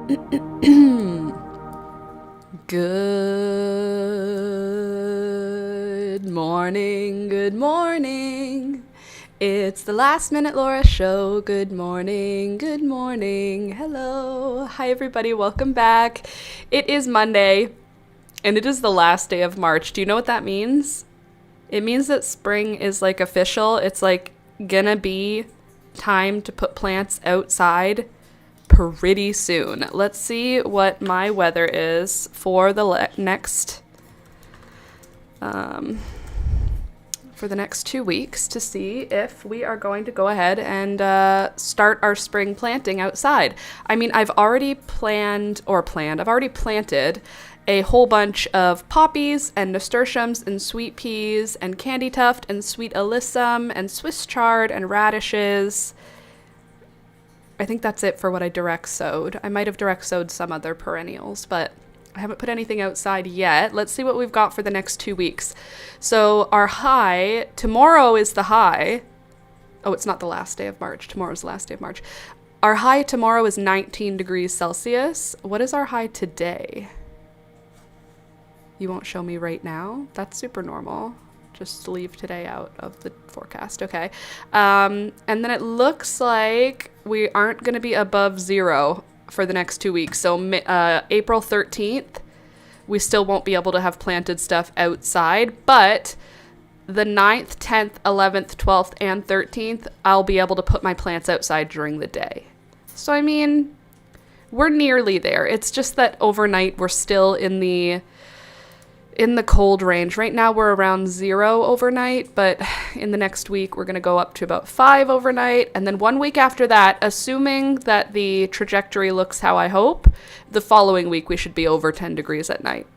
Good morning, good morning. It's the Last Minute Laura show. Good morning, good morning. Hello. Hi, everybody. Welcome back. It is Monday, and it is the last day of March. Do you know what that means? It means that spring is like official. It's like gonna be time to put plants outside pretty soon. Let's see what my weather is for the next 2 weeks to see if we are going to go ahead and start our spring planting outside. I mean, I've already planted a whole bunch of poppies and nasturtiums and sweet peas and candy tuft and sweet alyssum and Swiss chard and radishes. I think that's it for what I direct sowed. I might have direct sowed some other perennials, but I haven't put anything outside yet. Let's see what we've got for the next 2 weeks. So our high, tomorrow is the high. Oh, it's not the last day of March. Tomorrow's the last day of March. Our high tomorrow is 19 degrees Celsius. What is our high today? You won't show me right now? That's super normal. Just leave today out of the forecast. Okay. And then it looks like we aren't going to be above 0 for the next 2 weeks. So April 13th, we still won't be able to have planted stuff outside, but the 9th, 10th, 11th, 12th, and 13th, I'll be able to put my plants outside during the day. So, I mean, we're nearly there. It's just that overnight we're still in the cold range. Right now we're around 0 overnight, but in the next week we're going to go up to about 5 overnight. And then 1 week after that, assuming that the trajectory looks how I hope, the following week we should be over 10 degrees at night.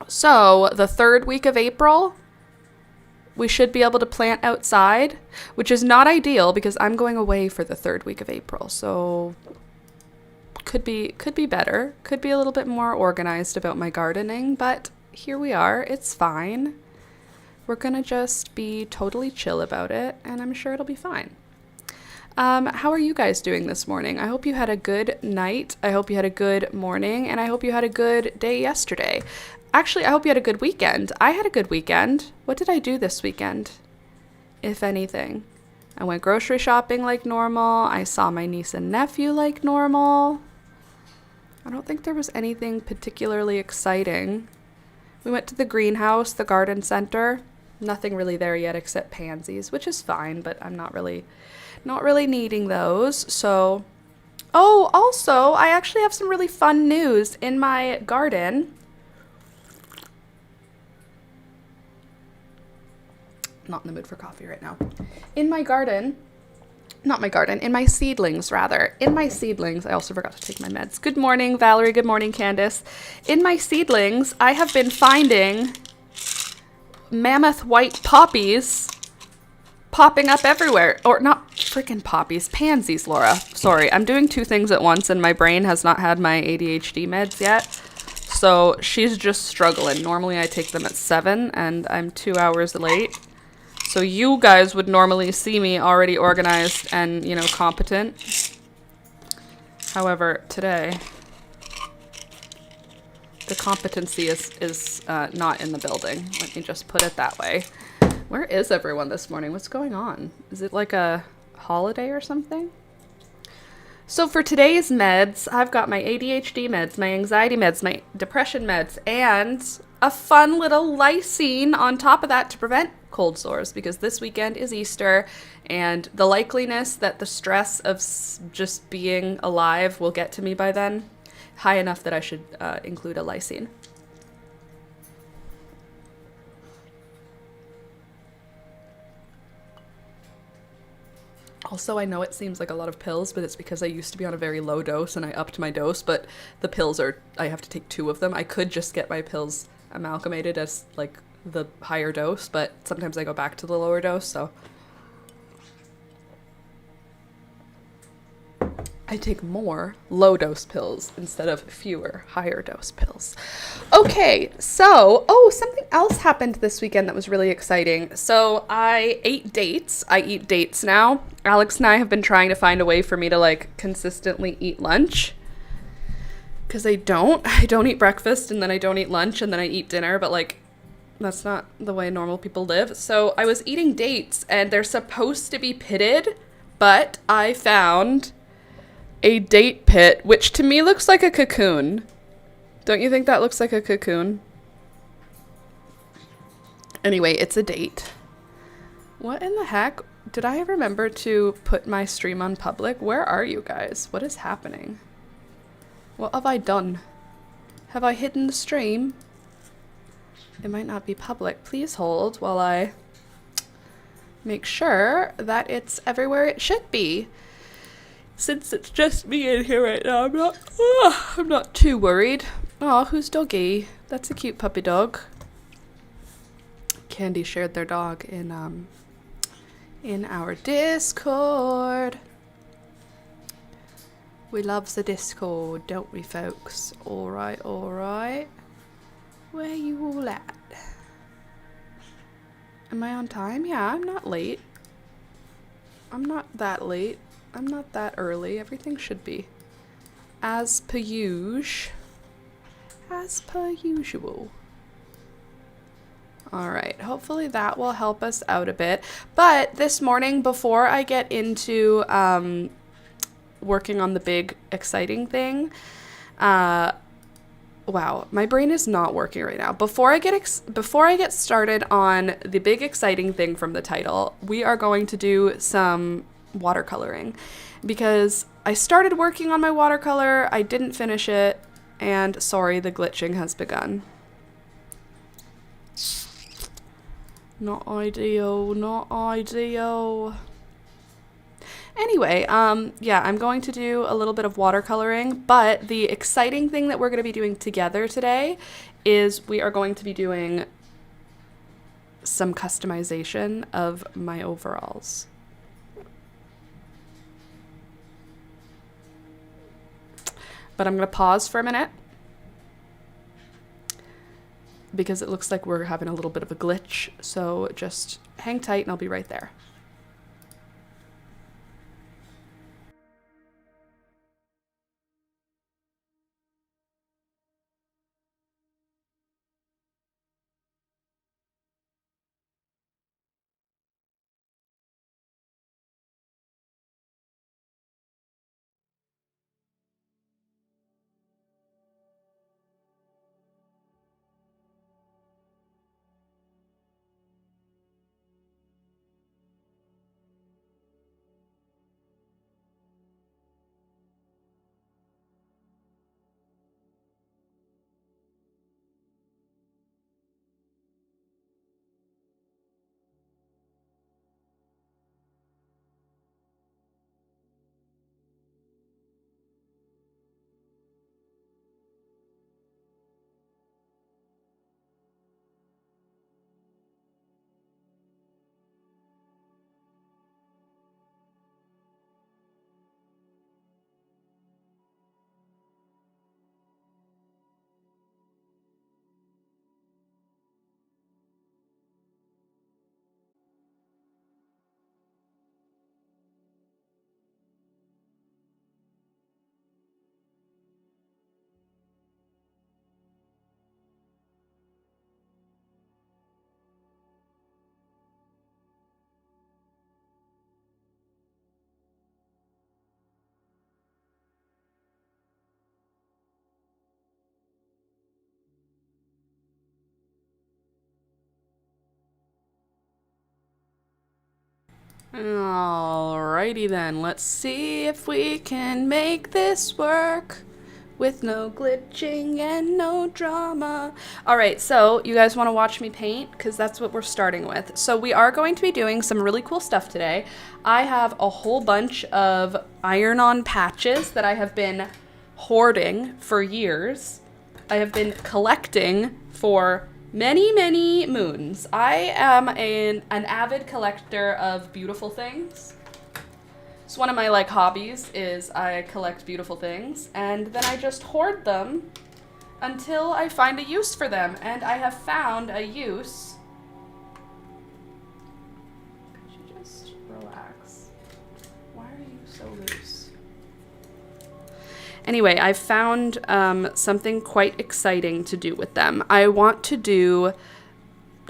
So the 3rd week of April, we should be able to plant outside, which is not ideal because I'm going away for the 3rd week of April. So could be better, could be a little bit more organized about my gardening, but here we are. It's fine. We're gonna just be totally chill about it, and I'm sure it'll be fine. How are you guys doing this morning? I hope you had a good night. I hope you had a good morning, and I hope you had a good day yesterday. Actually, I hope you had a good weekend. I had a good weekend. What did I do this weekend, if anything? I went grocery shopping like normal. I saw my niece and nephew like normal. I don't think there was anything particularly exciting. We went to the greenhouse, the garden center. Nothing really there yet except pansies, which is fine, but I'm not really needing those. So, oh, also, I actually have some really fun news in my garden. Not in the mood for coffee right now. In my seedlings rather. In my seedlings, I also forgot to take my meds. Good morning, Valerie. Good morning, Candace. In my seedlings, I have been finding mammoth white poppies popping up everywhere. Or not freaking poppies, pansies, Laura. Sorry, I'm doing 2 things at once and my brain has not had my ADHD meds yet. So she's just struggling. Normally I take them at 7 and I'm 2 hours late. So you guys would normally see me already organized and, competent. However, today, the competency is not in the building. Let me just put it that way. Where is everyone this morning? What's going on? Is it like a holiday or something? So for today's meds, I've got my ADHD meds, my anxiety meds, my depression meds, and a fun little lysine on top of that to prevent cold sores, because this weekend is Easter and the likeliness that the stress of just being alive will get to me by then, high enough that I should include a lysine. Also, I know it seems like a lot of pills, but it's because I used to be on a very low dose and I upped my dose, but the pills I have to take 2 of them. I could just get my pills amalgamated as like the higher dose, but sometimes I go back to the lower dose, so I take more low dose pills instead of fewer higher dose pills. Okay, so, something else happened this weekend that was really exciting. So I ate dates. I eat dates now. Alex and I have been trying to find a way for me to consistently eat lunch. Because I don't eat breakfast, and then I don't eat lunch, and then I eat dinner, but like, that's not the way normal people live. So I was eating dates, and they're supposed to be pitted, but I found a date pit, which to me looks like a cocoon. Don't you think that looks like a cocoon? Anyway, it's a date. What in the heck? Did I remember to put my stream on public? Where are you guys? What is happening? What have I done? Have I hidden the stream? It might not be public. Please hold while I make sure that it's everywhere it should be. Since it's just me in here right now, I'm not too worried. Oh, who's doggy? That's a cute puppy dog. Candy shared their dog in our Discord. We love the Discord, don't we, folks? Alright, alright. Where you all at? Am I on time? Yeah, I'm not late. I'm not that late. I'm not that early. Everything should be as per usual. As per usual. Alright, hopefully that will help us out a bit. But this morning, before I get into working on the big exciting thing, wow, my brain is not working right now. Before I get started on the big exciting thing from the title, we are going to do some watercoloring, because I started working on my watercolor, I didn't finish it, and sorry, the glitching has begun. Not ideal, not ideal. Anyway, yeah, I'm going to do a little bit of watercoloring, but the exciting thing that we're going to be doing together today is we are going to be doing some customization of my overalls. But I'm going to pause for a minute because it looks like we're having a little bit of a glitch, so just hang tight and I'll be right there. Alrighty then, let's see if we can make this work with no glitching and no drama. Alright, so you guys want to watch me paint? Because that's what we're starting with. So we are going to be doing some really cool stuff today. I have a whole bunch of iron-on patches that I have been hoarding for years. I have been collecting for many moons. I am an avid collector of beautiful things. So one of my hobbies is I collect beautiful things, and then I just hoard them until I find a use for them, and I have found a use. Could you just relax? Why are you so loose? Anyway, I've found something quite exciting to do with them. I want to do,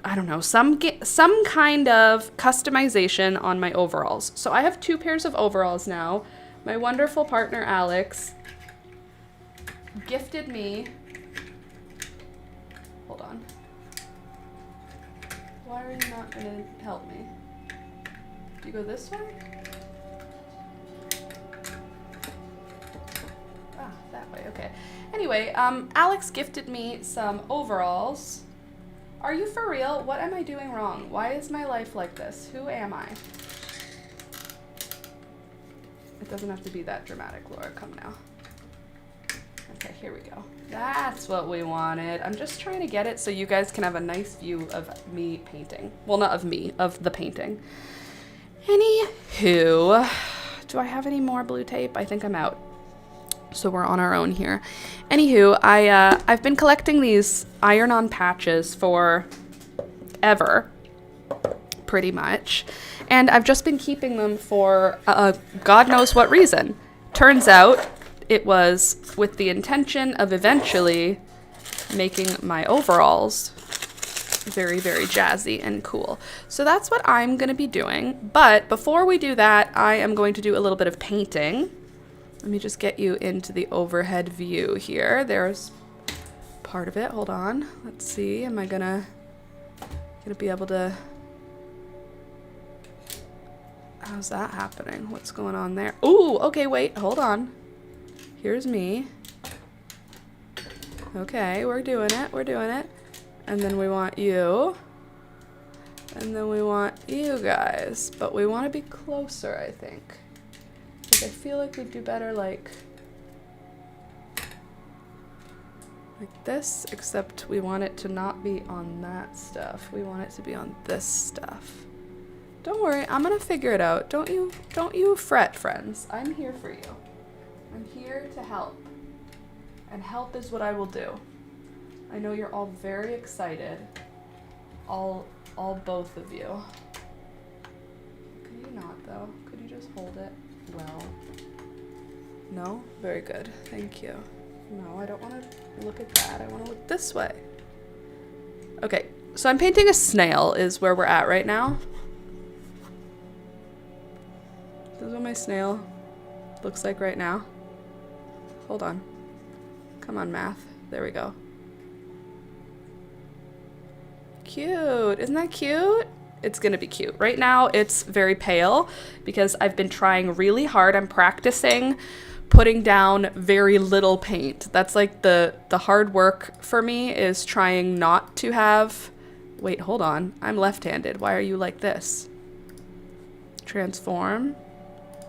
I don't know, some kind of customization on my overalls. So I have 2 pairs of overalls now. My wonderful partner, Alex, gifted me, hold on. Why are you not gonna help me? Do you go this way? Ah, that way, okay. Anyway, Alex gifted me some overalls. Are you for real? What am I doing wrong? Why is my life like this? Who am I? It doesn't have to be that dramatic, Laura. Come now. Okay, here we go. That's what we wanted. I'm just trying to get it so you guys can have a nice view of me painting. Well, not of me, of the painting. Anywho, do I have any more blue tape? I think I'm out. So we're on our own here. Anywho, I've been collecting these iron-on patches for ever, pretty much. And I've just been keeping them for God knows what reason. Turns out it was with the intention of eventually making my overalls very, very jazzy and cool. So that's what I'm going to be doing. But before we do that, I am going to do a little bit of painting. Let me just get you into the overhead view here. There's part of it. Hold on. Let's see. Am I gonna be able to... How's that happening? What's going on there? Ooh, okay, wait. Hold on. Here's me. Okay, we're doing it. We're doing it. And then we want you. And then we want you guys. But we want to be closer, I think. I feel like we'd do better like this, except we want it to not be on that stuff. We want it to be on this stuff. Don't worry, I'm gonna figure it out. Don't you fret, friends. I'm here for you. I'm here to help. And help is what I will do. I know you're all very excited. All both of you. Could you not though? Could you just hold it? Well, no? Very good. Thank you. No, I don't want to look at that. I want to look this way. Okay, so I'm painting a snail is where we're at right now. This is what my snail looks like right now. Hold on. Come on, math. There we go. Cute. Isn't that cute? It's gonna be cute. Right now it's very pale because I've been trying really hard. I'm practicing putting down very little paint. That's like the hard work for me, is trying not to have... Wait, hold on. I'm left-handed. Why are you like this? Transform.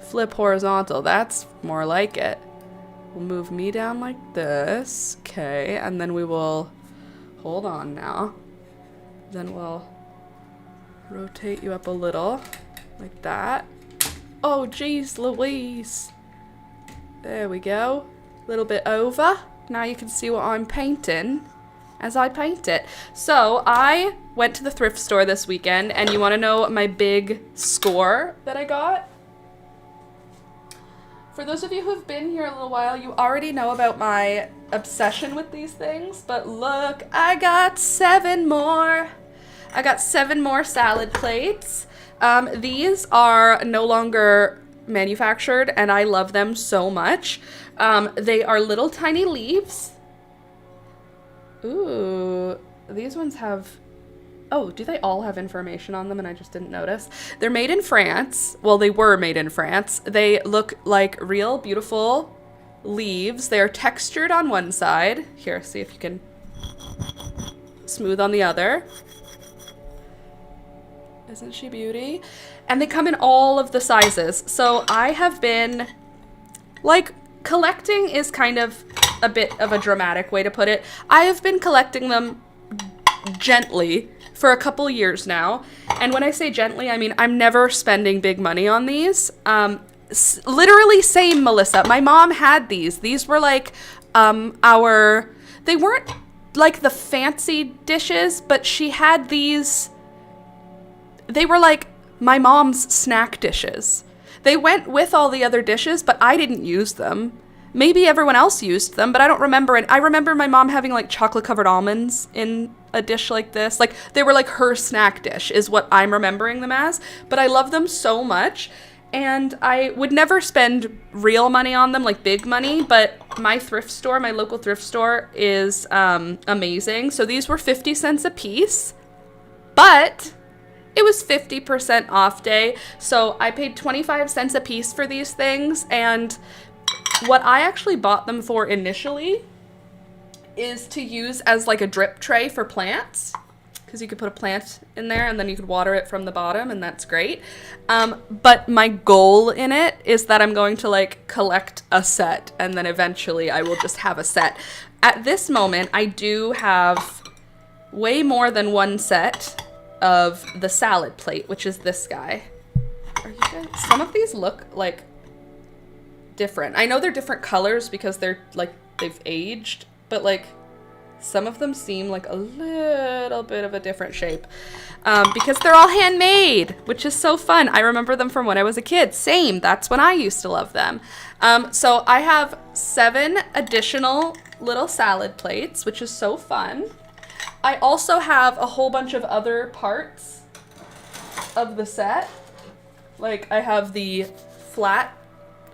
Flip horizontal. That's more like it. We'll move me down like this. Okay, and then we will... Hold on now. Then we'll rotate you up a little, like that. Oh, geez, Louise. There we go. A little bit over. Now you can see what I'm painting as I paint it. So I went to the thrift store this weekend, and you want to know my big score that I got? For those of you who've been here a little while, you already know about my obsession with these things, but look, I got 7 more. I got 7 more salad plates. These are no longer manufactured, and I love them so much. They are little tiny leaves. Ooh, these ones have... Oh, do they all have information on them and I just didn't notice? They're made in France. Well, they were made in France. They look like real beautiful leaves. They are textured on one side. Here, see if you can smooth on the other. Isn't she beauty? And they come in all of the sizes. So I have been, like, collecting is kind of a bit of a dramatic way to put it. I have been collecting them gently for a couple years now. And when I say gently, I mean I'm never spending big money on these. Literally same, Melissa. My mom had these. These were like they weren't like the fancy dishes, but she had these. They were like my mom's snack dishes. They went with all the other dishes, but I didn't use them. Maybe everyone else used them, but I don't remember it. I remember my mom having like chocolate covered almonds in a dish like this. Like they were like her snack dish is what I'm remembering them as, but I love them so much. And I would never spend real money on them, like big money, but my thrift store, my local thrift store is amazing. So these were 50 cents a piece, but it was 50% off day. So I paid 25 cents a piece for these things. And what I actually bought them for initially is to use as like a drip tray for plants. Because you could put a plant in there and then you could water it from the bottom, and that's great. But my goal in it is that I'm going to like collect a set, and then eventually I will just have a set. At this moment, I do have way more than one set of the salad plate, which is this guy. Are you guys? Some of these look like different. I know they're different colors because they're like they've aged, but like some of them seem like a little bit of a different shape because they're all handmade, which is so fun. I remember them from when I was a kid. Same, that's when I used to love them. So I have 7 additional little salad plates, which is so fun. I also have a whole bunch of other parts of the set. Like I have the flat,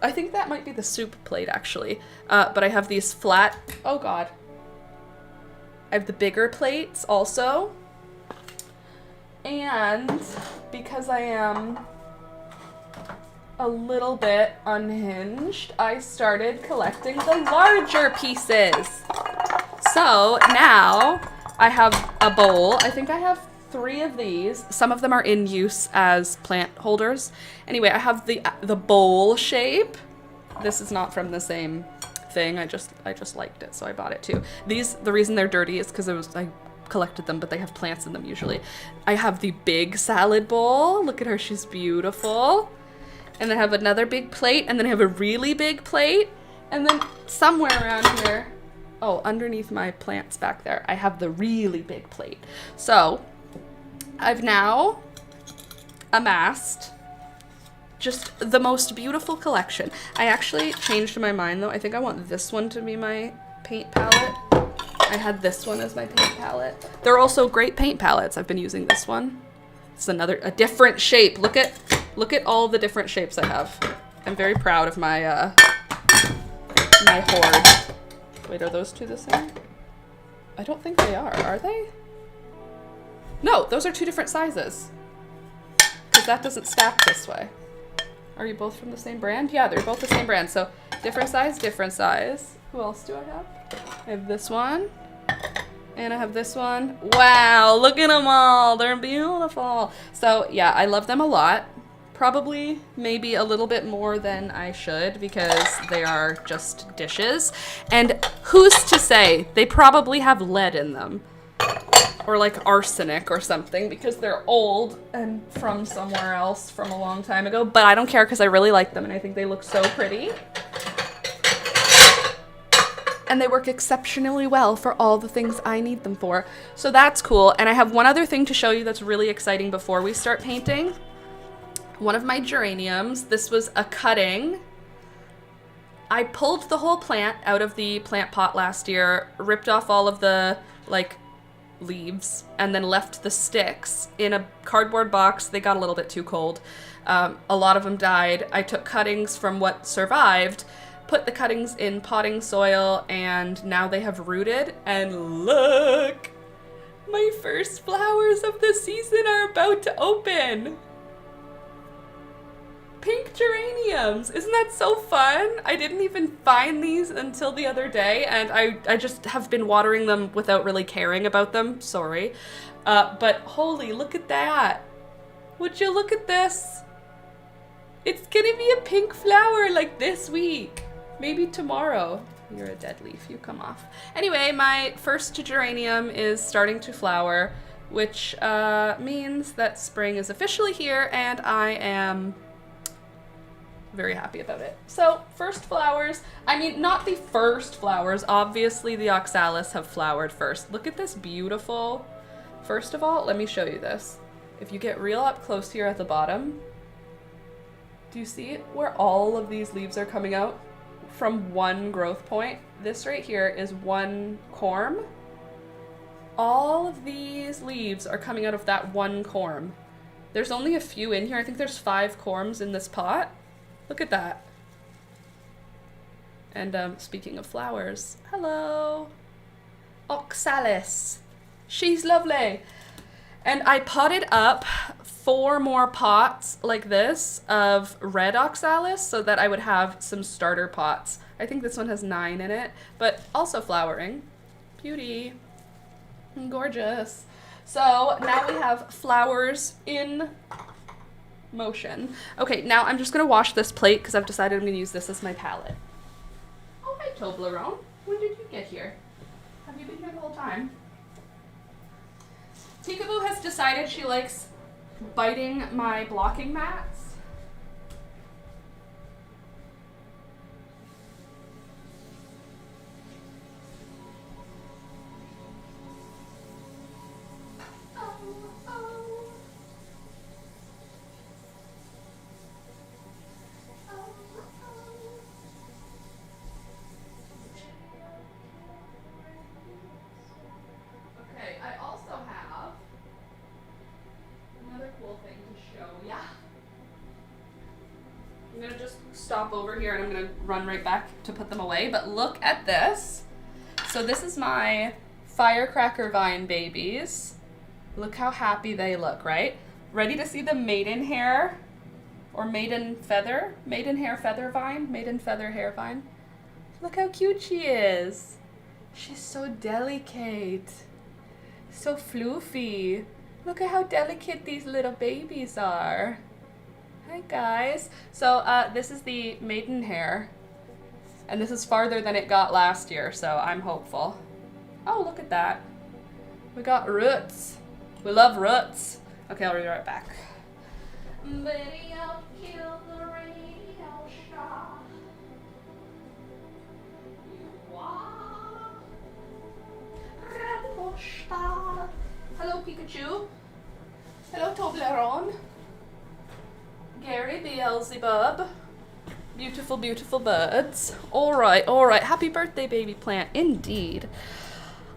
I think that might be the soup plate actually, but I have these flat, oh God. I have the bigger plates also. And because I am a little bit unhinged, I started collecting the larger pieces. So now I have a bowl. I think I have 3 of these. Some of them are in use as plant holders. Anyway, I have the bowl shape. This is not from the same thing. I just liked it, so I bought it too. These, the reason they're dirty is because I collected them, but they have plants in them usually. I have the big salad bowl. Look at her, she's beautiful. And then I have another big plate, and then I have a really big plate, and then somewhere around here, oh, underneath my plants back there, I have the really big plate. So I've now amassed just the most beautiful collection. I actually changed my mind though. I think I want this one to be my paint palette. I had this one as my paint palette. They're also great paint palettes. I've been using this one. It's a different shape. Look at all the different shapes I have. I'm very proud of my my hoard. Wait, are those 2 the same? I don't think they are they? No, those are 2 different sizes. Because that doesn't stack this way. Are you both from the same brand? Yeah, they're both the same brand. So different size, different size. Who else do I have? I have this one. And I have this one. Wow, look at them all. They're beautiful. So yeah, I love them a lot. Probably maybe a little bit more than I should because they are just dishes. And who's to say? They probably have lead in them. Or like arsenic or something because they're old and from somewhere else from a long time ago. But I don't care because I really like them and I think they look so pretty. And they work exceptionally well for all the things I need them for. So that's cool. And I have one other thing to show you that's really exciting before we start painting. One of my geraniums. This was a cutting. I pulled the whole plant out of the plant pot last year, ripped off all of the like leaves, and then left the sticks in a cardboard box. They got a little bit too cold. A lot of them died. I took cuttings from what survived, put the cuttings in potting soil, and now they have rooted. And look! My first flowers of the season are about to open! Pink geraniums! Isn't that so fun? I didn't even find these until the other day, and I just have been watering them without really caring about them. Sorry. But holy, look at that! Would you look at this? It's gonna be a pink flower like this week. Maybe tomorrow. You're a dead leaf, you come off. Anyway, my first geranium is starting to flower, which means that spring is officially here, and I am very happy about it. So, first flowers. I mean, not the first flowers. Obviously, the oxalis have flowered first. Look at this beautiful... First of all, let me show you this. If you get real up close here at the bottom, do you see it? Where all of these leaves are coming out? from one growth point. This right here is one corm. All of these leaves are coming out of that one corm. There's only a few in here. I think there's 5 corms in this pot. Look at that. And speaking of flowers, hello, Oxalis. She's lovely. And I potted up 4 more pots like this of red oxalis so that I would have some starter pots. I think this one has 9 in it, but also flowering. Beauty. Gorgeous. So now we have flowers in motion. Okay, now I'm just gonna wash this plate because I've decided I'm gonna use this as my palette. Oh, hi Toblerone. When did you get here? Have you been here the whole time? Peekaboo has decided she likes biting my blocking mats. Okay, I also have another cool thing to show ya. I'm gonna just stop over here and I'm gonna run right back to put them away, but look at this. So this is my firecracker vine babies. Look how happy they look, right? Ready to see the maidenhair or maidenhair feather vine, maidenfeather hair vine. Look how cute she is. She's so delicate, so floofy. Look at how delicate these little babies are. Hi guys. So this is the maidenhair, and this is farther than it got last year, so I'm hopeful. Oh, look at that. We got roots. We love roots. Okay, I'll be right back. Video killed the radio star. You are radio star. Hello, Pikachu. Hello, Toblerone. Gary Beelzebub. Beautiful, beautiful birds. All right, all right. Happy birthday, baby plant. Indeed.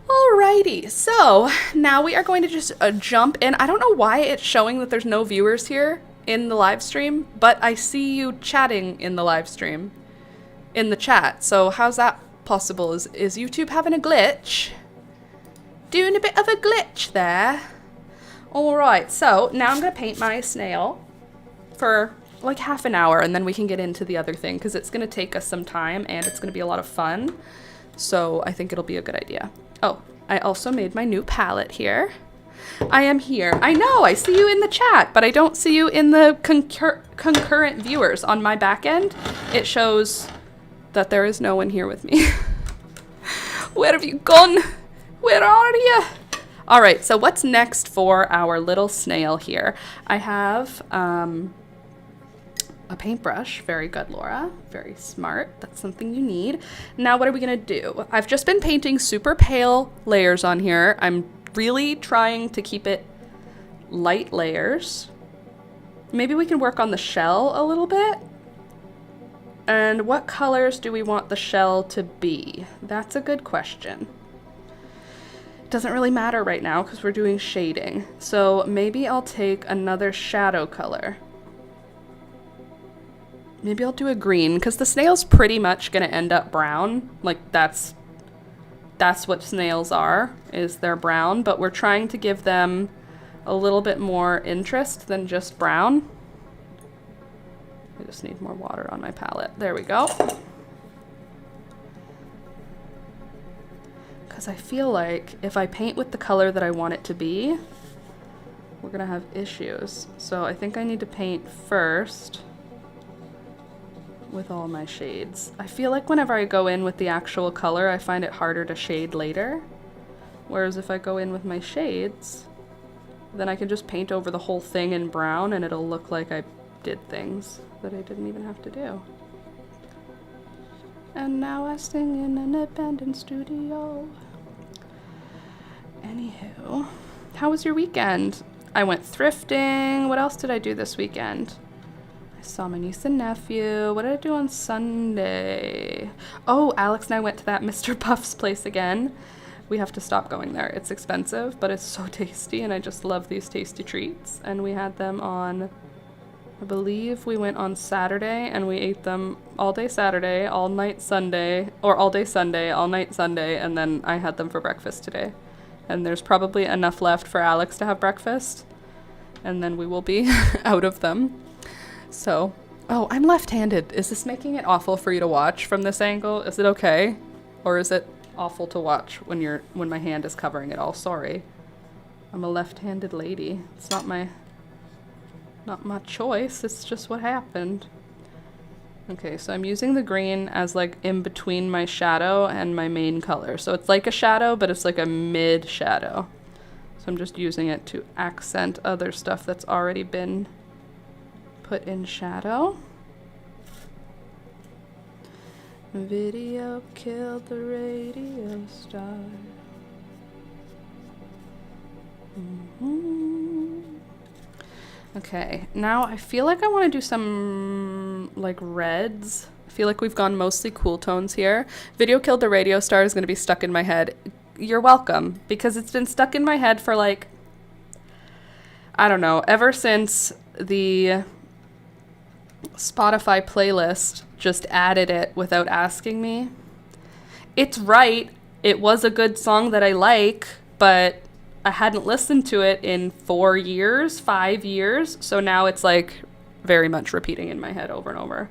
Alrighty, so now we are going to just jump in. I don't know why it's showing that there's no viewers here in the live stream, but I see you chatting in the live stream, in the chat. So how's that possible? Is YouTube having a glitch? Doing a bit of a glitch there. Alright, so now I'm going to paint my snail for like half an hour, and then we can get into the other thing, because it's going to take us some time, and it's going to be a lot of fun. So I think it'll be a good idea. Oh, I also made my new palette here. I am here. I know, I see you in the chat, but I don't see you in the concurrent viewers. On my back end, it shows that there is no one here with me. Where have you gone? Where are you? All right, so what's next for our little snail here? I have a paintbrush. Very good, Laura. Very smart. That's something you need. Now, what are we gonna do? I've just been painting super pale layers on here. I'm really trying to keep it light layers. Maybe we can work on the shell a little bit. And what colors do we want the shell to be? That's a good question. It doesn't really matter right now because we're doing shading. So maybe I'll take another shadow color. Maybe I'll do a green, because the snail's pretty much gonna end up brown. Like, that's what snails are, is they're brown, but we're trying to give them a little bit more interest than just brown. I just need more water on my palette. There we go. Because I feel like if I paint with the color that I want it to be, we're gonna have issues. So I think I need to paint first with all my shades. I feel like whenever I go in with the actual color, I find it harder to shade later. Whereas if I go in with my shades, then I can just paint over the whole thing in brown and it'll look like I did things that I didn't even have to do. And now I sing in an abandoned studio. Anywho, how was your weekend? I went thrifting. What else did I do this weekend? I Saw my niece and nephew. What did I do on Sunday? Oh, Alex and I went to that Mr. Puff's place again. We have to stop going there. It's expensive, but it's so tasty, and I just love these tasty treats. And we had them on, I believe we went on Saturday, and we ate them all day Saturday, all night Sunday, or all day Sunday, all night Sunday, and then I had them for breakfast today. And there's probably enough left for Alex to have breakfast, and then we will be out of them. So, oh, I'm left-handed. Is this making it awful for you to watch from this angle? Is it okay? Or is it awful to watch when my hand is covering it all? Sorry. I'm a left-handed lady. It's not my choice. It's just what happened. Okay, so I'm using the green as like in between my shadow and my main color. So it's like a shadow, but it's like a mid shadow. So I'm just using it to accent other stuff that's already been put in shadow. Video killed the radio star. Okay, now I feel like I want to do some like reds. I feel like we've gone mostly cool tones here. Video killed the radio star is going to be stuck in my head. You're welcome, because it's been stuck in my head for like, I don't know, ever since the Spotify playlist just added it without asking me. It's right. It was a good song that I like, but I hadn't listened to it in 4 years, 5 years. So now it's like very much repeating in my head over and over.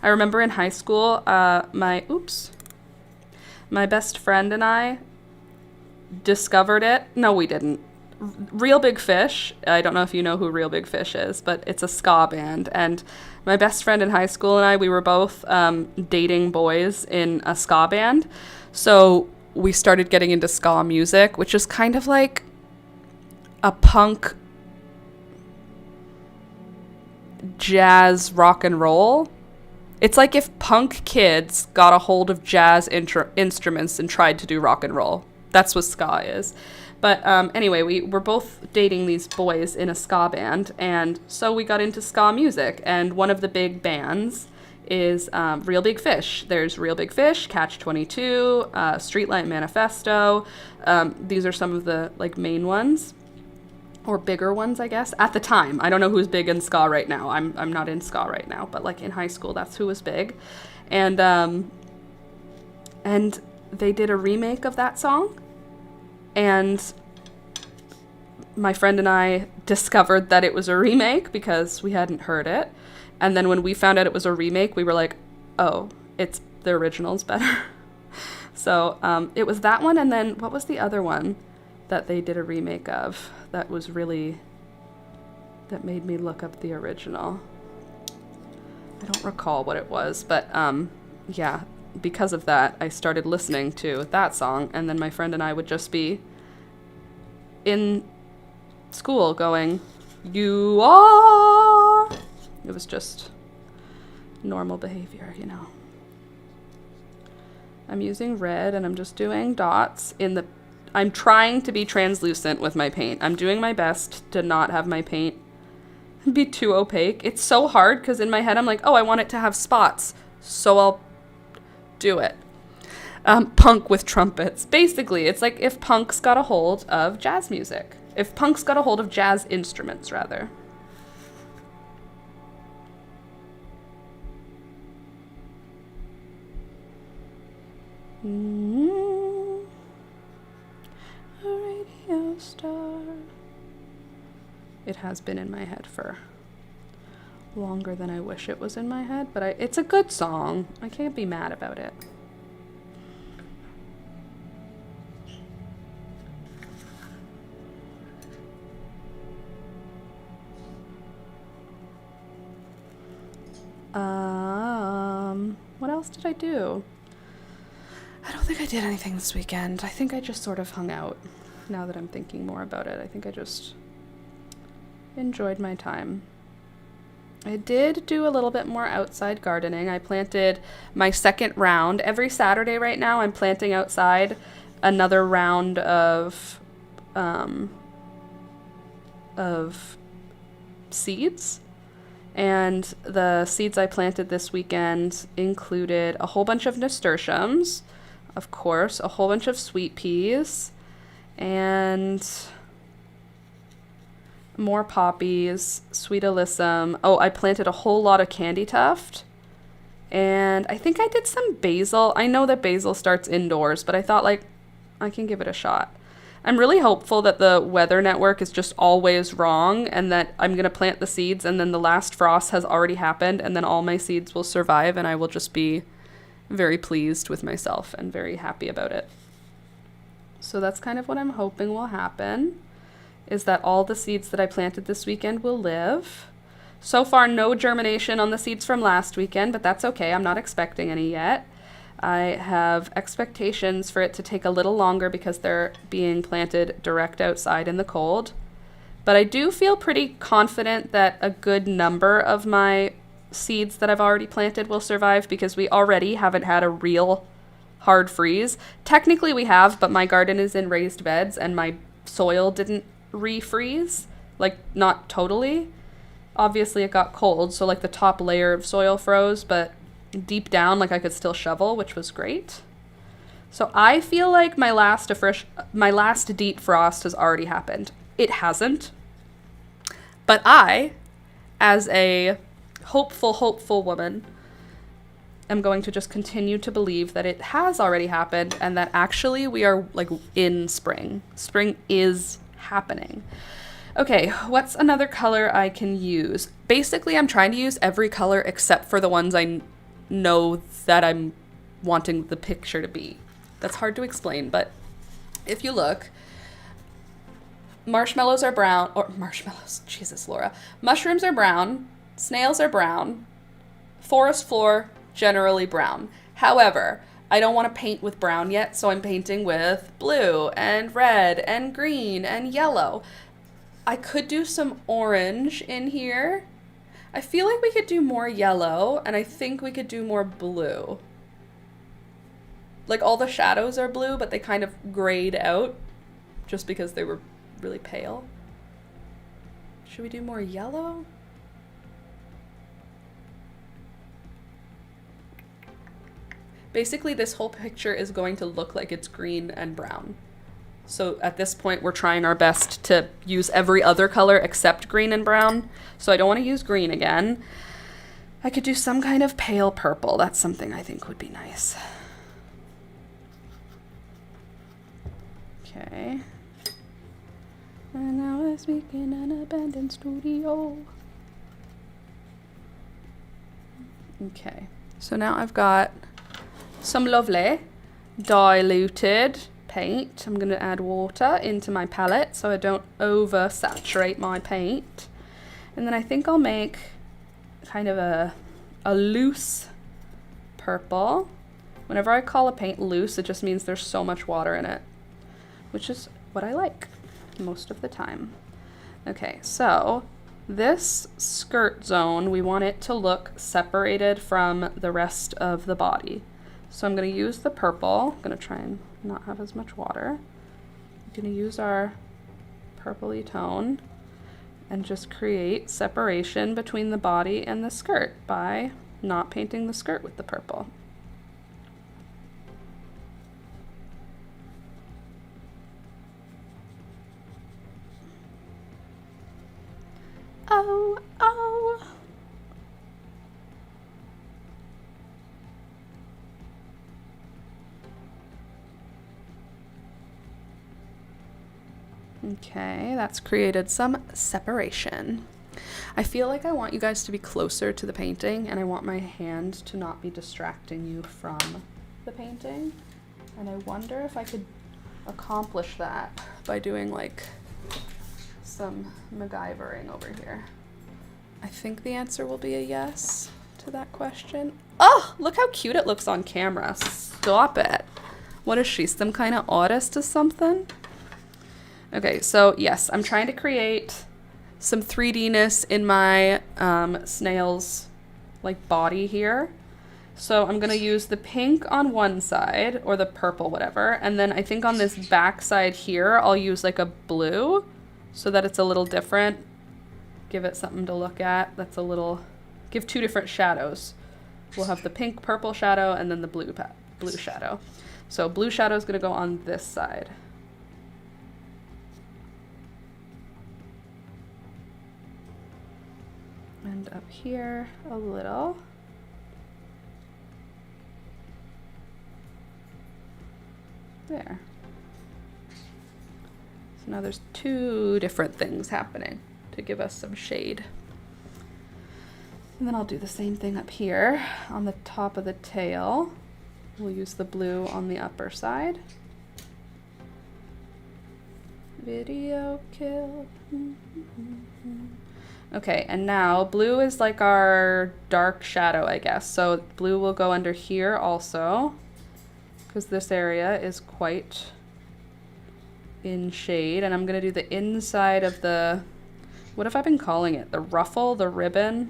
I remember in high school, my best friend and I discovered it. No, we didn't. Real Big Fish. I don't know if you know who Real Big Fish is, but it's a ska band. And my best friend in high school and I, we were both dating boys in a ska band. So we started getting into ska music, which is kind of like a punk jazz rock and roll. It's like if punk kids got a hold of jazz instruments and tried to do rock and roll. That's what ska is. But anyway, we were both dating these boys in a ska band, and so we got into ska music. And one of the big bands is Real Big Fish. There's Real Big Fish, Catch-22, Streetlight Manifesto. These are some of the like main ones, or bigger ones, I guess. At the time, I don't know who's big in ska right now. I'm not in ska right now, but like in high school, that's who was big. And they did a remake of that song. And my friend and I discovered that it was a remake because we hadn't heard it. And then when we found out it was a remake, we were like, oh, it's the original's better. So it was that one. And then what was the other one that they did a remake of that was really, that made me look up the original? I don't recall what it was, but yeah. Because of that, I started listening to that song, and then my friend and I would just be in school going, "You are." It was just normal behavior, you know. I'm using red, and I'm just doing dots in the... I'm trying to be translucent with my paint. I'm doing my best to not have my paint be too opaque. It's so hard, because in my head, I'm like, oh, I want it to have spots, so I'll do it. Punk with trumpets. Basically, it's like if punks got a hold of jazz music. If punks got a hold of jazz instruments, rather. A radio star. It has been in my head for longer than I wish it was in my head, but it's a good song. I can't be mad about it. What else did I do? I don't think I did anything this weekend. I think I just sort of hung out. Now that I'm thinking more about it, I think I just enjoyed my time. I did do a little bit more outside gardening. I planted my second round. Every Saturday right now, I'm planting outside another round of seeds. And the seeds I planted this weekend included a whole bunch of nasturtiums, of course, a whole bunch of sweet peas, and more poppies, sweet alyssum. Oh, I planted a whole lot of candy tuft. And I think I did some basil. I know that basil starts indoors, but I thought, like, I can give it a shot. I'm really hopeful that the weather network is just always wrong and that I'm going to plant the seeds and then the last frost has already happened and then all my seeds will survive and I will just be very pleased with myself and very happy about it. So that's kind of what I'm hoping will happen, is that all the seeds that I planted this weekend will live. So far, no germination on the seeds from last weekend, but that's okay. I'm not expecting any yet. I have expectations for it to take a little longer because they're being planted direct outside in the cold. But I do feel pretty confident that a good number of my seeds that I've already planted will survive because we already haven't had a real hard freeze. Technically we have, but my garden is in raised beds and my soil didn't refreeze, like not totally. Obviously it got cold, so like the top layer of soil froze, but deep down, like I could still shovel, which was great. So I feel like my last deep frost has already happened. It hasn't. But I, as a hopeful woman, am going to just continue to believe that it has already happened and that actually we are like in spring. Spring is happening. Okay, what's another color I can use? Basically, I'm trying to use every color except for the ones I know that I'm wanting the picture to be. That's hard to explain, but if you look, marshmallows are brown, or marshmallows, Jesus, Laura. Mushrooms are brown, snails are brown, forest floor, generally brown. However, I don't want to paint with brown yet, so I'm painting with blue and red and green and yellow. I could do some orange in here. I feel like we could do more yellow, and I think we could do more blue. Like all the shadows are blue, but they kind of grayed out just because they were really pale. Should we do more yellow? Basically, this whole picture is going to look like it's green and brown. So at this point, we're trying our best to use every other color except green and brown. So I don't want to use green again. I could do some kind of pale purple. That's something I think would be nice. Okay. And now we're speaking an abandoned studio. Okay. So now I've got some lovely diluted paint. I'm going to add water into my palette so I don't oversaturate my paint. And then I think I'll make kind of a loose purple. Whenever I call a paint loose, it just means there's so much water in it, which is what I like most of the time. Okay, so this skirt zone, we want it to look separated from the rest of the body. So I'm going to use the purple. I'm going to try and not have as much water. I'm going to use our purpley tone and just create separation between the body and the skirt by not painting the skirt with the purple. Oh, oh. Okay, that's created some separation. I feel like I want you guys to be closer to the painting and I want my hand to not be distracting you from the painting. And I wonder if I could accomplish that by doing like some MacGyvering over here. I think the answer will be a yes to that question. Oh, look how cute it looks on camera. Stop it. What is she, some kind of artist or something? Okay, so yes, I'm trying to create some 3D-ness in my snail's like body here. So I'm gonna use the pink on one side, or the purple, whatever, and then I think on this back side here, I'll use like a blue so that it's a little different. give it something to look at. That's a little, give two different shadows. We'll have the pink purple shadow and then the blue shadow. So blue shadow is going to go on this side. And up here a little. There. So now there's two different things happening to give us some shade. And then I'll do the same thing up here on the top of the tail. We'll use the blue on the upper side. Video kill. Okay, and now blue is like our dark shadow, I guess. So blue will go under here also, because this area is quite in shade. And I'm gonna do the inside of the, what have I been calling it? The ruffle, the ribbon?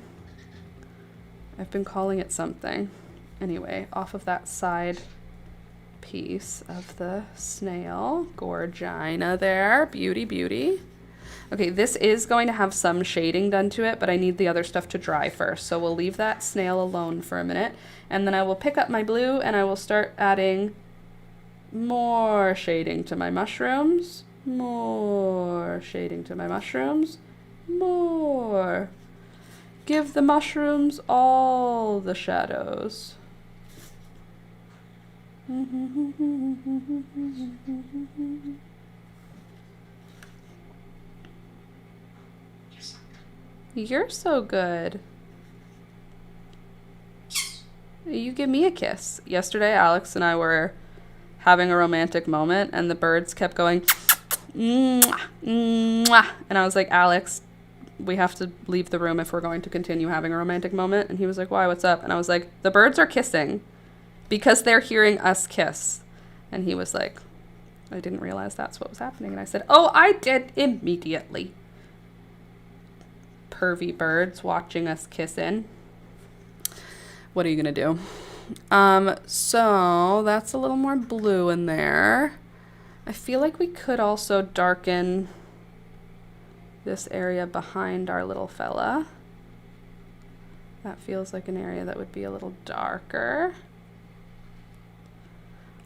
I've been calling it something. Anyway, off of that side piece of the snail. Gorgina there, beauty, beauty. Okay, this is going to have some shading done to it, but I need the other stuff to dry first. So we'll leave that snail alone for a minute. And then I will pick up my blue and I will start adding more shading to my mushrooms. More shading to my mushrooms. More. Give the mushrooms all the shadows. You're so good. You give me a kiss. Yesterday, Alex and I were having a romantic moment, and the birds kept going, mwah, mwah. And I was like, Alex, we have to leave the room if we're going to continue having a romantic moment. And he was like, why, what's up? And I was like, the birds are kissing because they're hearing us kiss. And he was like, I didn't realize that's what was happening. And I said, oh, I did immediately. Pervy birds watching us kiss in. What are you gonna do? So that's a little more blue in there. I feel like we could also darken this area behind our little fella. That feels like an area that would be a little darker.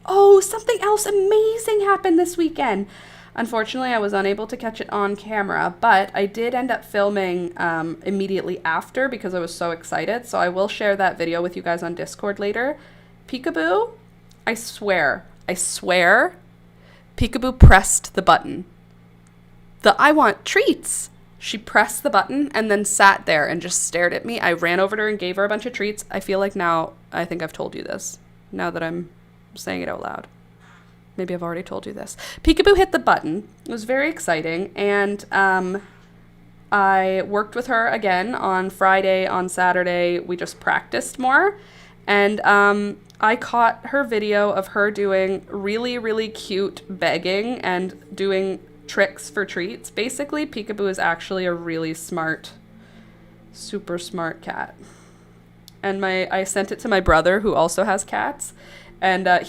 Oh, something else amazing happened this weekend. Unfortunately, I was unable to catch it on camera, but I did end up filming immediately after because I was so excited. So I will share that video with you guys on Discord later. Peekaboo, I swear, Peekaboo pressed the button. The I want treats. She pressed the button and then sat there and just stared at me. I ran over to her and gave her a bunch of treats. I feel like now, I think I've told you this, now that I'm saying it out loud. Maybe I've already told you this. Peekaboo hit the button. It was very exciting. And I worked with her again on Friday, on Saturday. We just practiced more. And I caught her video of her doing really, really cute begging and doing tricks for treats. Basically, Peekaboo is actually a really smart, super smart cat. And I sent it to my brother, who also has cats. And I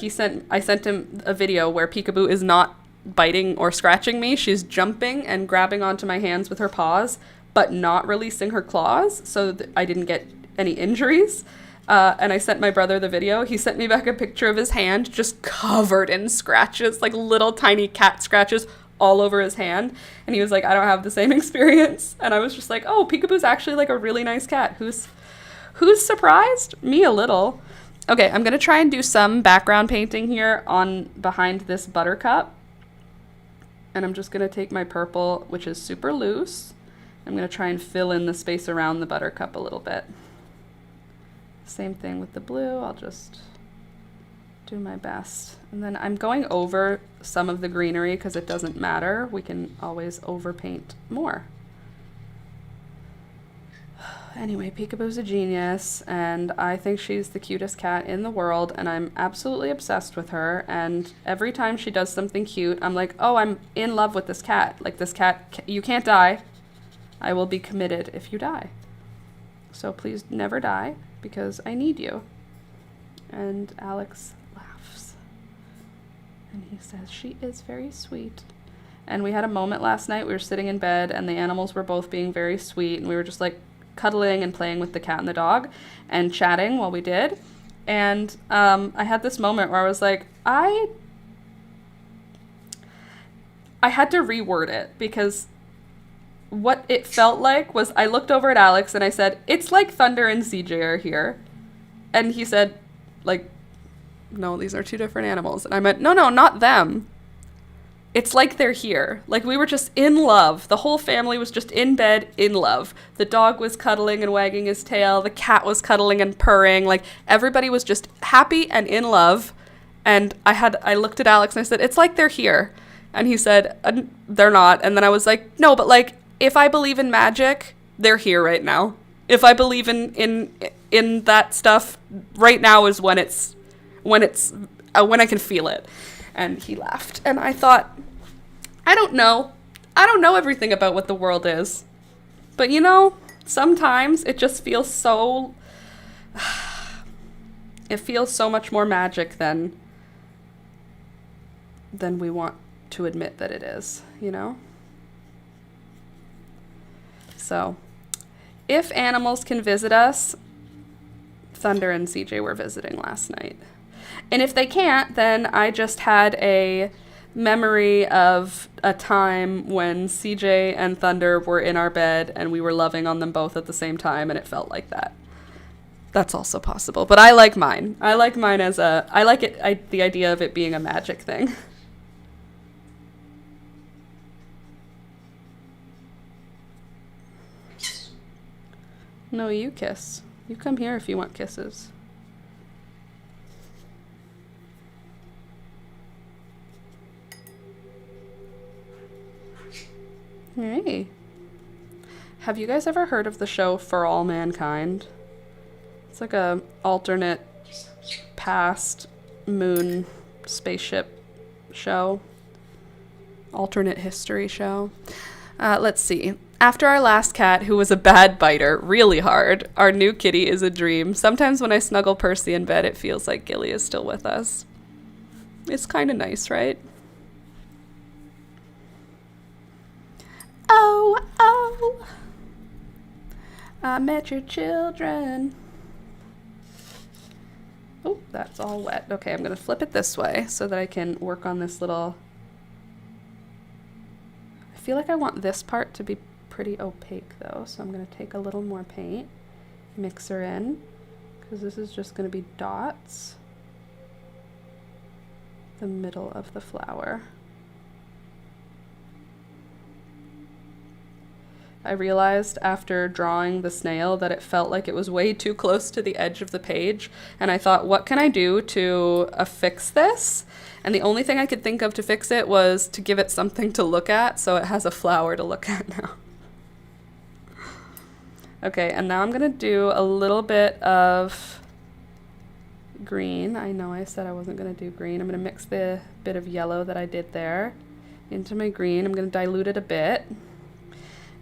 sent him a video where Peekaboo is not biting or scratching me. She's jumping and grabbing onto my hands with her paws, but not releasing her claws, so that I didn't get any injuries. And I sent my brother the video. He sent me back a picture of his hand just covered in scratches, like little tiny cat scratches all over his hand. And he was like, I don't have the same experience. And I was just like, oh, Peekaboo's actually like a really nice cat. Who's surprised? Me a little. Okay, I'm going to try and do some background painting here on behind this buttercup. And I'm just going to take my purple, which is super loose. I'm going to try and fill in the space around the buttercup a little bit. Same thing with the blue. I'll just do my best. And then I'm going over some of the greenery because it doesn't matter. We can always overpaint more. Anyway, Peekaboo's a genius, and I think she's the cutest cat in the world, and I'm absolutely obsessed with her. And every time she does something cute, I'm like, oh, I'm in love with this cat. Like, this cat, you can't die. I will be committed if you die. So please never die, because I need you. And Alex laughs. And he says, she is very sweet. And we had a moment last night. We were sitting in bed and the animals were both being very sweet. And we were just like cuddling and playing with the cat and the dog and chatting while we did. And I had this moment where I was like, I had to reword it, because what it felt like was I looked over at Alex and I said, it's like Thunder and CJ are here. And he said, like, no, these are two different animals. And I meant, no, not them. It's like they're here. Like, we were just in love. The whole family was just in bed in love. The dog was cuddling and wagging his tail. The cat was cuddling and purring. Like, everybody was just happy and in love. And I looked at Alex and I said, it's like they're here. And he said, they're not. And then I was like, no, but like, if I believe in magic, they're here right now. If I believe in that stuff, right now is when I can feel it. And he laughed. And I thought, I don't know everything about what the world is. But you know, sometimes it just feels so, it feels so much more magic than we want to admit that it is, you know? So, if animals can visit us, Thunder and CJ were visiting last night. And if they can't, then I just had a memory of a time when CJ and Thunder were in our bed and we were loving on them both at the same time, and it felt like that. That's also possible. But I like mine. I like mine as the idea of it being a magic thing. No, you kiss. You come here if you want kisses. Hey. Have you guys ever heard of the show For All Mankind? It's like a alternate past moon spaceship show. Alternate history show. Let's see. After our last cat, who was a bad biter, really hard, our new kitty is a dream. Sometimes when I snuggle Percy in bed, it feels like Gilly is still with us. It's kind of nice, right? Oh, I met your children. Oh, that's all wet. Okay, I'm going to flip it this way so that I can work on this little... I feel like I want this part to be pretty opaque though, so I'm going to take a little more paint, mix her in, because this is just going to be dots, the middle of the flower. I realized after drawing the snail that it felt like it was way too close to the edge of the page, and I thought, what can I do to affix this? And the only thing I could think of to fix it was to give it something to look at, so it has a flower to look at now. Okay, and now I'm going to do a little bit of green. I know I said I wasn't going to do green. I'm going to mix the bit of yellow that I did there into my green. I'm going to dilute it a bit.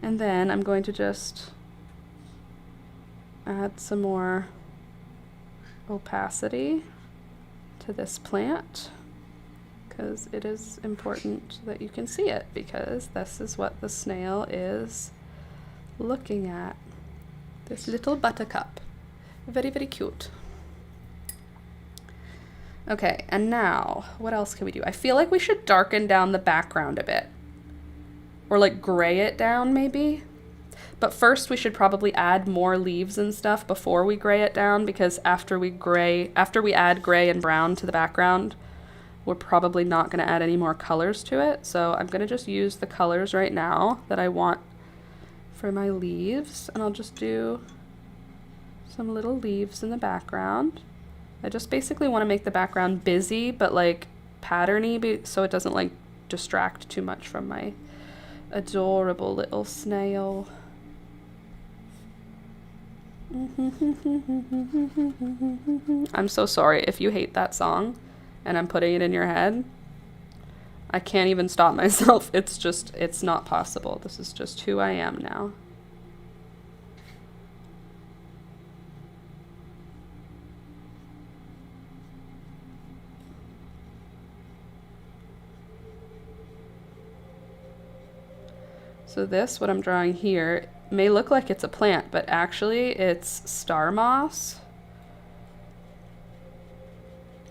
And then I'm going to just add some more opacity to this plant, because it is important that you can see it, because this is what the snail is looking at. This little buttercup. Very, very cute. Okay, and now, what else can we do? I feel like we should darken down the background a bit. Or like gray it down maybe. But first we should probably add more leaves and stuff before we gray it down, because after we add gray and brown to the background, we're probably not going to add any more colors to it. So I'm going to just use the colors right now that I want for my leaves, and I'll just do some little leaves in the background. I just basically want to make the background busy but like patterny, so it doesn't like distract too much from my adorable little snail. I'm so sorry if you hate that song and I'm putting it in your head. I can't even stop myself. It's not possible. This is just who I am now. So this, what I'm drawing here, may look like it's a plant, but actually it's star moss.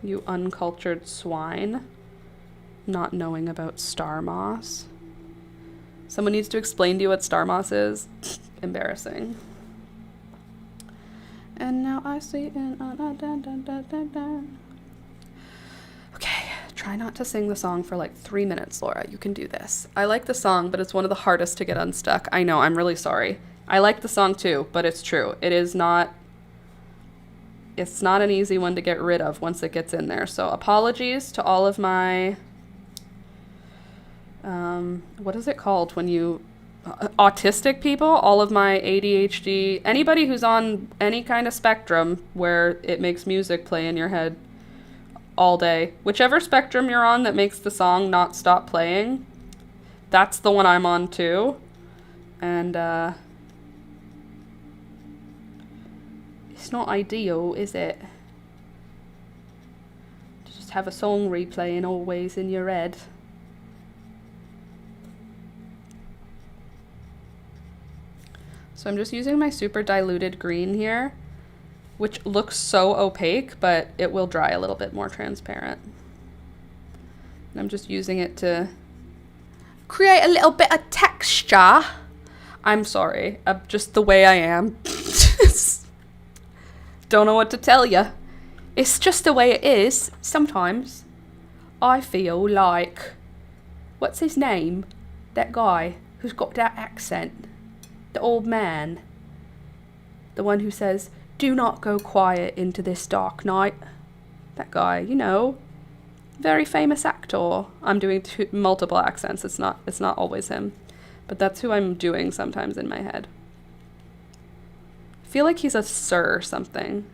You uncultured swine, not knowing about star moss. Someone needs to explain to you what star moss is. Embarrassing. And now I see in Okay, try not to sing the song for like 3 minutes, Laura. You can do this. I like the song, but it's one of the hardest to get unstuck. I know, I'm really sorry. I like the song too, but it's true. It's not an easy one to get rid of once it gets in there. So apologies to all of my, what is it called when you, autistic people, all of my ADHD, anybody who's on any kind of spectrum where it makes music play in your head all day. Whichever spectrum you're on that makes the song not stop playing, that's the one I'm on too. And it's not ideal, is it? To just have a song replaying always in your head. So I'm just using my super diluted green here, which looks so opaque, but it will dry a little bit more transparent. And I'm just using it to create a little bit of texture. I'm sorry, just the way I am. Don't know what to tell you. It's just the way it is. Sometimes I feel like, what's his name? That guy who's got that accent. The old man. The one who says, "Do not go quiet into this dark night." That guy, you know, very famous actor. I'm doing multiple accents. It's not always him, but that's who I'm doing sometimes in my head. I feel like he's a sir something.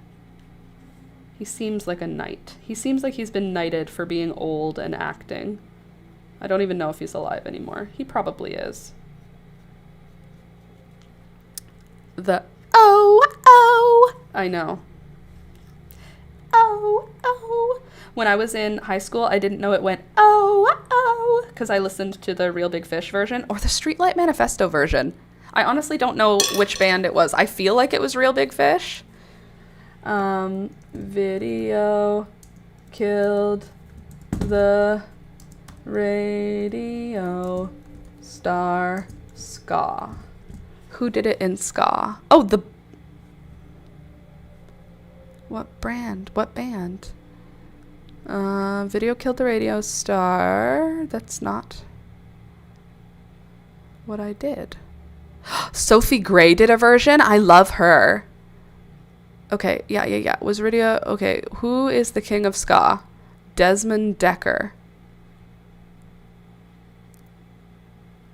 He seems like a knight. He seems like he's been knighted for being old and acting. I don't even know if he's alive anymore. He probably is. The oh, I know. Oh. When I was in high school, I didn't know it went oh, because I listened to the Real Big Fish version or the Streetlight Manifesto version. I honestly don't know which band it was. I feel like it was Real Big Fish. Video killed the radio star ska. Who did it in ska? Oh, what brand? What band? Video killed the radio star. That's not what I did. Sophie Gray did a version. I love her. Okay, yeah. Was radio... Okay, who is the king of ska? Desmond Decker.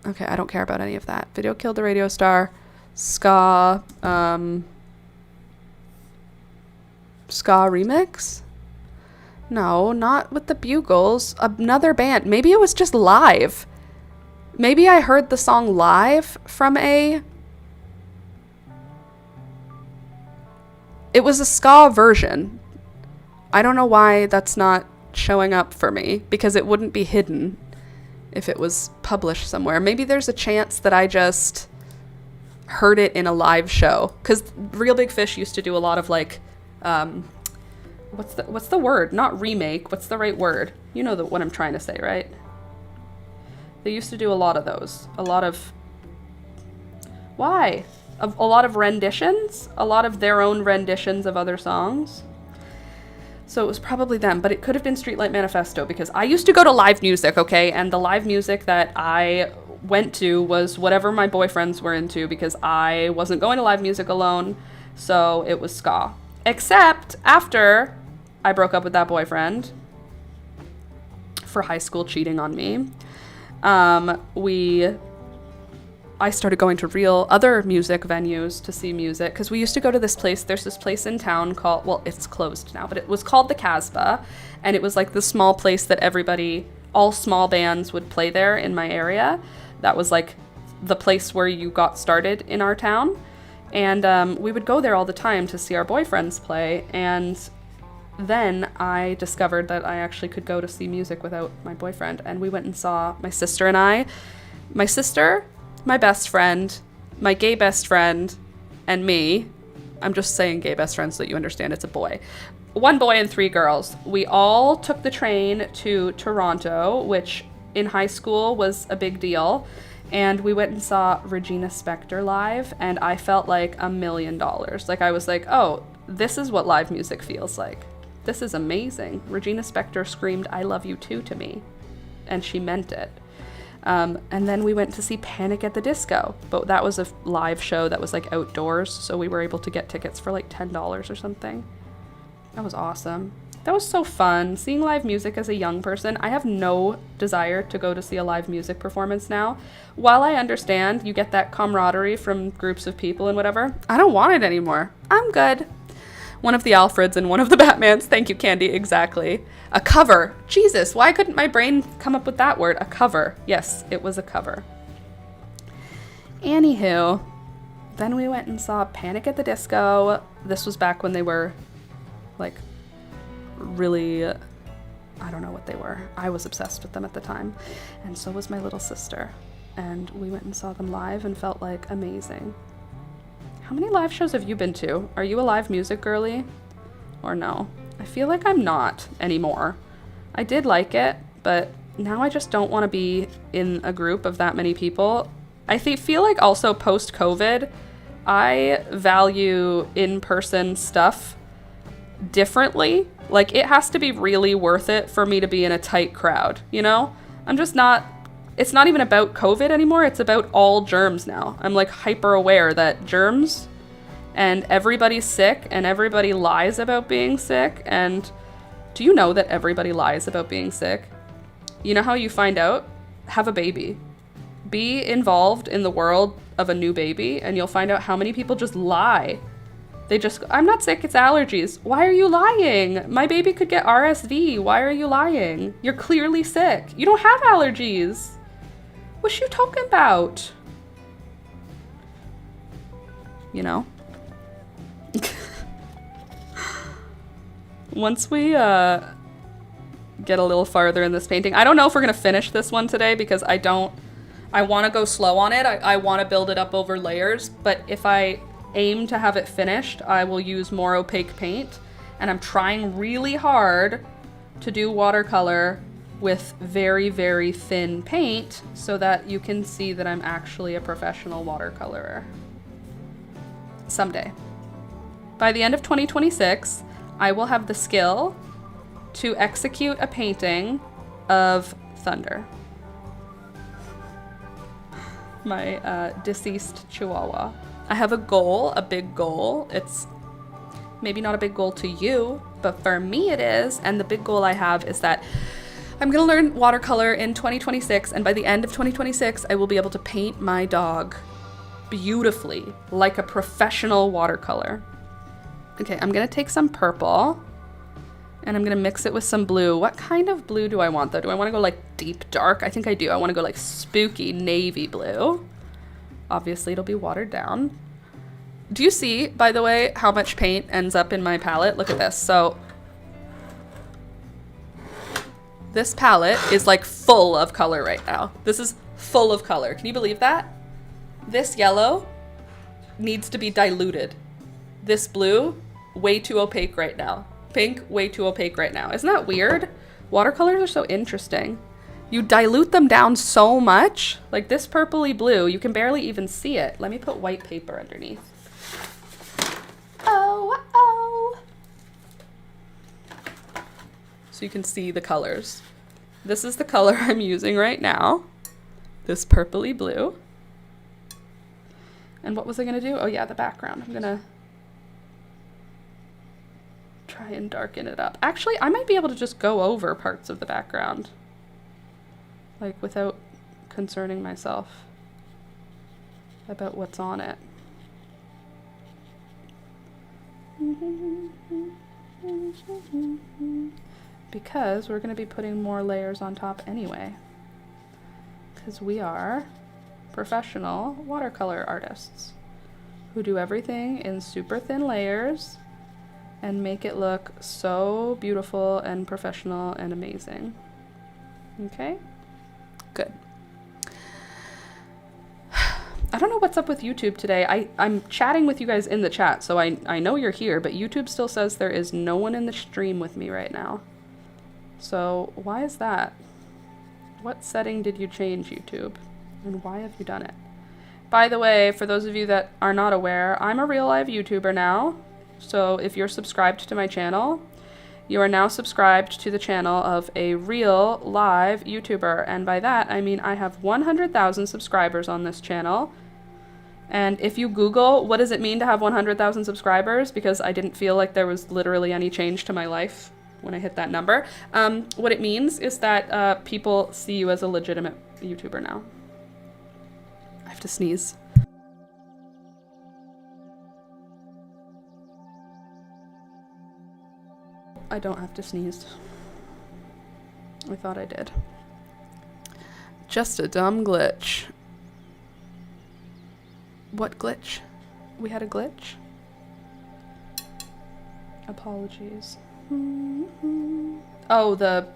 Okay, I don't care about any of that. Video killed the radio star. Ska... ska remix? No, not with the Bugles. Another band. Maybe it was just live. Maybe I heard the song live from a... It was a ska version. I don't know why that's not showing up for me, because it wouldn't be hidden if it was published somewhere. Maybe there's a chance that I just heard it in a live show, because Real Big Fish used to do a lot of like, what's the word? Not remake. What's the right word? You know what I'm trying to say, right? They used to do a lot of those. A lot of... Why? A lot of renditions? A lot of their own renditions of other songs? So it was probably them, but it could have been Streetlight Manifesto, because I used to go to live music, okay? And the live music that I went to was whatever my boyfriends were into, because I wasn't going to live music alone, so it was ska. Except after I broke up with that boyfriend for high school cheating on me, I started going to real other music venues to see music, because we used to go to this place. There's this place in town called, well, it's closed now, but it was called the Casbah, and it was like the small place that all small bands would play there in my area. That was like the place where you got started in our town, and we would go there all the time to see our boyfriends play. And then I discovered that I actually could go to see music without my boyfriend, and we went and saw my sister, my best friend, my gay best friend, and me. I'm just saying gay best friend so that you understand it's a boy. 1 boy and 3 girls. We all took the train to Toronto, which in high school was a big deal. And we went and saw Regina Spektor live, and I felt like $1 million. Like, I was like, oh, this is what live music feels like. This is amazing. Regina Spektor screamed, "I love you too" to me, and she meant it. And then we went to see Panic at the Disco, but that was a live show that was like outdoors, so we were able to get tickets for like $10 or something. That was awesome. That was so fun. Seeing live music as a young person, I have no desire to go to see a live music performance now. While I understand you get that camaraderie from groups of people and whatever, I don't want it anymore. I'm good. One of the Alfreds and one of the Batmans. Thank you, Candy. Exactly. A cover. Jesus, why couldn't my brain come up with that word? A cover. Yes, it was a cover. Anywho, then we went and saw Panic at the Disco. This was back when they were, like, really, I don't know what they were. I was obsessed with them at the time. And so was my little sister. And we went and saw them live and felt, like, amazing. How many live shows have you been to? Are you a live music girly? Or no? I feel like I'm not anymore. I did like it, but now I just don't want to be in a group of that many people. I feel like also post-COVID, I value in-person stuff differently. Like, it has to be really worth it for me to be in a tight crowd, you know? I'm just not... It's not even about COVID anymore. It's about all germs now. I'm like hyper aware that germs and everybody's sick and everybody lies about being sick. And do you know that everybody lies about being sick? You know how you find out? Have a baby. Be involved in the world of a new baby and you'll find out how many people just lie. They just, I'm not sick, it's allergies. Why are you lying? My baby could get RSV. Why are you lying? You're clearly sick. You don't have allergies. What you talking about? You know? Once we get a little farther in this painting, I don't know if we're gonna finish this one today because I want to go slow on it. I want to build it up over layers, but if I aim to have it finished, I will use more opaque paint, and I'm trying really hard to do watercolor with very, very thin paint so that you can see that I'm actually a professional watercolorer. Someday. By the end of 2026, I will have the skill to execute a painting of thunder. My deceased chihuahua. I have a goal, a big goal. It's maybe not a big goal to you, but for me it is. And the big goal I have is that I'm gonna learn watercolor in 2026, and by the end of 2026, I will be able to paint my dog beautifully, like a professional watercolor. Okay, I'm gonna take some purple, and I'm gonna mix it with some blue. What kind of blue do I want, though? Do I wanna go like deep dark? I think I do. I wanna go like spooky navy blue. Obviously, it'll be watered down. Do you see, by the way, how much paint ends up in my palette? Look at this. So this palette is like full of color right now. This is full of color. Can you believe that? This yellow needs to be diluted. This blue, way too opaque right now. Pink, way too opaque right now. Isn't that weird? Watercolors are so interesting. You dilute them down so much. Like this purpley blue, you can barely even see it. Let me put white paper underneath. Oh. So you can see the colors. This is the color I'm using right now. This purpley blue. And what was I gonna do? Oh yeah, the background. I'm gonna try and darken it up. Actually, I might be able to just go over parts of the background, like without concerning myself about what's on it. Because we're going to be putting more layers on top anyway. Because we are professional watercolor artists who do everything in super thin layers and make it look so beautiful and professional and amazing. Okay? Good. I don't know what's up with YouTube today. I'm chatting with you guys in the chat, so I know you're here, but YouTube still says there is no one in the stream with me right now. So why is that? What setting did you change, YouTube? And why have you done it? By the way, for those of you that are not aware, I'm a real live YouTuber now. So if you're subscribed to my channel, you are now subscribed to the channel of a real live YouTuber. And by that, I mean I have 100,000 subscribers on this channel. And if you Google, what does it mean to have 100,000 subscribers? Because I didn't feel like there was literally any change to my life when I hit that number. What it means is that people see you as a legitimate YouTuber now. I have to sneeze. I don't have to sneeze. I thought I did. Just a dumb glitch. What glitch? We had a glitch? Apologies. Oh, the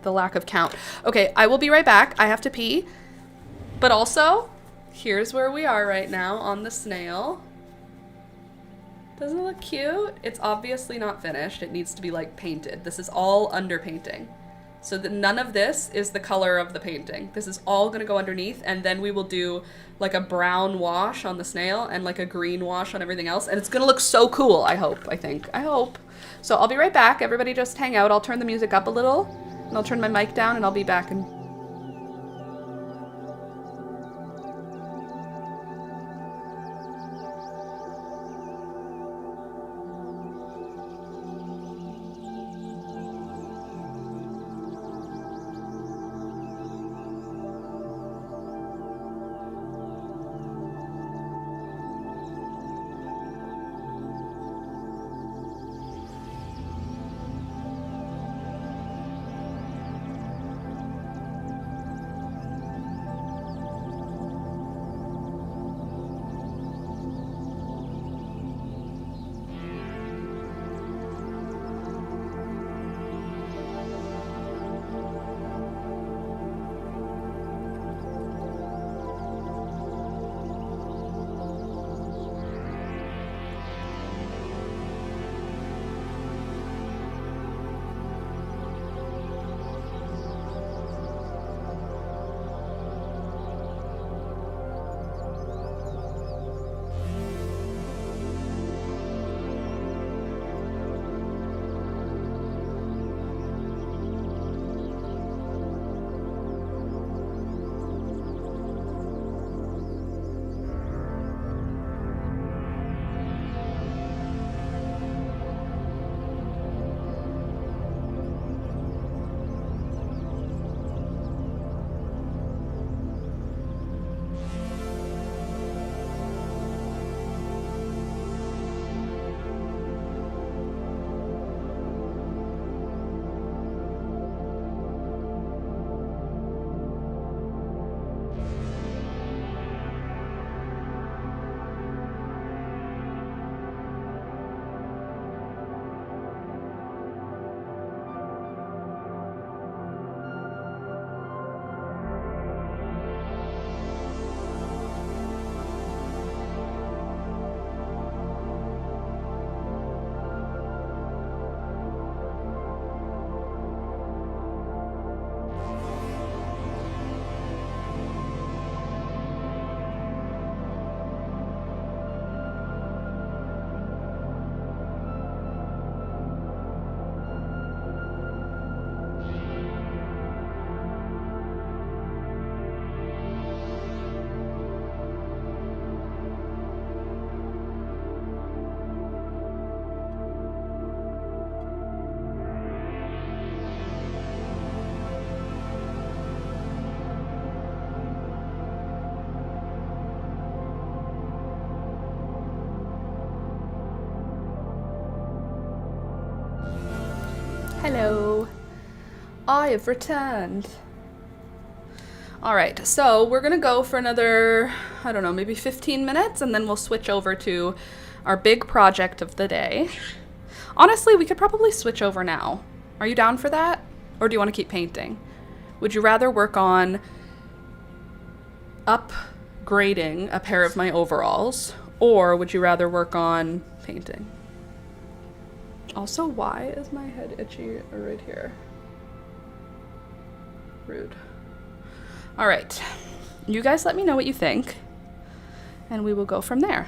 lack of count. Okay, I will be right back. I have to pee. But also, here's where we are right now on the snail. Doesn't it look cute? It's obviously not finished. It needs to be like painted. This is all underpainting. So that none of this is the color of the painting. This is all gonna go underneath, and then we will do like a brown wash on the snail and like a green wash on everything else. And it's gonna look so cool, I hope, I hope. So I'll be right back. Everybody just hang out. I'll turn the music up a little and I'll turn my mic down and I'll be back in. Hello. I have returned. All right, so we're gonna go for another, I don't know, maybe 15 minutes, and then we'll switch over to our big project of the day. Honestly, we could probably switch over now. Are you down for that? Or do you want to keep painting? Would you rather work on up grading a pair of my overalls, or would you rather work on painting? Also, why is my head itchy right here? Rude. All right, you guys let me know what you think, and we will go from there.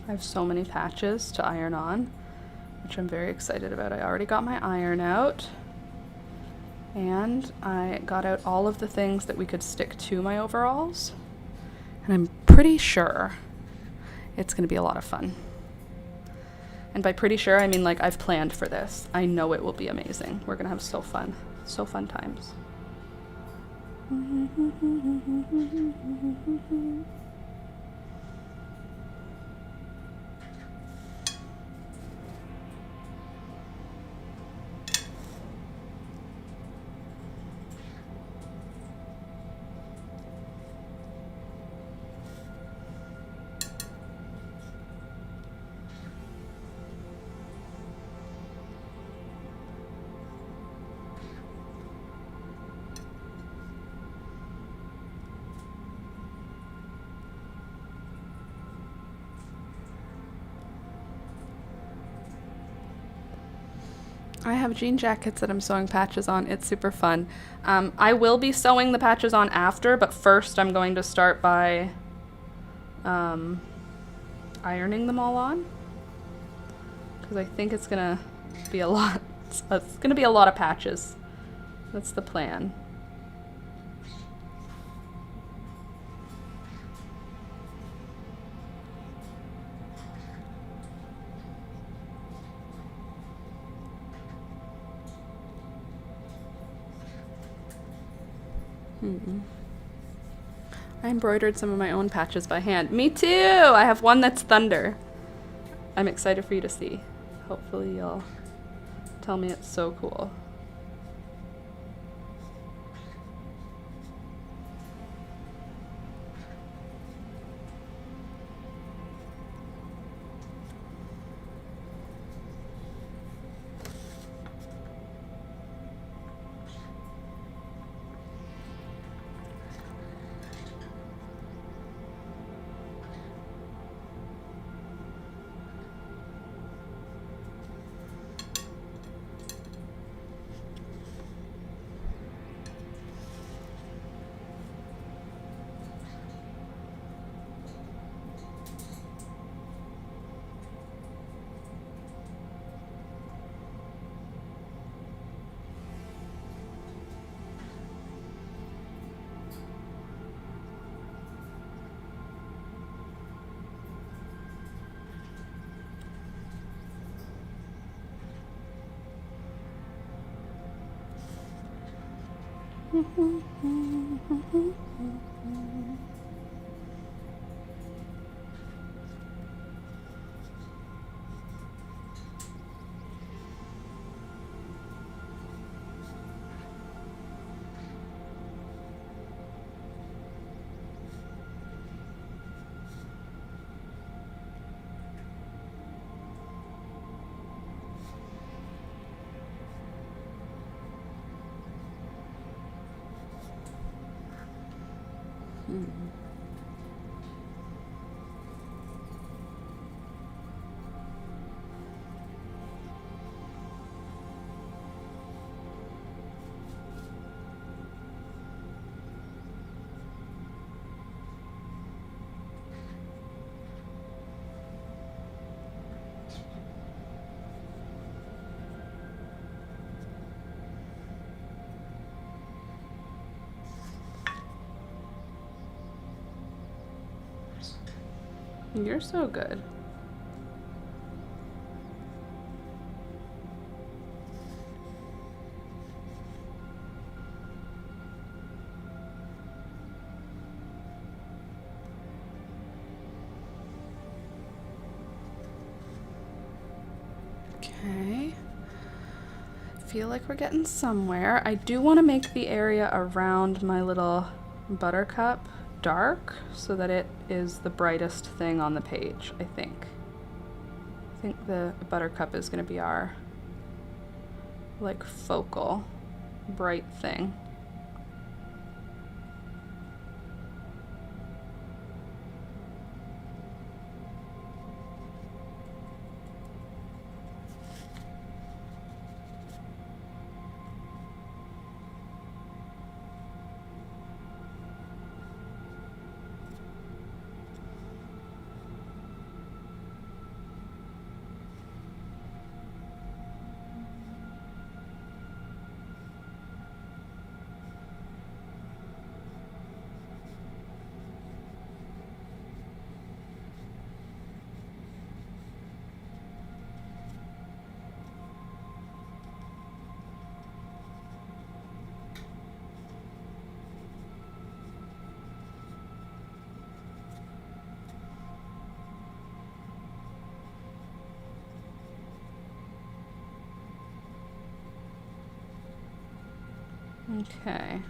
I have so many patches to iron on, which I'm very excited about. I already got my iron out, and I got out all of the things that we could stick to my overalls, and I'm pretty sure it's gonna be a lot of fun. And by pretty sure, I mean like I've planned for this. I know it will be amazing. We're gonna have so fun times. I have jean jackets that I'm sewing patches on. It's super fun. I will be sewing the patches on after, but first I'm going to start by ironing them all on, because I think it's gonna be a lot. It's gonna be a lot of patches. That's the plan. I embroidered some of my own patches by hand. Me too! I have one that's thunder. I'm excited for you to see. Hopefully you'll tell me it's so cool. You're so good. Okay. feel like we're getting somewhere. I do want to make the area around my little buttercup dark so that it is the brightest thing on the page, I think. I think the buttercup is going to be our like focal bright thing. Okay.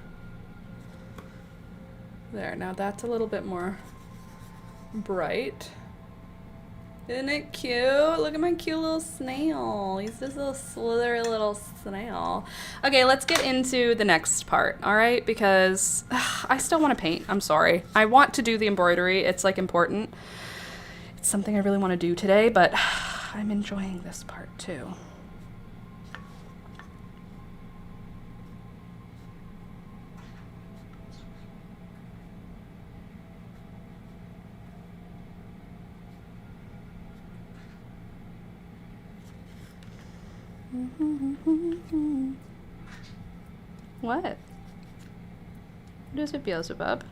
There, now that's a little bit more bright. Isn't it cute? Look at my cute little snail. He's just a little slithery little snail. Okay, let's get into the next part, all right? Because I still want to paint. I'm sorry. I want to do the embroidery. It's like important. It's something I really want to do today, but I'm enjoying this part too. What? What is it, Beelzebub?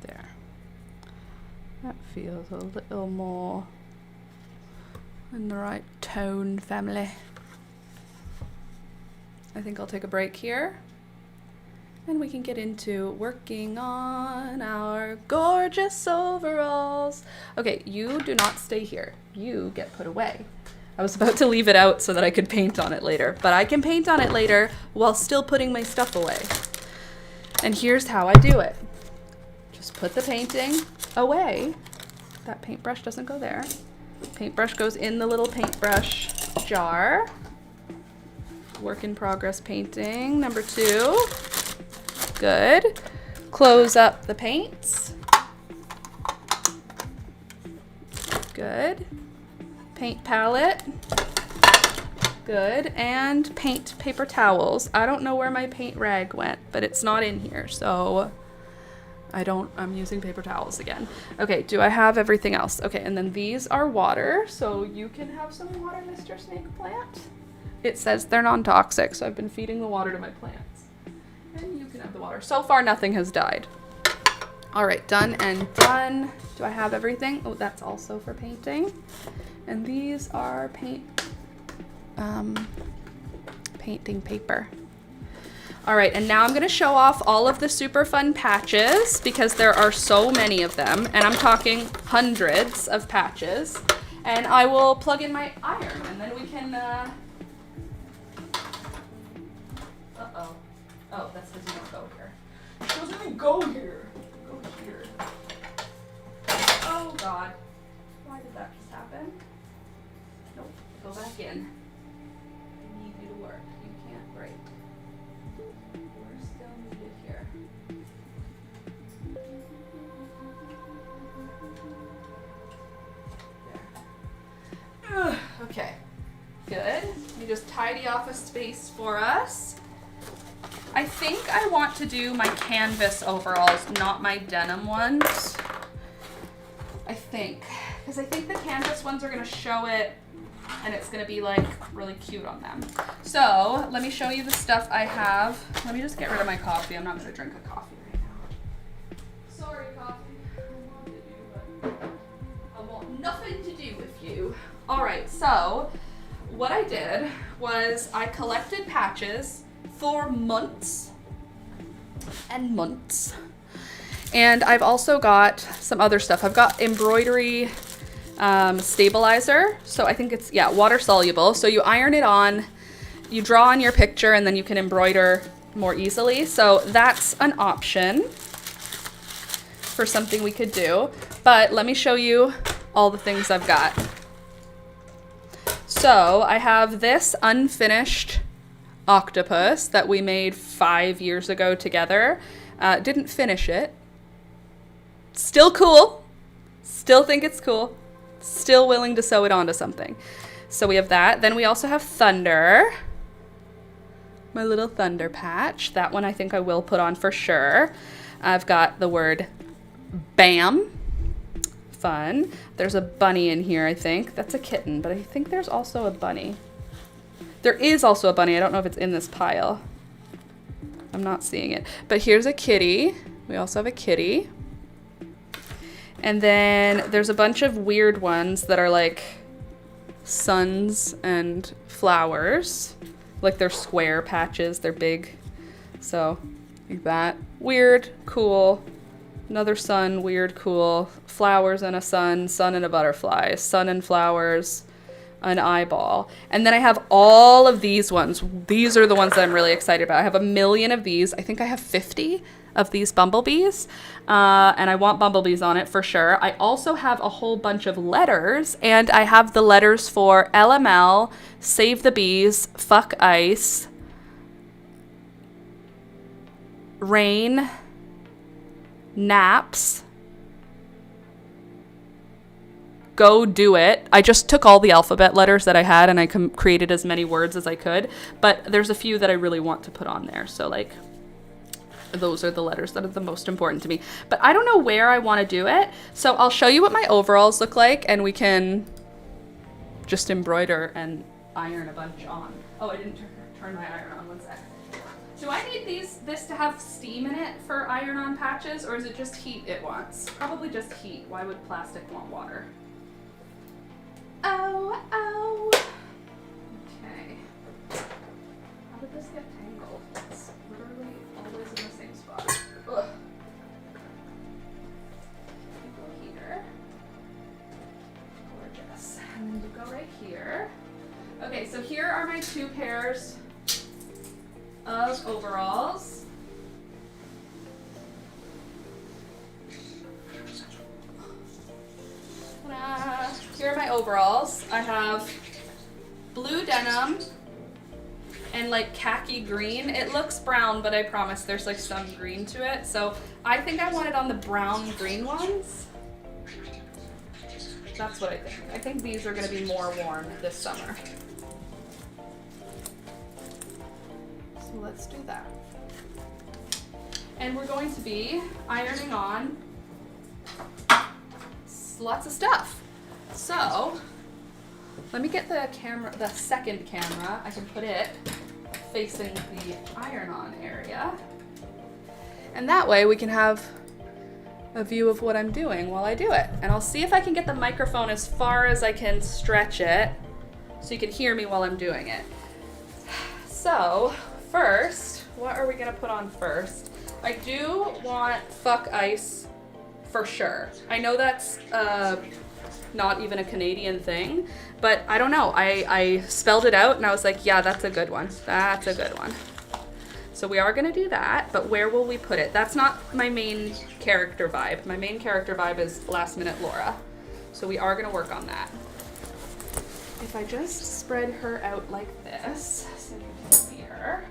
There. That feels a little more in the right tone, family. I think I'll take a break here and we can get into working on our gorgeous overalls. Okay, you do not stay here. You get put away. I was about to leave it out so that I could paint on it later, but I can paint on it later while still putting my stuff away. And here's how I do it. Just put the painting away. That paintbrush doesn't go there. Paintbrush goes in the little paintbrush jar. Work in progress painting, number 2. Good. Close up the paints. Good. Paint palette. Good. And paint paper towels. I don't know where my paint rag went, but it's not in here, so I'm using paper towels again. Okay, do I have everything else? Okay, and then these are water, so you can have some water, Mr. Snake Plant. It says they're non-toxic, so I've been feeding the water to my plants. And you can have the water. So far, nothing has died. All right, done and done. Do I have everything? Oh, that's also for painting. And these are painting paper. All right, and now I'm gonna show off all of the super fun patches because there are so many of them, and I'm talking hundreds of patches. And I will plug in my iron, and then we can, uh-oh. Oh, that's because you don't go here. It doesn't even go here. Go here. Oh, God. Why did that just happen? Nope, go back in. I need you to work. You can't break. We're still needed here. There. Ugh, okay, good. Let me just tidy off a space for us. I think I want to do my canvas overalls, not my denim ones. I think, because I think the canvas ones are gonna show it and it's gonna be like really cute on them. So let me show you the stuff I have. Let me just get rid of my coffee. I'm not gonna drink a coffee right now. Sorry, coffee. I want nothing to do with you. All right, so what I did was I collected patches for months and months. And I've also got some other stuff. I've got embroidery stabilizer. So I think it's, yeah, water soluble. So you iron it on, you draw on your picture, and then you can embroider more easily. So that's an option for something we could do. But let me show you all the things I've got. So I have this unfinished octopus that we made 5 years ago together. Didn't finish it. Still cool. Still think it's cool. Still willing to sew it onto something. So we have that. Then we also have Thunder. My little Thunder patch. That one I think I will put on for sure. I've got the word BAM. Fun. There's a bunny in here, I think. That's a kitten, but I think there's also a bunny. There is also a bunny. I don't know if it's in this pile. I'm not seeing it. But here's a kitty. We also have a kitty. And then there's a bunch of weird ones that are like suns and flowers. Like they're square patches. They're big. So like that. Weird, cool. Another sun, weird, cool. Flowers and a sun and a butterfly. Sun and flowers. An eyeball. And then I have all of these ones. These are the ones that I'm really excited about. I have a million of these. I think I have 50 of these bumblebees. And I want bumblebees on it for sure. I also have a whole bunch of letters, and I have the letters for LML, Save the Bees, Fuck Ice, Rain, Naps, Go Do It. I just took all the alphabet letters that I had and I created as many words as I could, but there's a few that I really want to put on there. So like those are the letters that are the most important to me, but I don't know where I want to do it. So I'll show you what my overalls look like and we can just embroider and iron a bunch on. Oh, I didn't turn my iron on. One sec. Do I need this to have steam in it for iron-on patches, or is it just heat it wants? Probably just heat. Why would plastic want water? Oh, oh. Okay. How did this get tangled? It's literally always in the same spot. Ugh. You go here. Gorgeous. And then you go right here. Okay, so here are my 2 pairs of overalls. Here are my overalls. I have blue denim and like khaki green. It looks brown, but I promise there's like some green to it. So I think I want it on the brown green ones. That's what I think. I think these are gonna be more worn this summer. let's do that. And we're going to be ironing on lots of stuff. So let me get the camera, the second camera. I can put it facing the iron-on area. And that way we can have a view of what I'm doing while I do it. And I'll see if I can get the microphone as far as I can stretch it so you can hear me while I'm doing it. So first, what are we gonna put on first? I do want fuck ice for sure. I know that's not even a Canadian thing, but I don't know. I spelled it out and I was like, yeah, that's a good one. That's a good one. So we are gonna do that, but where will we put it? That's not my main character vibe. My main character vibe is Last Minute Laura. So we are gonna work on that. If I just spread her out like this, so you can see her.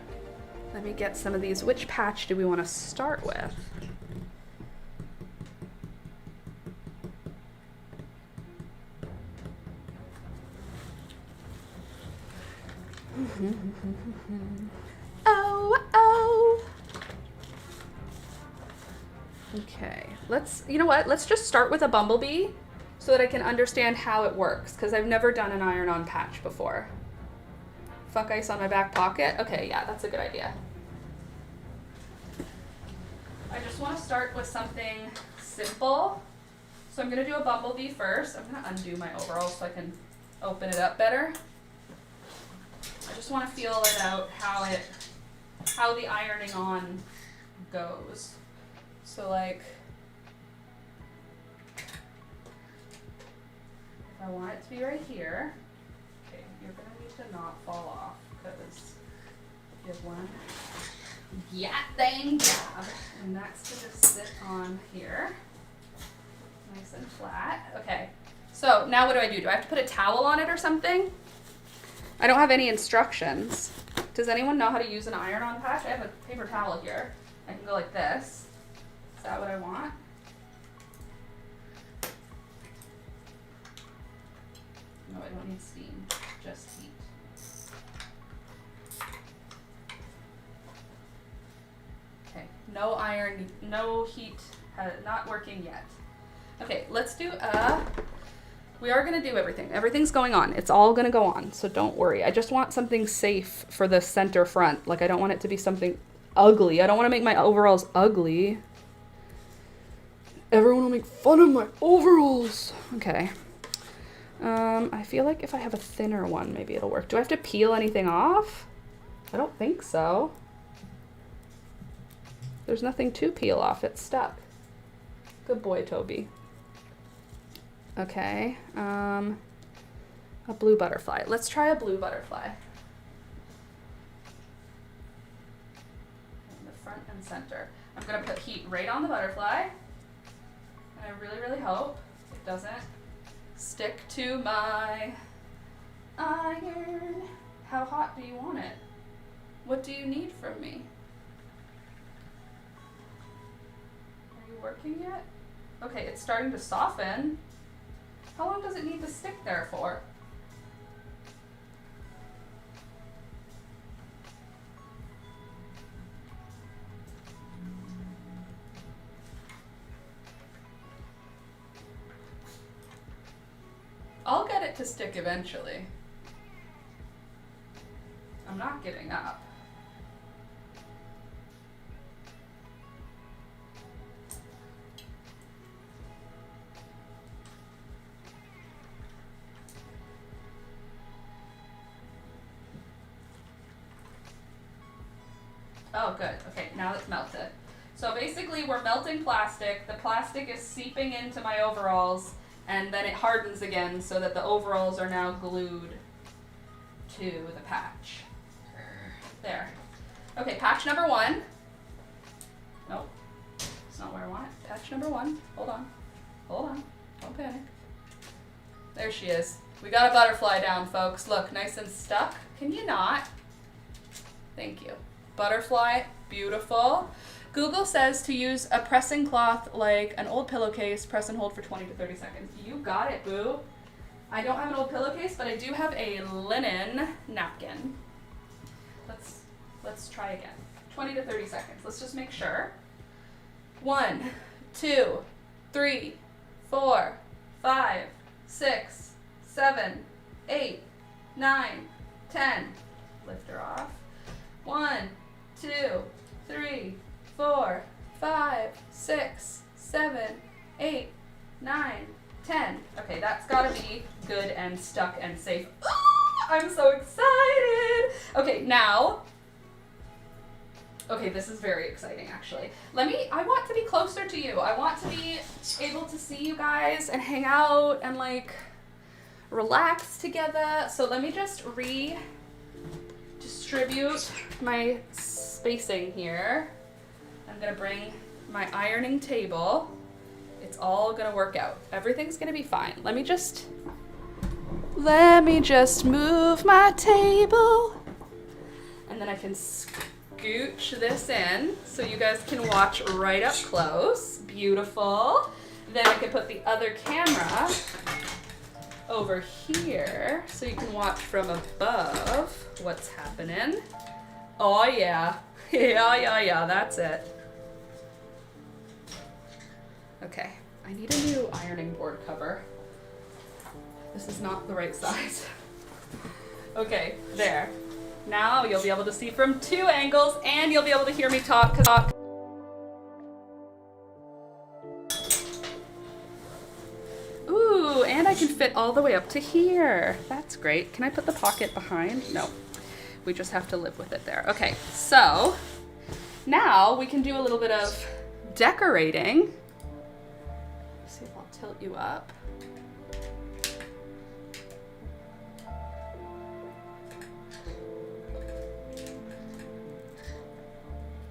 Let me get some of these. Which patch do we wanna start with? Oh. Okay, you know what? Let's just start with a bumblebee so that I can understand how it works, because I've never done an iron-on patch before. Fuck ice on my back pocket? Okay, yeah, that's a good idea. I just want to start with something simple. So I'm gonna do a bumblebee first. I'm gonna undo my overalls so I can open it up better. I just want to feel it out, how the ironing on goes. So like, if I want it to be right here, okay, you're gonna need to not fall off because you have one thing job, and that's to just sit on here, nice and flat. Okay, so now what do I do? Do I have to put a towel on it or something? I don't have any instructions. Does anyone know how to use an iron-on patch? I have a paper towel here. I can go like this. Is that what I want? No, I don't need steam, just heat. Okay, no heat, not working yet. Okay, let's do we are gonna do everything. Everything's going on. It's all gonna go on, so don't worry. I just want something safe for the center front. Like, I don't want it to be something ugly. I don't want to make my overalls ugly. Everyone will make fun of my overalls. Okay. I feel like if I have a thinner one, maybe it'll work. Do I have to peel anything off? I don't think so. There's nothing to peel off. It's stuck. Good boy, Toby. Okay, a blue butterfly. Let's try a blue butterfly. In the front and center. I'm gonna put heat right on the butterfly. And I really, really hope it doesn't stick to my iron. How hot do you want it? What do you need from me? Are you working yet? Okay, it's starting to soften. How long does it need to stick there for? I'll get it to stick eventually. I'm not giving up. Oh, good. Okay, now it's melted. So basically we're melting plastic. The plastic is seeping into my overalls, and then it hardens again so that the overalls are now glued to the patch. There. Okay, patch number one. Nope, that's not where I want it. Patch number one. Hold on. Hold on. Don't panic. There she is. We got a butterfly down, folks. Look, nice and stuck. Can you not? Thank you. Butterfly, beautiful. Google says to use a pressing cloth like an old pillowcase, press and hold for 20 to 30 seconds. You got it, boo. I don't have an old pillowcase, but I do have a linen napkin. Let's try again. 20 to 30 seconds. Let's just make sure. 1, 2, 3, 4, 5, 6, 7, 8, 9, 10. Lift her off. 1, 2, 3, 4, 5, 6, 7, 8, 9, 10. Okay, that's gotta be good and stuck and safe. Oh, I'm so excited. Okay, now, okay, this is very exciting actually. I want to be closer to you. I want to be able to see you guys and hang out and like relax together. So let me just redistribute my spacing here. I'm gonna bring my ironing table. It's all gonna work out. Everything's gonna be fine. Let me just move my table, and then I can scooch this in so you guys can watch right up close. Beautiful. Then I can put the other camera over here so you can watch from above what's happening. Oh yeah. Yeah, that's it. Okay, I need a new ironing board cover. This is not the right size. Okay, there. Now you'll be able to see from 2 angles and you'll be able to hear me talk. Ooh, and I can fit all the way up to here. That's great. Can I put the pocket behind? No, we just have to live with it there. Okay, so now we can do a little bit of decorating. See if I'll tilt you up.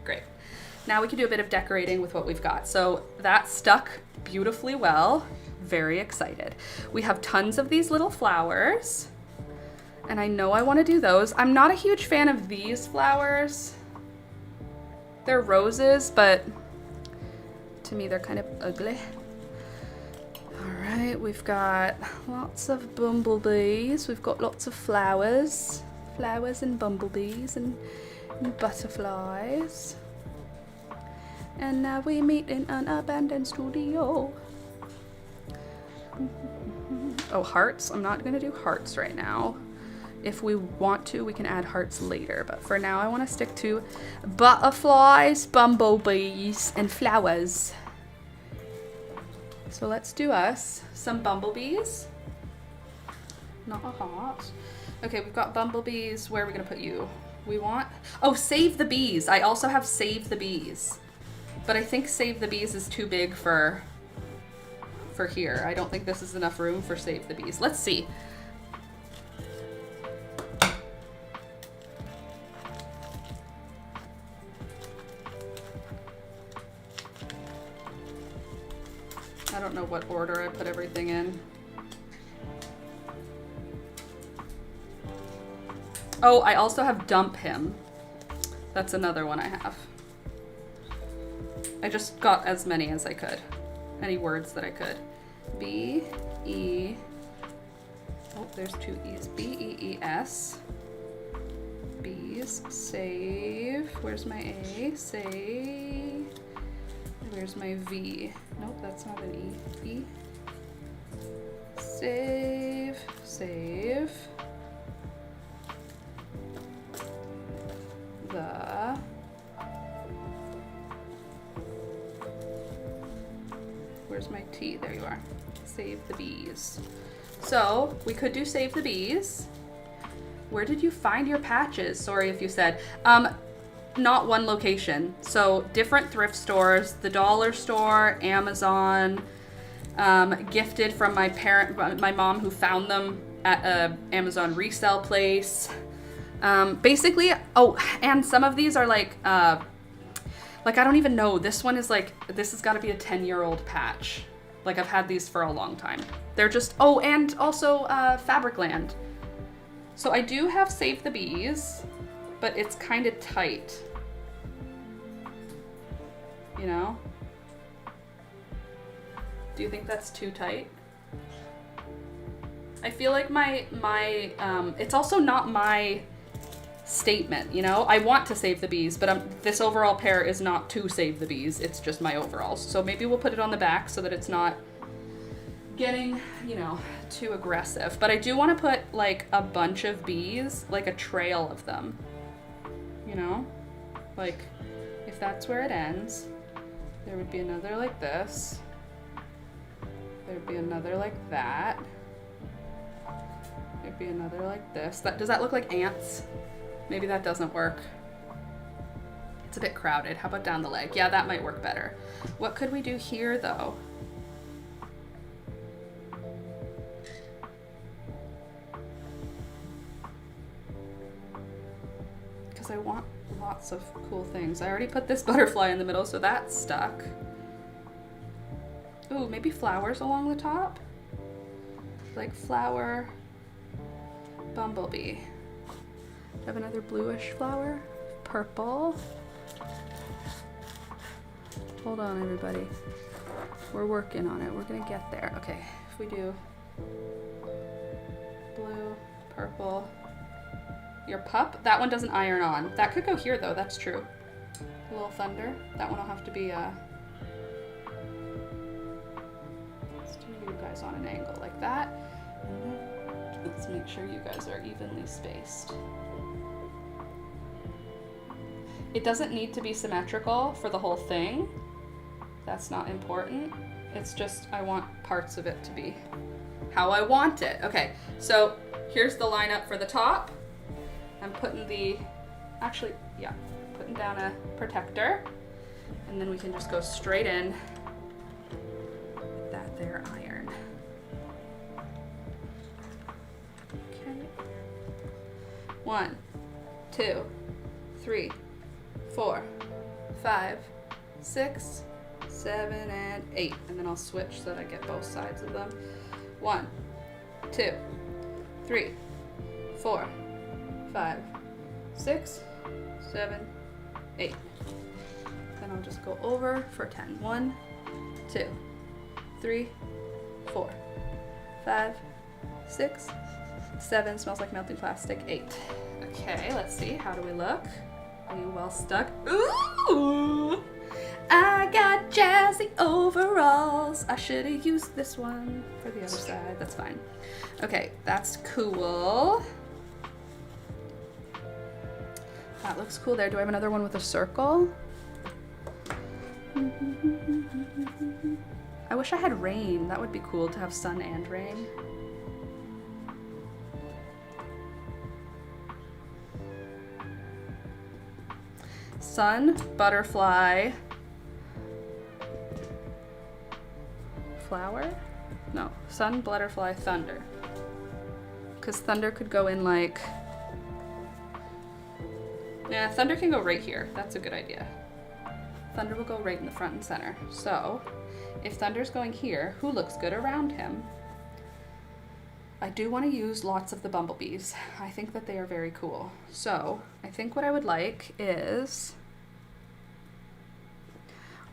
Great. Now we can do a bit of decorating with what we've got. So that stuck beautifully well. Very excited. We have tons of these little flowers, and I know I want to do those. I'm not a huge fan of these flowers. They're roses, but to me they're kind of ugly. All right, we've got lots of bumblebees. We've got lots of flowers and bumblebees and butterflies. And now we meet in an abandoned studio. Oh, hearts. I'm not gonna do hearts right now. If we want to, we can add hearts later, but for now I want to stick to butterflies, bumblebees, and flowers. So let's do us some bumblebees. Not a heart. Okay, we've got bumblebees. Where are we gonna put you? We want, oh, save the bees. I also have save the bees, but I think save the bees is too big for here. I don't think this is enough room for save the bees. Let's see. I don't know what order I put everything in. Oh, I also have dump him. That's another one I have. I just got as many as I could. Any words that I could. B, E, oh, there's 2 E's. B-E-E-S. Bees, save. Where's my A? Save. Where's my V? Nope, that's not an E. E. Save, save. The. Where's my T? There you are. Save the bees. So we could do save the bees. Where did you find your patches? Sorry if you said. Not one location. So different thrift stores, the dollar store, Amazon, gifted from my mom who found them at a Amazon resale place. Basically, oh, and some of these are like I don't even know. This one is like, this has got to be a 10-year-old patch. Like I've had these for a long time. They're just, oh, and also Fabricland. So I do have Save the Bees, but it's kind of tight. You know? Do you think that's too tight? I feel like my it's also not my statement, you know? I want to save the bees, but this overall pair is not to save the bees. It's just my overalls. So maybe we'll put it on the back so that it's not getting, you know, too aggressive. But I do want to put like a bunch of bees, like a trail of them, you know? Like if that's where it ends, there would be another like this. There'd be another like that. There'd be another like this. Does that look like ants? Maybe that doesn't work. It's a bit crowded. How about down the leg? Yeah, that might work better. What could we do here though? Because I want lots of cool things. I already put this butterfly in the middle, so that's stuck. Ooh, maybe flowers along the top? Like flower, bumblebee. Do I have another bluish flower? Purple. Hold on, everybody. We're working on it. We're gonna get there. Okay, if we do blue, purple. Your pup? That one doesn't iron on. That could go here though, that's true. A little thunder. That one will have to be let's do you guys on an angle like that. And let's make sure you guys are evenly spaced. It doesn't need to be symmetrical for the whole thing. That's not important. It's just I want parts of it to be how I want it. Okay, so here's the lineup for the top. I'm putting putting down a protector, and then we can just go straight in with that there iron. Okay. 1, 2, 3, 4, 5, 6, 7, and 8. And then I'll switch so that I get both sides of them. 1, 2, 3, 4, 5, 6, 7, 8. Then I'll just go over for 10. 1, 2, 3, 4, 5, 6, 7. Smells like melting plastic. 8. Okay, let's see. How do we look? Are you well stuck? Ooh! I got jazzy overalls. I should have used this one for the other side. That's fine. Okay, that's cool. That looks cool there. Do I have another one with a circle? I wish I had rain. That would be cool to have sun and rain. Sun, butterfly, flower? No, sun, butterfly, thunder. Because thunder could go in like... Yeah, thunder can go right here. That's a good idea. Thunder will go right in the front and center. So, if thunder's going here, who looks good around him? I do want to use lots of the bumblebees. I think that they are very cool. So, I think what I would like is...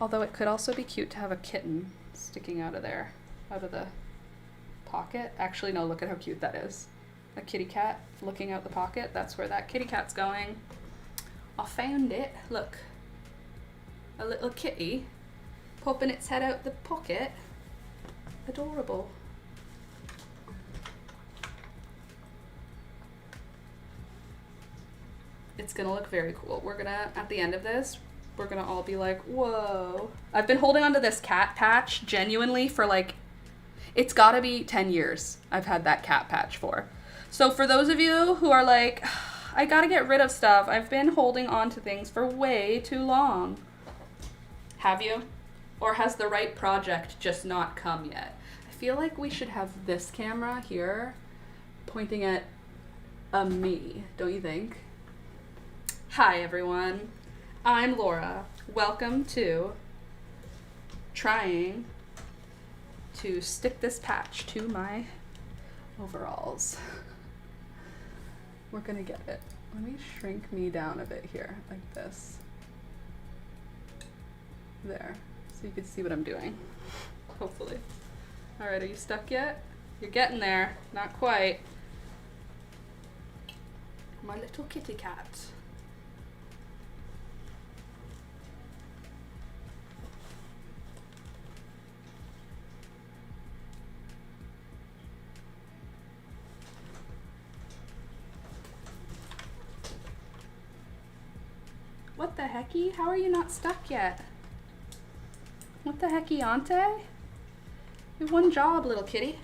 Although it could also be cute to have a kitten sticking out of there, out of the pocket. Actually, no, look at how cute that is. A kitty cat looking out the pocket. That's where that kitty cat's going. I found it. Look. A little kitty popping its head out the pocket. Adorable. It's gonna look very cool. We're gonna, at the end of this, we're gonna all be like, whoa. I've been holding onto this cat patch genuinely for like, it's gotta be 10 years I've had that cat patch for. So for those of you who are like, I gotta get rid of stuff, I've been holding on to things for way too long. Have you? Or has the right project just not come yet? I feel like we should have this camera here pointing at me, don't you think? Hi everyone, I'm Laura. Welcome to trying to stick this patch to my overalls. We're gonna get it. Let me shrink me down a bit here, like this. There, so you can see what I'm doing, hopefully. All right, are you stuck yet? You're getting there, not quite. My little kitty cat. What the hecky? How are you not stuck yet? What the hecky, auntie? You have one job, little kitty.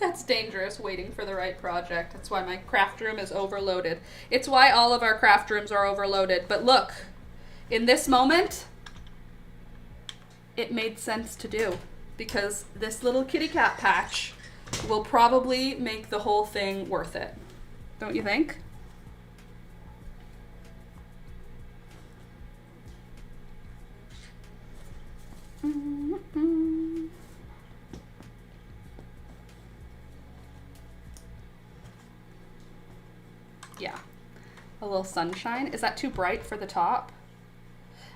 That's dangerous, waiting for the right project. That's why my craft room is overloaded. It's why all of our craft rooms are overloaded. But look, in this moment, it made sense to do. Because this little kitty cat patch will probably make the whole thing worth it. Don't you think? Mm-hmm. Yeah, a little sunshine. Is that too bright for the top?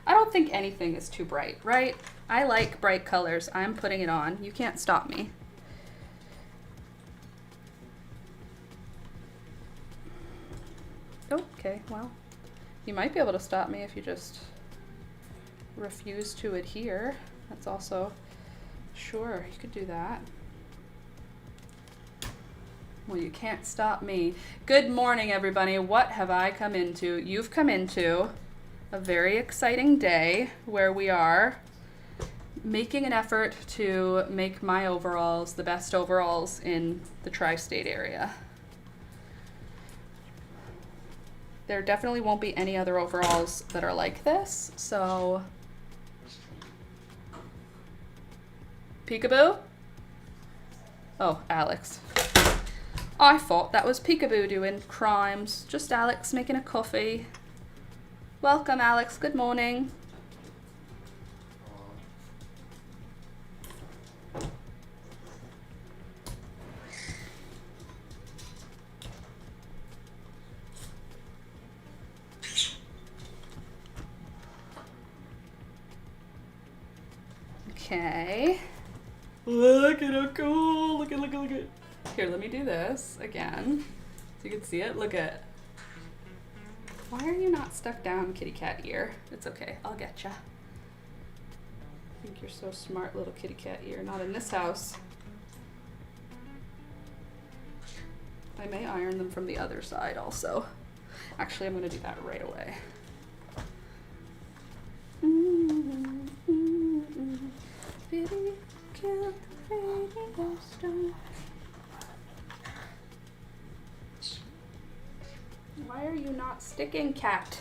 I don't think anything is too bright, right? I like bright colors. I'm putting it on. You can't stop me. Okay, well, you might be able to stop me if you just refuse to adhere. That's also, sure, you could do that. Well, you can't stop me. Good morning, everybody. What have I come into? You've come into a very exciting day where we are making an effort to make my overalls the best overalls in the tri-state area. There definitely won't be any other overalls that are like this, so... Peekaboo? Oh, Alex. I thought that was Peekaboo doing crimes. Just Alex making a coffee. Welcome, Alex. Good morning. Okay. Look at how cool. Look at. Here, let me do this again. So you can see it. Look at. Why are you not stuck down, kitty cat ear? It's okay. I'll get ya. I think you're so smart, little kitty cat ear. Not in this house. I may iron them from the other side also. Actually, I'm going to do that right away. Why are you not sticking, cat?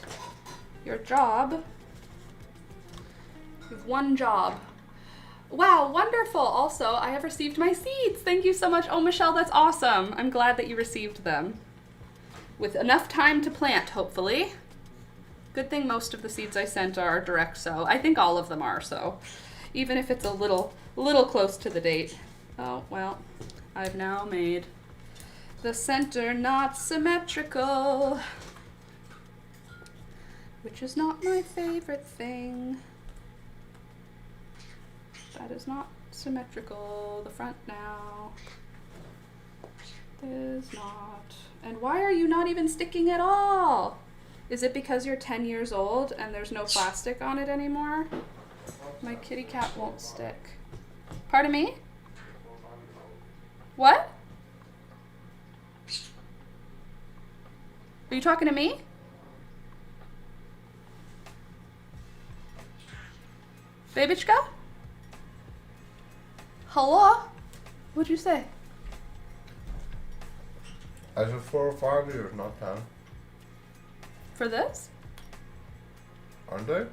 Your job. You have one job. Wow, wonderful. Also, I have received my seeds. Thank you so much. Oh, Michelle, that's awesome. I'm glad that you received them. With enough time to plant, hopefully. Good thing most of the seeds I sent are direct sow. I think all of them are, so even if it's a little close to the date. Oh, well, I've now made the center not symmetrical, which is not my favorite thing. That is not symmetrical. The front now is not. And why are you not even sticking at all? Is it because you're 10 years old and there's no plastic on it anymore? My kitty cat won't stick. Pardon me? What? Are you talking to me? Babichka? Hello? What'd you say? I said 4 or 5 years, not 10. For this? Aren't they?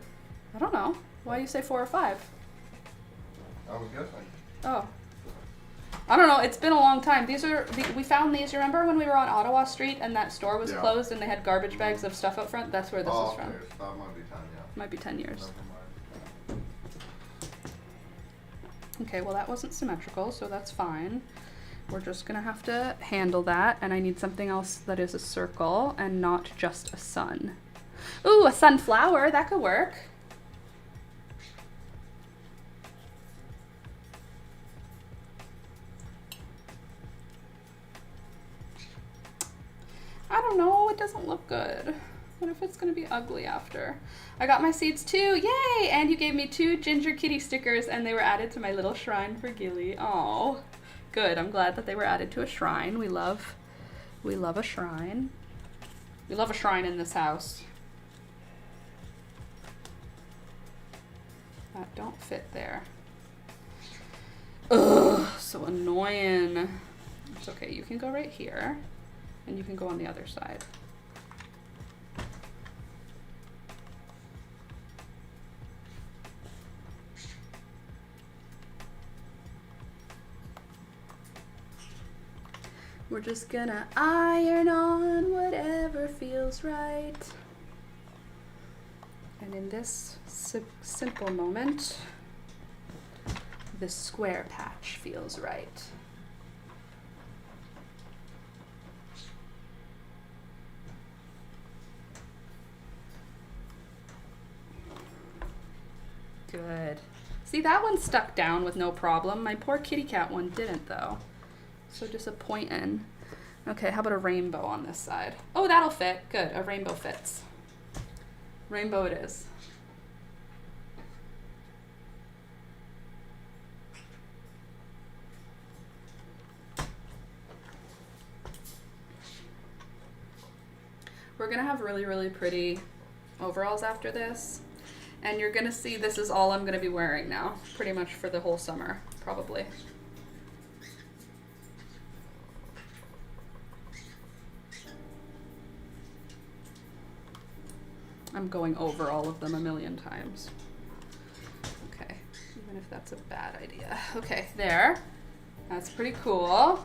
I don't know. Why do you say 4 or 5? I was guessing. Oh. I don't know. It's been a long time. These are, we found these. You remember when we were on Ottawa Street and that store was closed and they had garbage bags of stuff up front? That's where this is from. Okay, so that might be 10, yeah. Might be 10 years. Never mind. Okay, well that wasn't symmetrical, so that's fine. We're just gonna have to handle that, and I need something else that is a circle and not just a sun. Ooh, a sunflower, that could work. don't know. It doesn't look good. What if it's gonna be ugly after? I got my seeds too. Yay! And you gave me 2 ginger kitty stickers and they were added to my little shrine for Gilly. Oh, good. I'm glad that they were added to a shrine. We love a shrine. We love a shrine in this house. That don't fit there. Ugh, so annoying. It's okay, you can go right here and you can go on the other side. We're just gonna iron on whatever feels right. And in this simple moment, the square patch feels right. Good. See, that one stuck down with no problem. My poor kitty cat one didn't though. So disappointing. Okay, how about a rainbow on this side? Oh, that'll fit. Good, a rainbow fits. Rainbow it is. We're gonna have really, really pretty overalls after this. And you're gonna see this is all I'm gonna be wearing now, pretty much for the whole summer, probably. I'm going over all of them a million times. Okay, even if that's a bad idea. Okay, there. That's pretty cool,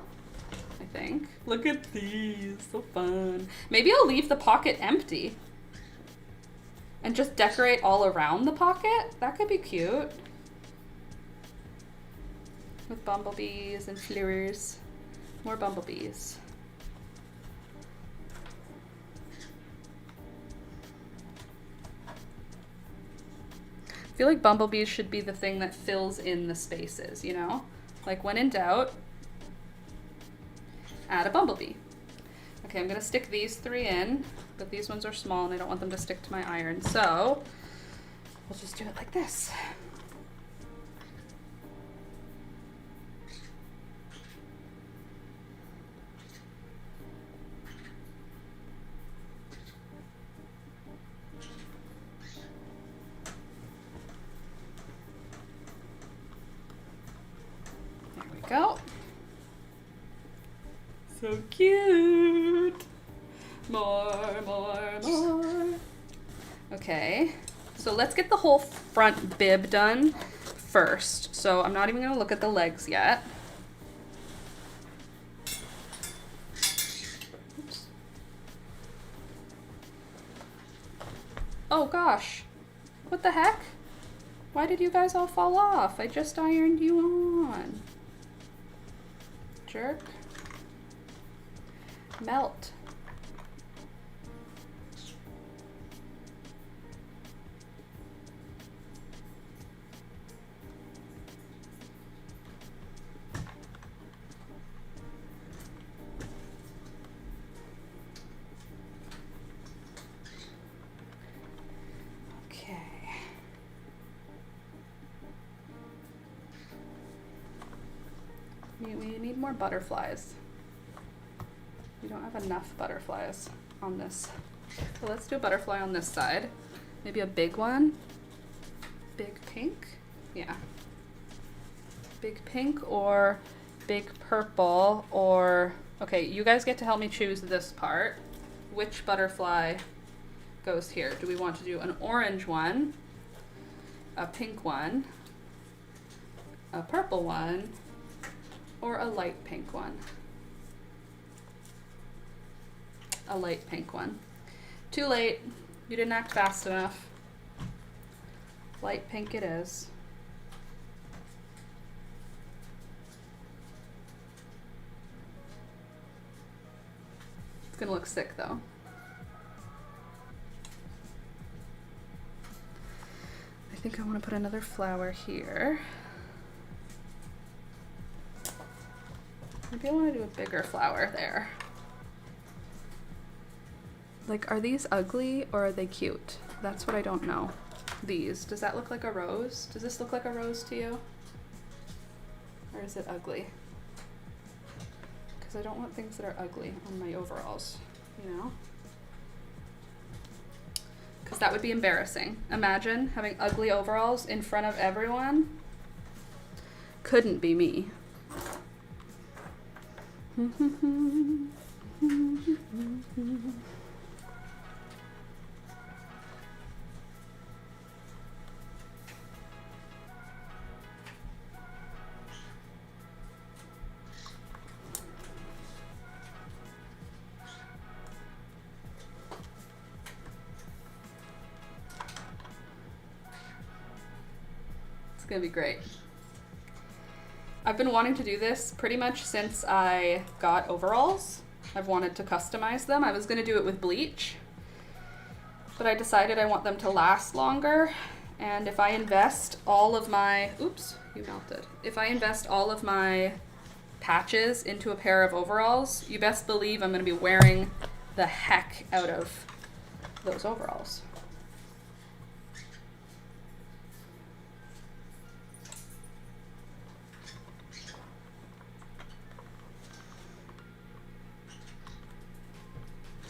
I think. Look at these, so fun. Maybe I'll leave the pocket empty and just decorate all around the pocket. That could be cute. With bumblebees and flowers. More bumblebees. I feel like bumblebees should be the thing that fills in the spaces, you know? Like when in doubt, add a bumblebee. Okay, I'm gonna stick these 3 in, but these ones are small and I don't want them to stick to my iron, so we'll just do it like this. Go. So cute. More, more, more. Okay, so let's get the whole front bib done first. So I'm not even gonna look at the legs yet. Oops. Oh gosh, what the heck? Why did you guys all fall off? I just ironed you on. Jerk. Melt. Okay. We need more butterflies. We don't have enough butterflies on this. So let's do a butterfly on this side. Maybe a big one. Big pink? Yeah. Big pink or big purple or... Okay, you guys get to help me choose this part. Which butterfly goes here? Do we want to do an orange one, a pink one, a purple one, or a light pink one? A light pink one. Too late. You didn't act fast enough. Light pink it is. It's gonna look sick though. I think I want to put another flower here. Maybe I want to do a bigger flower there. Like, are these ugly or are they cute? That's what I don't know. These, does that look like a rose? Does this look like a rose to you? Or is it ugly? Because I don't want things that are ugly on my overalls, you know? Because that would be embarrassing. Imagine having ugly overalls in front of everyone. Couldn't be me. It's gonna be great. I've been wanting to do this pretty much since I got overalls. I've wanted to customize them. I was gonna do it with bleach, but I decided I want them to last longer. And if I invest all of my, oops, you melted. If I invest all of my patches into a pair of overalls, you best believe I'm gonna be wearing the heck out of those overalls.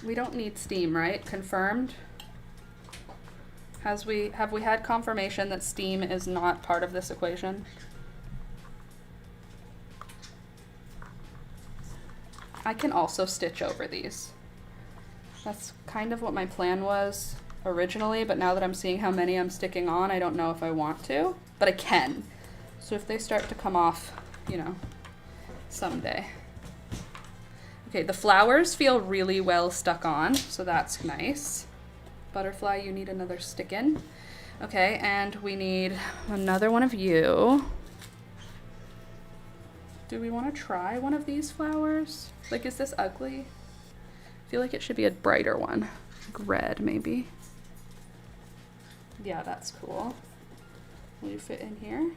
We don't need steam, right? Confirmed? Have we had confirmation that steam is not part of this equation? I can also stitch over these. That's kind of what my plan was originally, but now that I'm seeing how many I'm sticking on, I don't know if I want to, but I can. So if they start to come off, you know, someday. Okay, the flowers feel really well stuck on, so that's nice. Butterfly, you need another stick in. Okay, and we need another one of you. Do we want to try one of these flowers? Like, is this ugly? I feel like it should be a brighter one. Like red, maybe. Yeah, that's cool. Will you fit in here?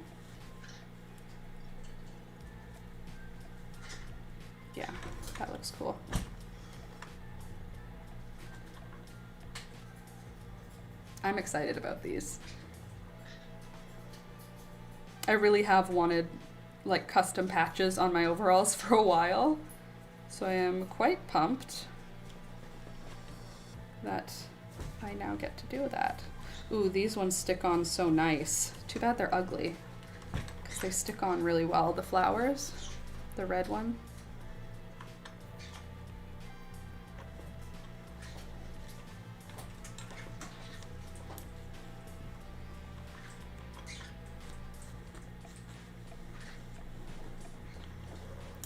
Yeah, that looks cool. I'm excited about these. I really have wanted like custom patches on my overalls for a while, so I am quite pumped that I now get to do that. Ooh, these ones stick on so nice. Too bad they're ugly, because they stick on really well. The flowers, the red one.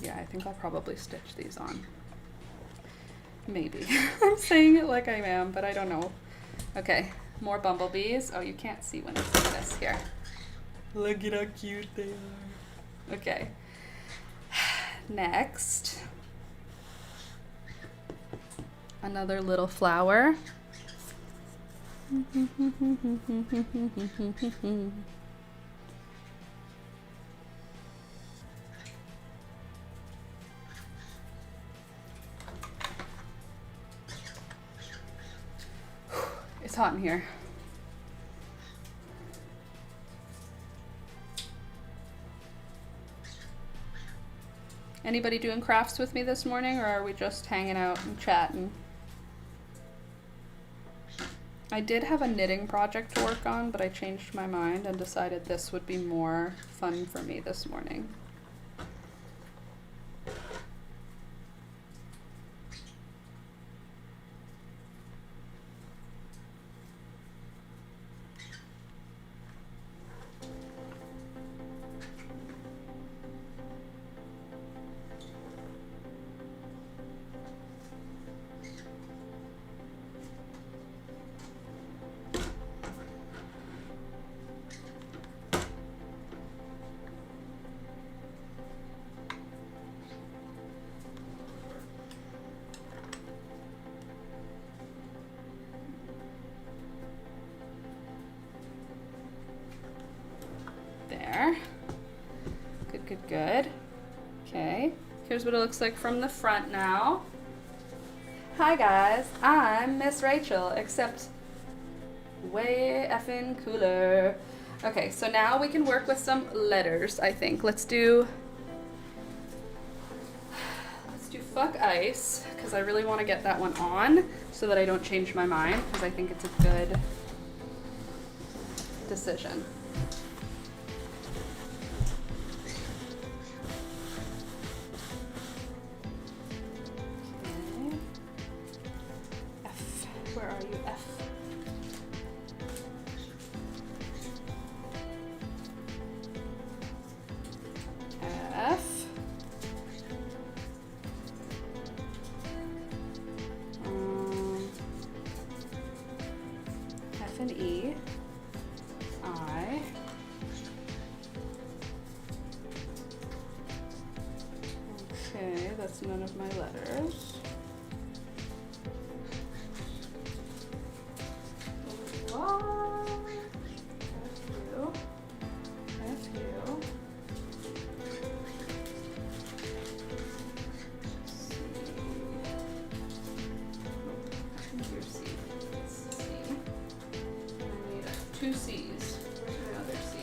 Yeah, I think I'll probably stitch these on. Maybe. I'm saying it like I am, but I don't know. Okay, more bumblebees. Oh, you can't see when it's in this here. Look at how cute they are. Okay. Next. Another little flower. It's hot in here. Anybody doing crafts with me this morning, or are we just hanging out and chatting? I did have a knitting project to work on, but I changed my mind and decided this would be more fun for me this morning. There. Good, good, good. Okay, here's what it looks like from the front now. Hi guys, I'm Miss Rachel, except way effing cooler. Okay, so now we can work with some letters, I think. Let's do fuck ice, because I really want to get that one on so that I don't change my mind, because I think it's a good decision. Okay. F. Where are you, F? F. F and E. I. Okay, that's none of my letters. Y. F U. Two C's. Where's my other C?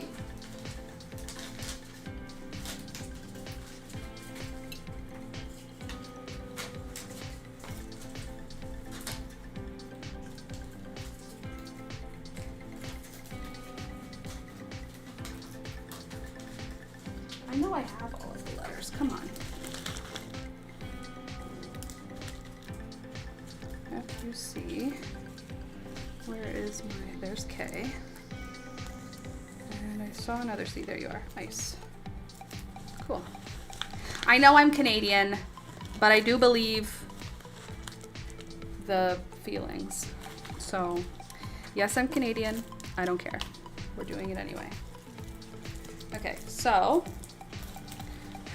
I know I have all of the letters. Come on. F-U-C. Where is my... There's K. And I saw another C. There you are. Nice. Cool. I know I'm Canadian, but I do believe the feelings. So, yes, I'm Canadian. I don't care. We're doing it anyway. Okay, so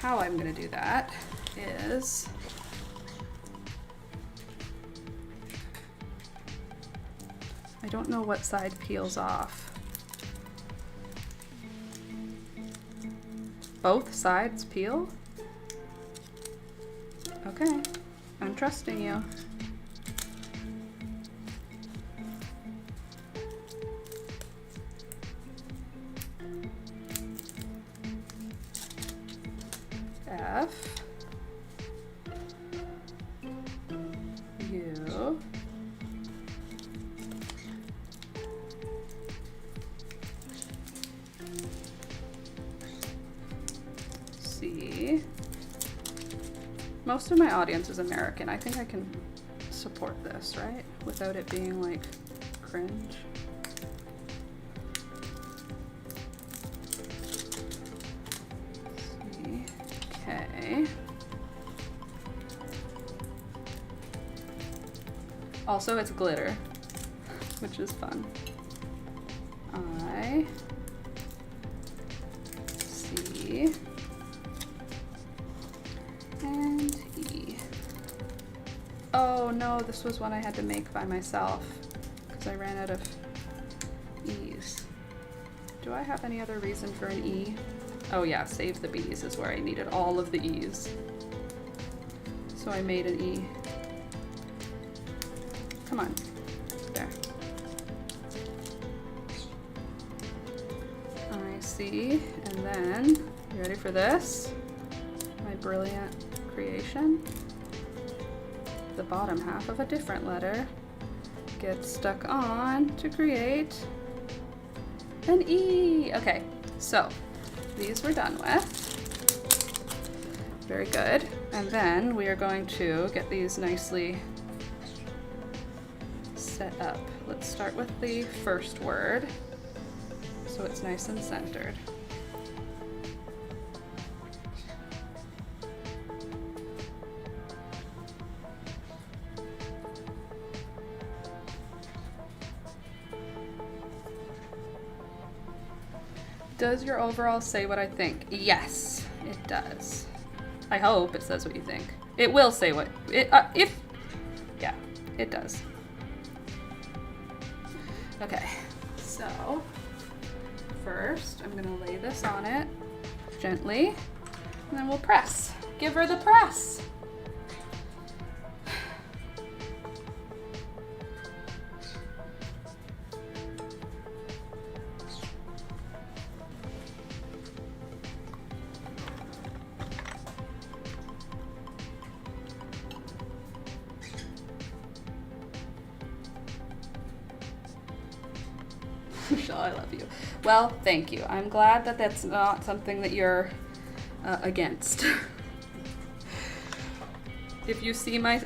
how I'm going to do that is... I don't know what side peels off. Both sides peel? Okay, I'm trusting you. F. U. C. Most of my audience is American. I think I can support this, right? Without it being like cringe. C. K. Also, it's glitter, which is fun. I. C. And E. Oh no, this was one I had to make by myself because I ran out of E's. Do I have any other reason for an E? Oh yeah, save the B's is where I needed all of the E's. So I made an E. Come on, there. I see, and then, you ready for this? My brilliant creation. The bottom half of a different letter gets stuck on to create an E. Okay, so these we're done with. Very good. And then we are going to get these nicely set up. Let's start with the first word so it's nice and centered. Does your overall say what I think? Yes, it does. I hope it says what you think. It will say what it yeah, it does. Okay, so first I'm gonna lay this on it gently, and then we'll press. Give her the press. Michelle, I love you. Well, thank you. I'm glad that that's not something that you're against. If you see my,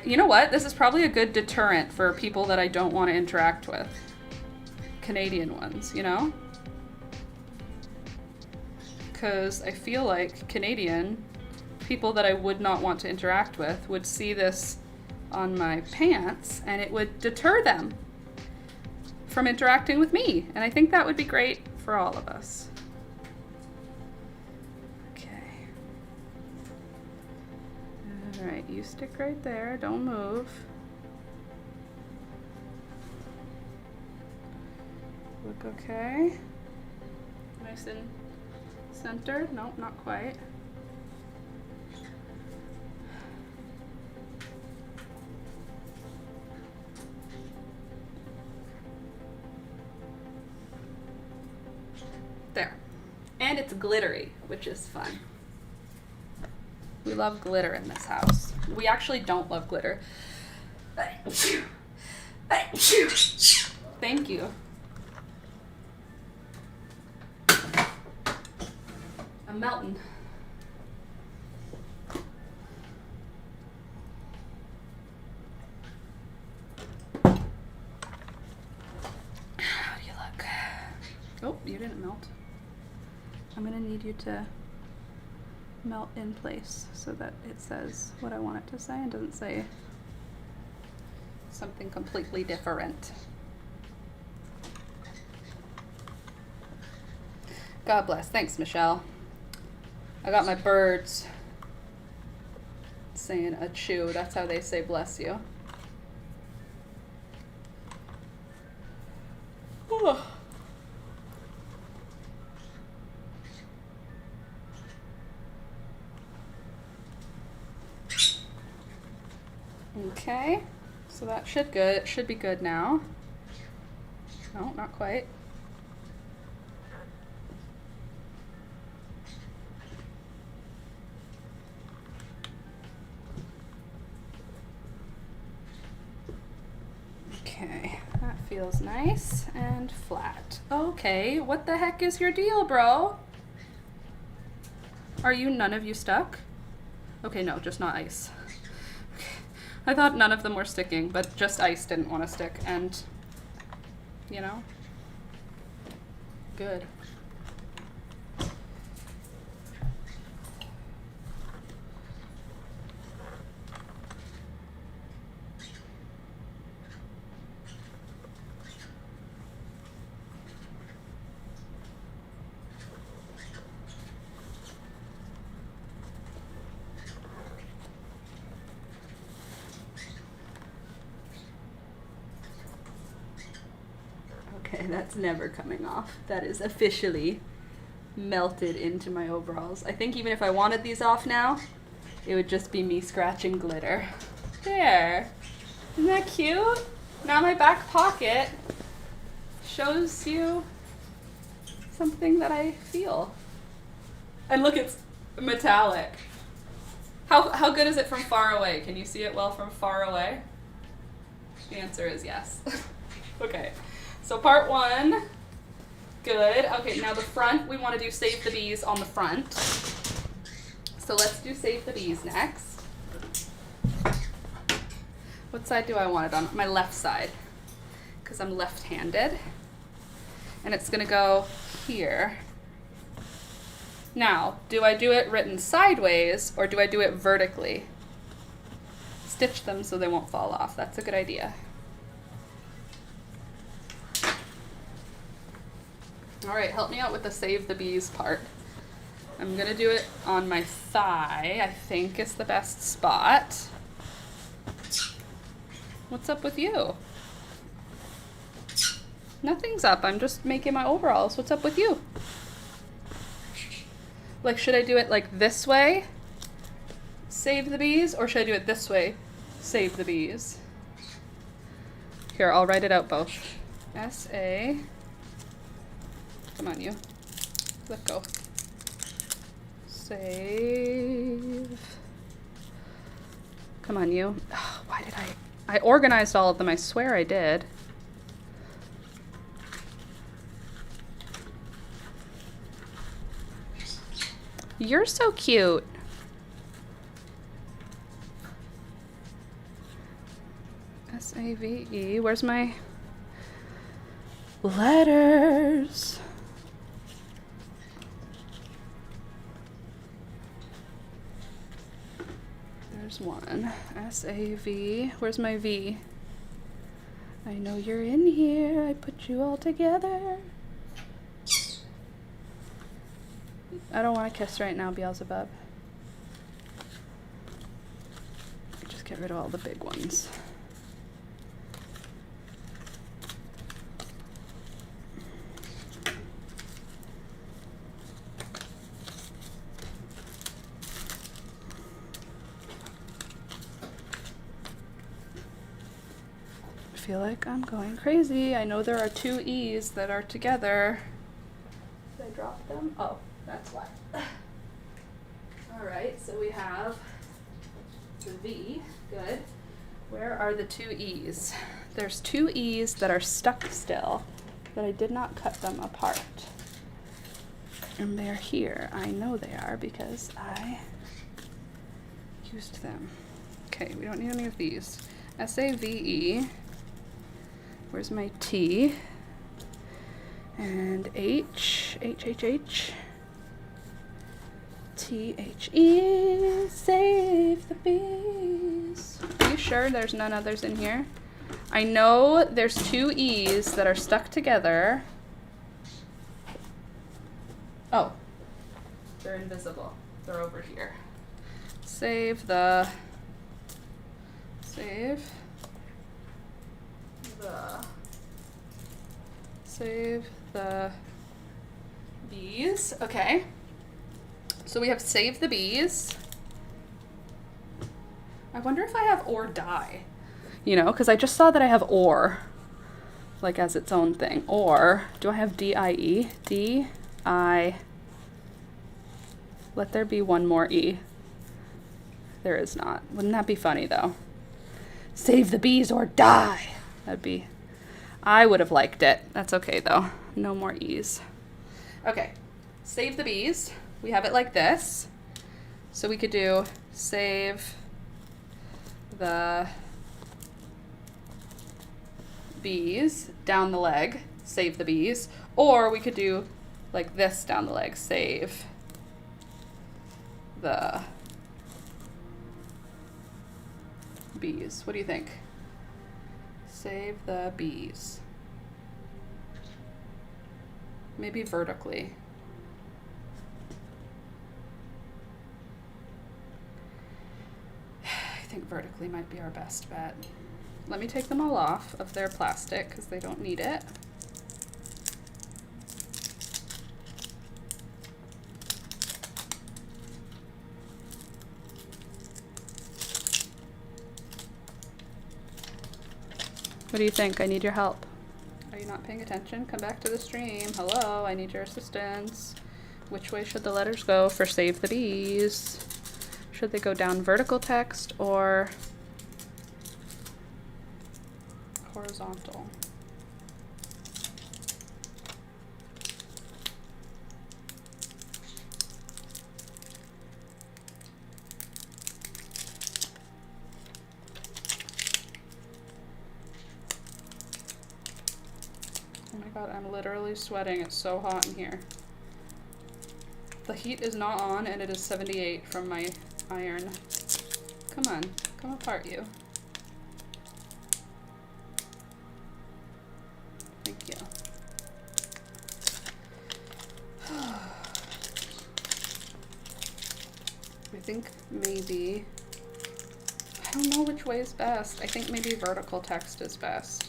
you know what? This is probably a good deterrent for people that I don't want to interact with. Canadian ones, you know? Because I feel like Canadian people that I would not want to interact with would see this on my pants and it would deter them from interacting with me. And I think that would be great for all of us. Okay. All right, you stick right there, don't move. Look okay. Nice and centered. Nope, not quite. There. And it's glittery, which is fun. We love glitter in this house. We actually don't love glitter. Thank you. I'm melting. How do you look? Oh, you didn't melt. I'm gonna need you to melt in place so that it says what I want it to say and doesn't say something completely different. God bless. Thanks, Michelle. I got my birds saying achoo. That's how they say bless you. Oh. Okay, so that should be good now. No, not quite. Okay, that feels nice and flat. Okay, what the heck is your deal, bro? Are you none of you stuck? Okay, no, just not ice. I thought none of them were sticking, but just ice didn't want to stick, and, you know, good. Okay, that's never coming off. That is officially melted into my overalls. I think even if I wanted these off now, it would just be me scratching glitter. There. Isn't that cute? Now my back pocket shows you something that I feel. And look, it's metallic. How good is it from far away? Can you see it well from far away? The answer is yes. Okay. So part one, good. Okay, now the front, we want to do Save the Bees on the front. So let's do Save the Bees next. What side do I want it on? My left side, because I'm left-handed. And it's going to go here. Now, do I do it written sideways, or do I do it vertically? Stitch them so they won't fall off. That's a good idea. All right, help me out with the Save the Bees part. I'm gonna do it on my thigh, I think is the best spot. What's up with you? Nothing's up, I'm just making my overalls. What's up with you? Like, should I do it like this way? Save the bees, or should I do it this way? Save the bees. Here, I'll write it out both. S-A. Come on, you. Let go. Save. Come on, you. Oh, why did I organized all of them. I swear I did. You're so cute. S-A-V-E. Where's my letters? There's one. S-A-V. Where's my V? I know you're in here. I put you all together. I don't want to kiss right now, Beelzebub. Just get rid of all the big ones. I feel like I'm going crazy. I know there are two E's that are together. Did I drop them? Oh, that's why. All right, so we have the V. Good. Where are the two E's? There's two E's that are stuck still, but I did not cut them apart. And they're here. I know they are because I used them. Okay, we don't need any of these. S-A-V-E. Where's my T? And H. H. T-H-E. Save the bees. Are you sure there's none others in here? I know there's two E's that are stuck together. Oh, they're invisible. They're over here. Save the bees. Okay. So we have save the bees. I wonder if I have or die. You know, because I just saw that I have or, like as its own thing. Or, do I have D-I-E? D-I. Let there be one more E. There is not. Wouldn't that be funny though? Save the bees or die. That'd be, I would have liked it. That's okay though. No more E's. Okay, save the bees. We have it like this. So we could do save the bees down the leg, save the bees. Or we could do like this down the leg, save the bees. What do you think? Save the bees. Maybe vertically. I think vertically might be our best bet. Let me take them all off of their plastic because they don't need it. What do you think? I need your help. Are you not paying attention? Come back to the stream. Hello, I need your assistance. Which way should the letters go for save the bees? Should they go down vertical text or horizontal? Oh my god, I'm literally sweating. It's so hot in here. The heat is not on and it is 78 from my iron. Come on, come apart you. Thank you. I think maybe, I don't know which way is best. I think maybe vertical text is best.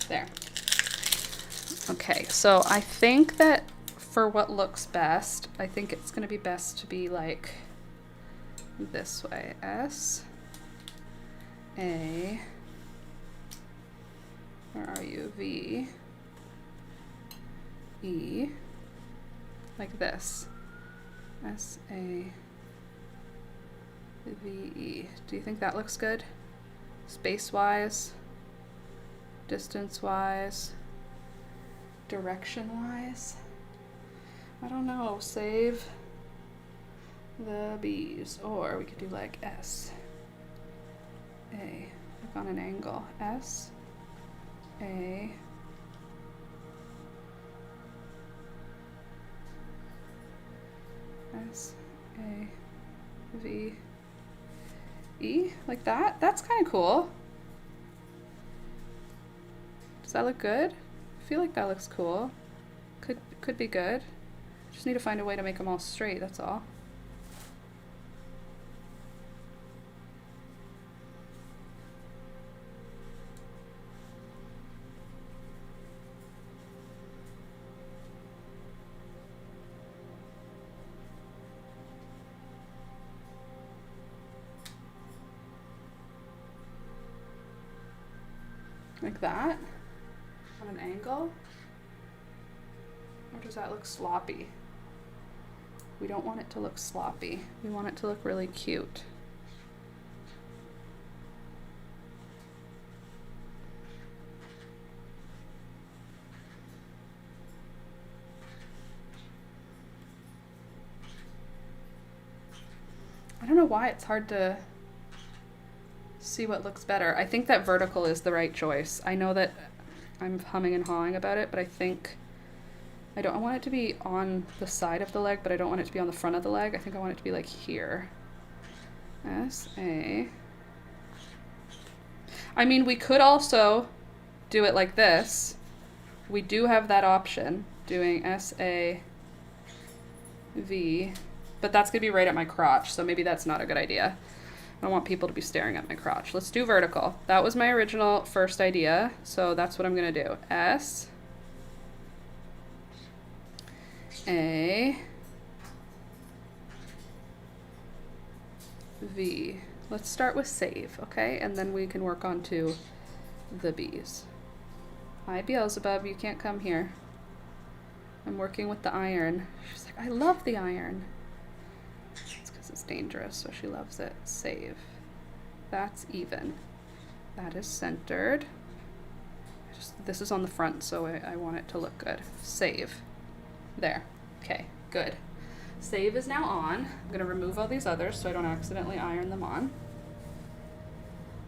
There. Okay, so I think that for what looks best, I think it's going to be best to be like this way. S, A, where are you? V, E, like this. S-A-V-E. Do you think that looks good? Space-wise, distance-wise, direction-wise? I don't know. Save the bees. Or we could do like S. A. Look on an angle. S. A. S. A. V. E. Like that? That's kind of cool. Does that look good? I feel like that looks cool. Could be good. Just need to find a way to make them all straight, that's all. Like that? On an angle? Or does that look sloppy? We don't want it to look sloppy. We want it to look really cute. I don't know why it's hard to see what looks better. I think that vertical is the right choice. I know that I'm humming and hawing about it, but I think I want it to be on the side of the leg, but I don't want it to be on the front of the leg. I think I want it to be like here. S-A. I mean, we could also do it like this. We do have that option, doing S-A-V, but that's gonna be right at my crotch, so maybe that's not a good idea. I don't want people to be staring at my crotch. Let's do vertical. That was my original first idea, so that's what I'm gonna do. S, A, V. Let's start with save, okay? And then we can work on to the bees. Hi, Beelzebub, you can't come here. I'm working with the iron. She's like, I love the iron. It's because it's dangerous, so she loves it. Save. That's even. That is centered. This is on the front, so I want it to look good. Save. There. Okay, good. Save is now on. I'm going to remove all these others so I don't accidentally iron them on.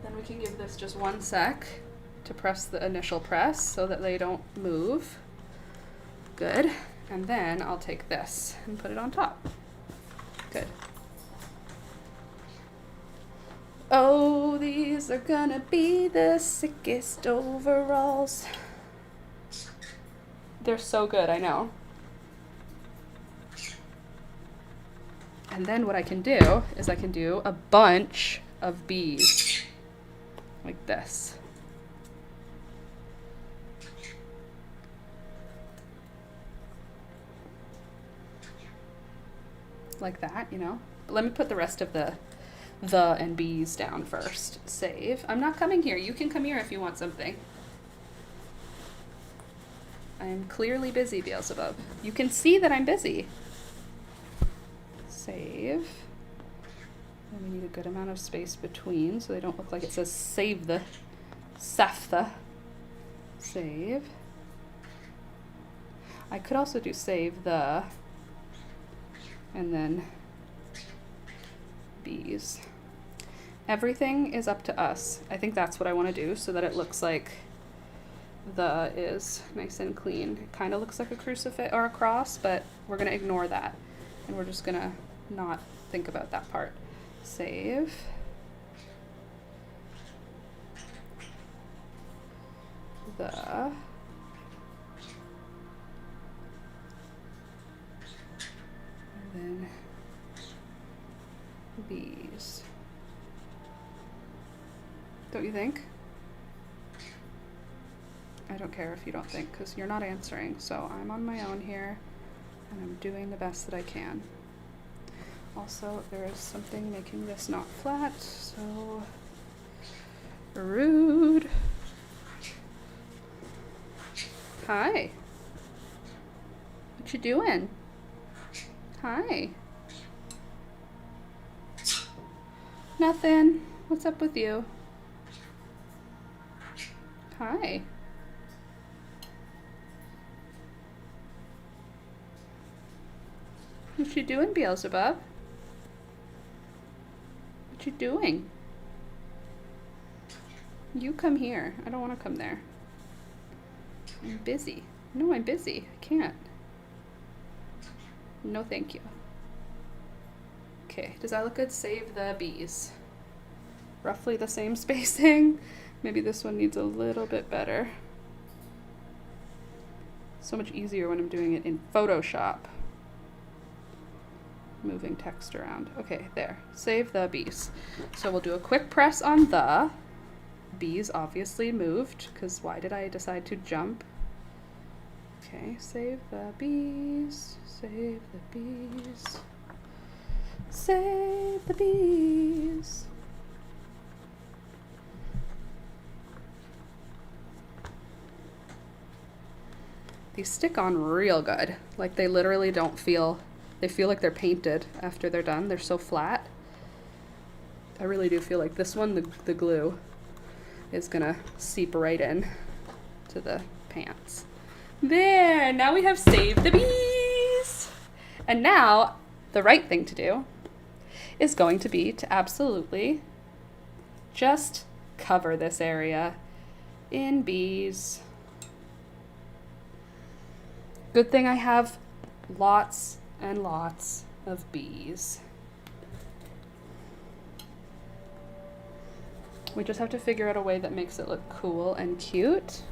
Then we can give this just 1 sec to press the initial press so that they don't move. Good. And then I'll take this and put it on top. Good. Oh, these are gonna be the sickest overalls. They're so good, I know. And then what I can do is I can do a bunch of bees like this. Like that, you know. But let me put the rest of the and bees down first. Save. I'm not coming here. You can come here if you want something. I'm clearly busy, Beelzebub. You can see that I'm busy. Save. And we need a good amount of space between so they don't look like it says save the Saftha. Save. I could also do save the and then bees. Everything is up to us. I think that's what I want to do so that it looks like the is nice and clean. It kind of looks like a crucifix or a cross, but we're going to ignore that. And we're just going to not think about that part. Save. The. And then bees. Don't you think? I don't care if you don't think, because you're not answering. So I'm on my own here, and I'm doing the best that I can. Also, there is something making this not flat, so rude. Hi. What you doing? Hi. Nothing. What's up with you? Hi. What you doing, Beelzebub? What you doing? You come here. I don't want to come there. I'm busy. No, I'm busy. I can't. No, thank you. Okay, does that look good? Save the bees. Roughly the same spacing. Maybe this one needs a little bit better. So much easier when I'm doing it in Photoshop. Moving text around. Okay, there. Save the bees. So we'll do a quick press on the. Bees obviously moved, because why did I decide to jump? Okay, save the bees. Save the bees. Save the bees. These stick on real good. Like they literally don't feel, they feel like they're painted after they're done. They're so flat. I really do feel like this one, the glue, is gonna seep right in to the pants. There, now we have saved the bees. And now the right thing to do is going to be to absolutely just cover this area in bees. Good thing I have lots and lots of bees. We just have to figure out a way that makes it look cool and cute.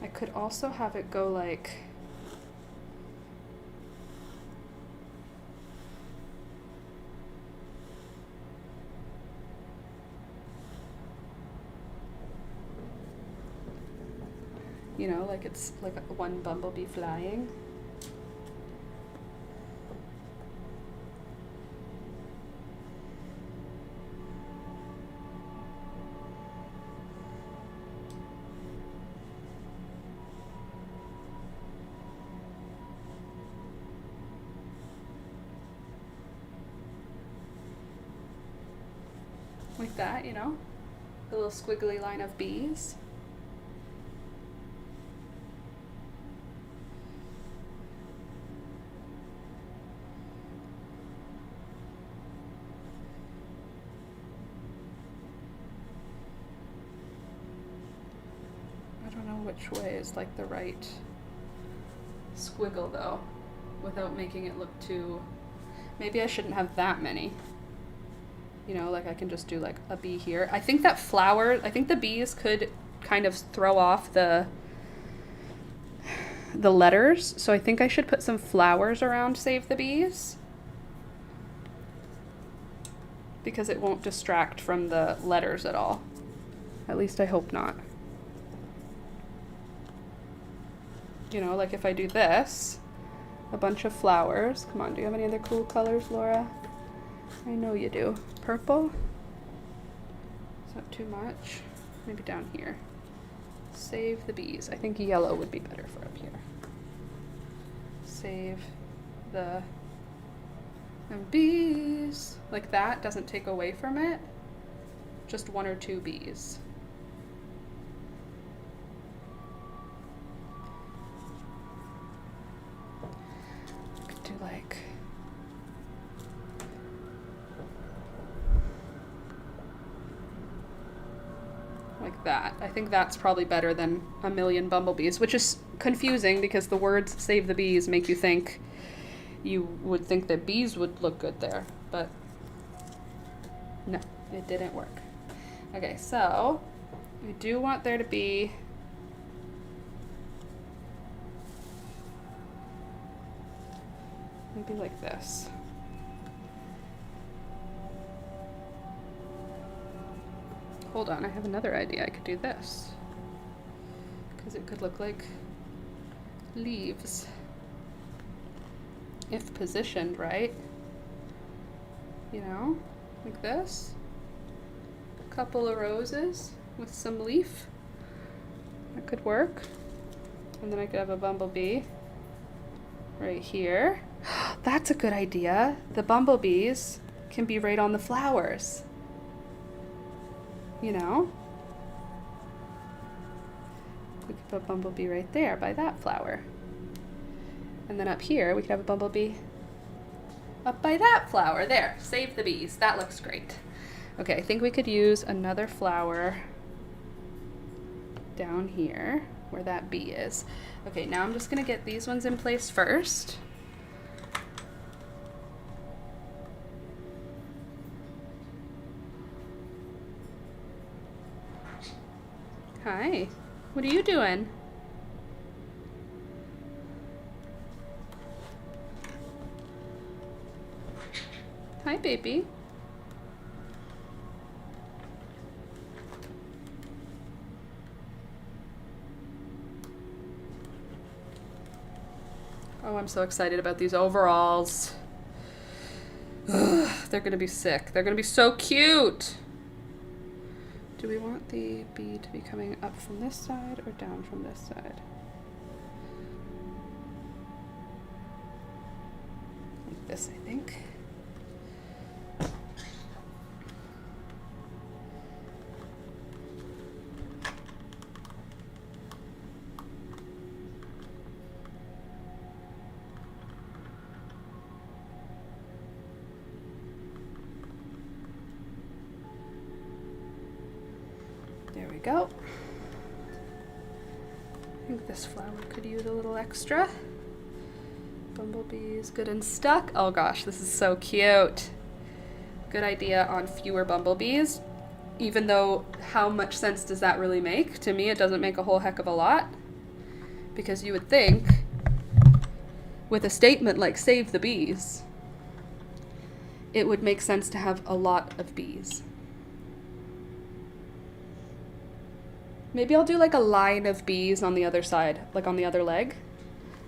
I could also have it go like, you know, like it's like one bumblebee flying. Like that, you know? A little squiggly line of bees. I don't know which way is like the right squiggle though, without making it look too, maybe I shouldn't have that many. You know, like I can just do like a bee here. I think that flower, I think the bees could kind of throw off the letters. So I think I should put some flowers around Save the Bees, because it won't distract from the letters at all. At least I hope not. You know, like if I do this, a bunch of flowers. Come on, do you have any other cool colors, Laura? I know you do. Purple? Is that too much? Maybe down here. Save the bees. I think yellow would be better for up here. Save the bees. Like that doesn't take away from it. Just one or two bees. Could do like that. I think that's probably better than a million bumblebees, which is confusing because the words save the bees make you think, you would think that bees would look good there, but no, it didn't work. Okay, so I do want there to be maybe like this. Hold on, I have another idea. I could do this, because it could look like leaves if positioned right. You know, like this. A couple of roses with some leaf. That could work. And then I could have a bumblebee right here. That's a good idea. The bumblebees can be right on the flowers. You know? We could put a bumblebee right there by that flower. And then up here, we could have a bumblebee up by that flower. There, save the bees. That looks great. Okay, I think we could use another flower down here where that bee is. Okay, now I'm just gonna get these ones in place first. Hi, what are you doing? Hi, baby. Oh, I'm so excited about these overalls. Ugh, they're gonna be sick. They're gonna be so cute. Do we want the bee to be coming up from this side or down from this side? Like this, I think. There we go. I think this flower could use a little extra. Bumblebees good and stuck. Oh gosh, this is so cute. Good idea on fewer bumblebees. Even though, how much sense does that really make? To me, it doesn't make a whole heck of a lot. Because you would think, with a statement like save the bees, it would make sense to have a lot of bees. Maybe I'll do like a line of bees on the other side, like on the other leg.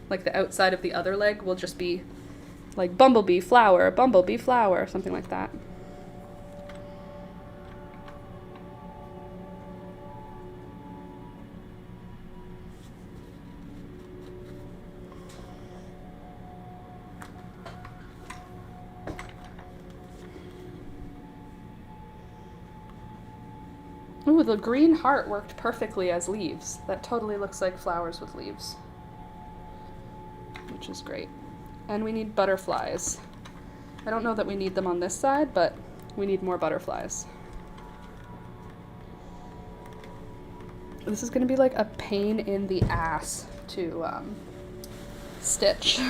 Like the outside of the other leg will just be like bumblebee flower, something like that. Ooh, the green heart worked perfectly as leaves. That totally looks like flowers with leaves, which is great. And we need butterflies. I don't know that we need them on this side, but we need more butterflies. This is gonna be like a pain in the ass to stitch.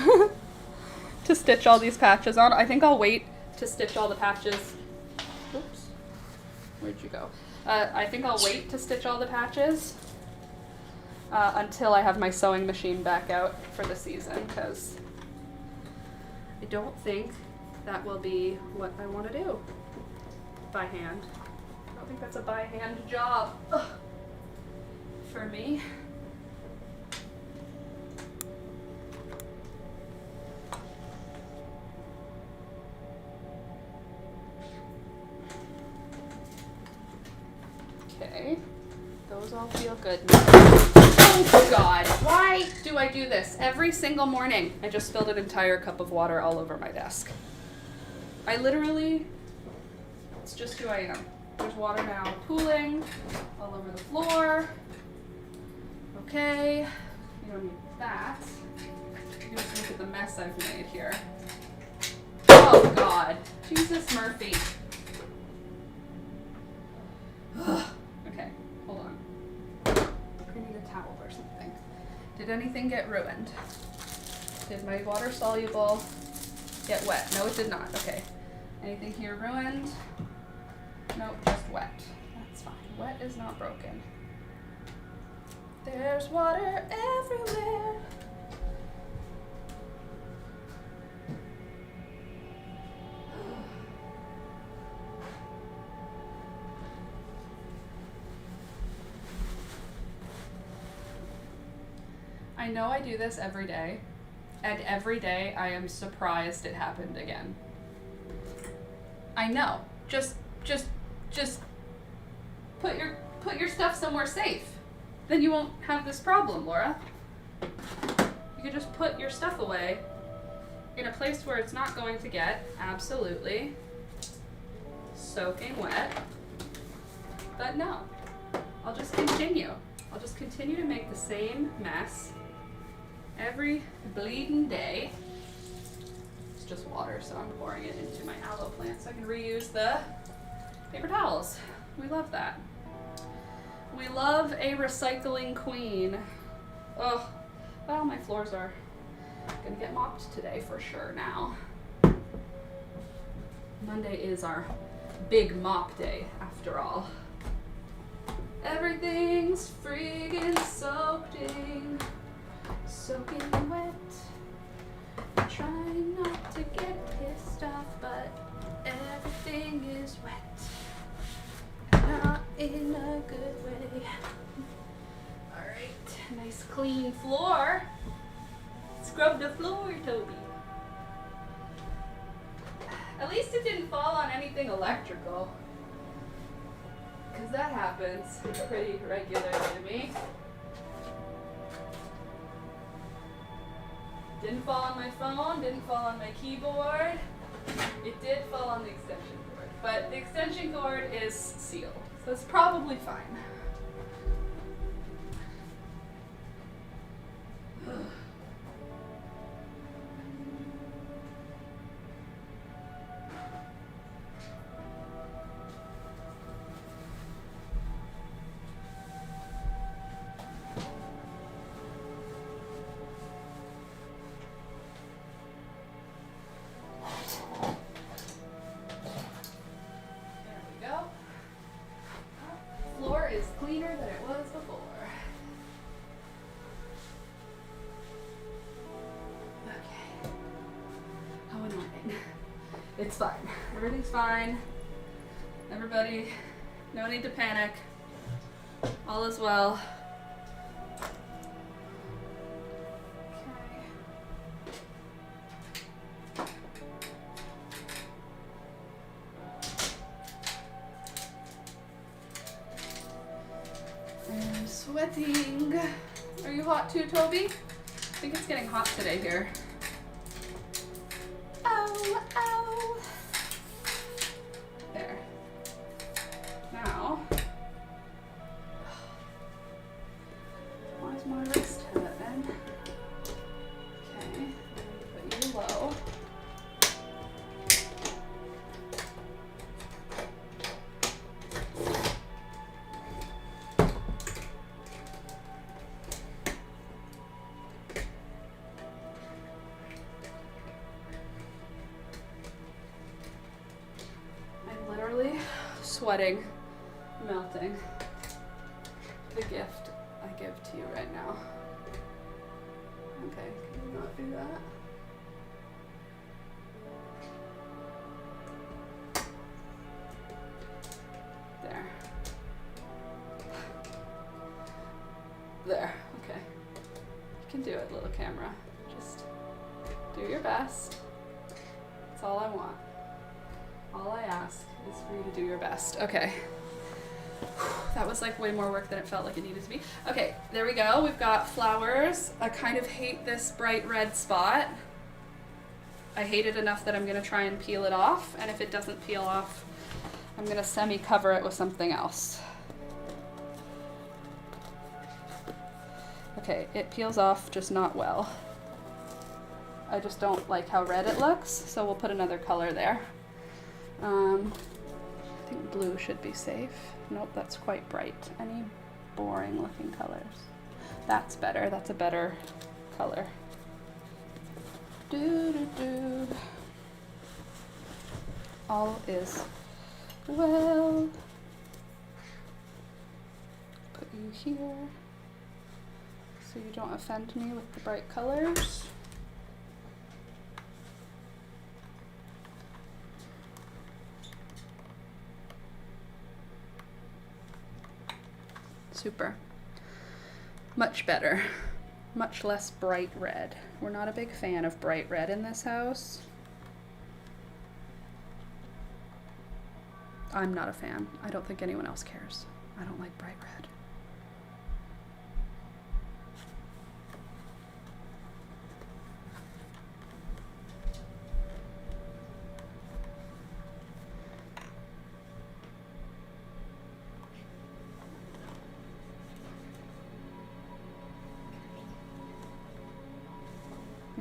To stitch all these patches on. I think I'll wait to stitch all the patches. Oops, where'd you go? I think I'll wait to stitch all the patches until I have my sewing machine back out for the season, because I don't think that will be what I want to do by hand. I don't think that's a by hand job for me. Okay, those all feel good. Oh God, why do I do this every single morning? I just spilled an entire cup of water all over my desk. I literally, it's just who I am. There's water now pooling all over the floor. Okay, you don't need that. You just look at the mess I've made here. Oh God, Jesus Murphy. Okay, hold on. I need a towel or something. Did anything get ruined? Did my water soluble get wet? No, it did not. Okay. Anything here ruined? Nope, just wet. That's fine. Wet is not broken. There's water everywhere. I know I do this every day, and every day I am surprised it happened again. I know. Just put your stuff somewhere safe. then you won't have this problem, Laura. You could just put your stuff away in a place where it's not going to get absolutely soaking wet. But no, I'll just continue. I'll just continue to make the same mess every bleeding day. It's just water, so I'm pouring it into my aloe plant so I can reuse the paper towels. We love that. We love a recycling queen. Oh, well, my floors are gonna get mopped today for sure now. Monday is our big mop day, after all. Everything's friggin' soaking wet. I'm trying not to get pissed off, but everything is wet. Not in a good way. Alright, nice clean floor. Scrub the floor, Toby. At least it didn't fall on anything electrical. Because that happens pretty regularly to me. Didn't fall on my phone, didn't fall on my keyboard. It did fall on the extension cord. But the extension cord is sealed, so it's probably fine. Cleaner than it was before. Okay. How annoying. It's fine. Everything's fine. Everybody, no need to panic. All is well. Sweating. Are you hot too, Toby? I think it's getting hot today here. Ow, ow. There. Now, why is my wrist hurting? Okay, put you low. Sweating, melting. The gift I give to you right now. Okay, can you not do that? There. There, okay. You can do it, little camera. Just do your best. That's all I want. All I ask is for you to do your best. Okay. That was like way more work than it felt like it needed to be. Okay, there we go. We've got flowers. I kind of hate this bright red spot. I hate it enough that I'm going to try and peel it off. And if it doesn't peel off, I'm going to semi-cover it with something else. Okay, it peels off, just not well. I just don't like how red it looks, so we'll put another color there. I think blue should be safe. Nope, that's quite bright. Any boring looking colors? That's better. That's a better color. Do. All is well. Put you here so you don't offend me with the bright colors. Super. Much better. Much less bright red. We're not a big fan of bright red in this house. I'm not a fan. I don't think anyone else cares. I don't like bright red.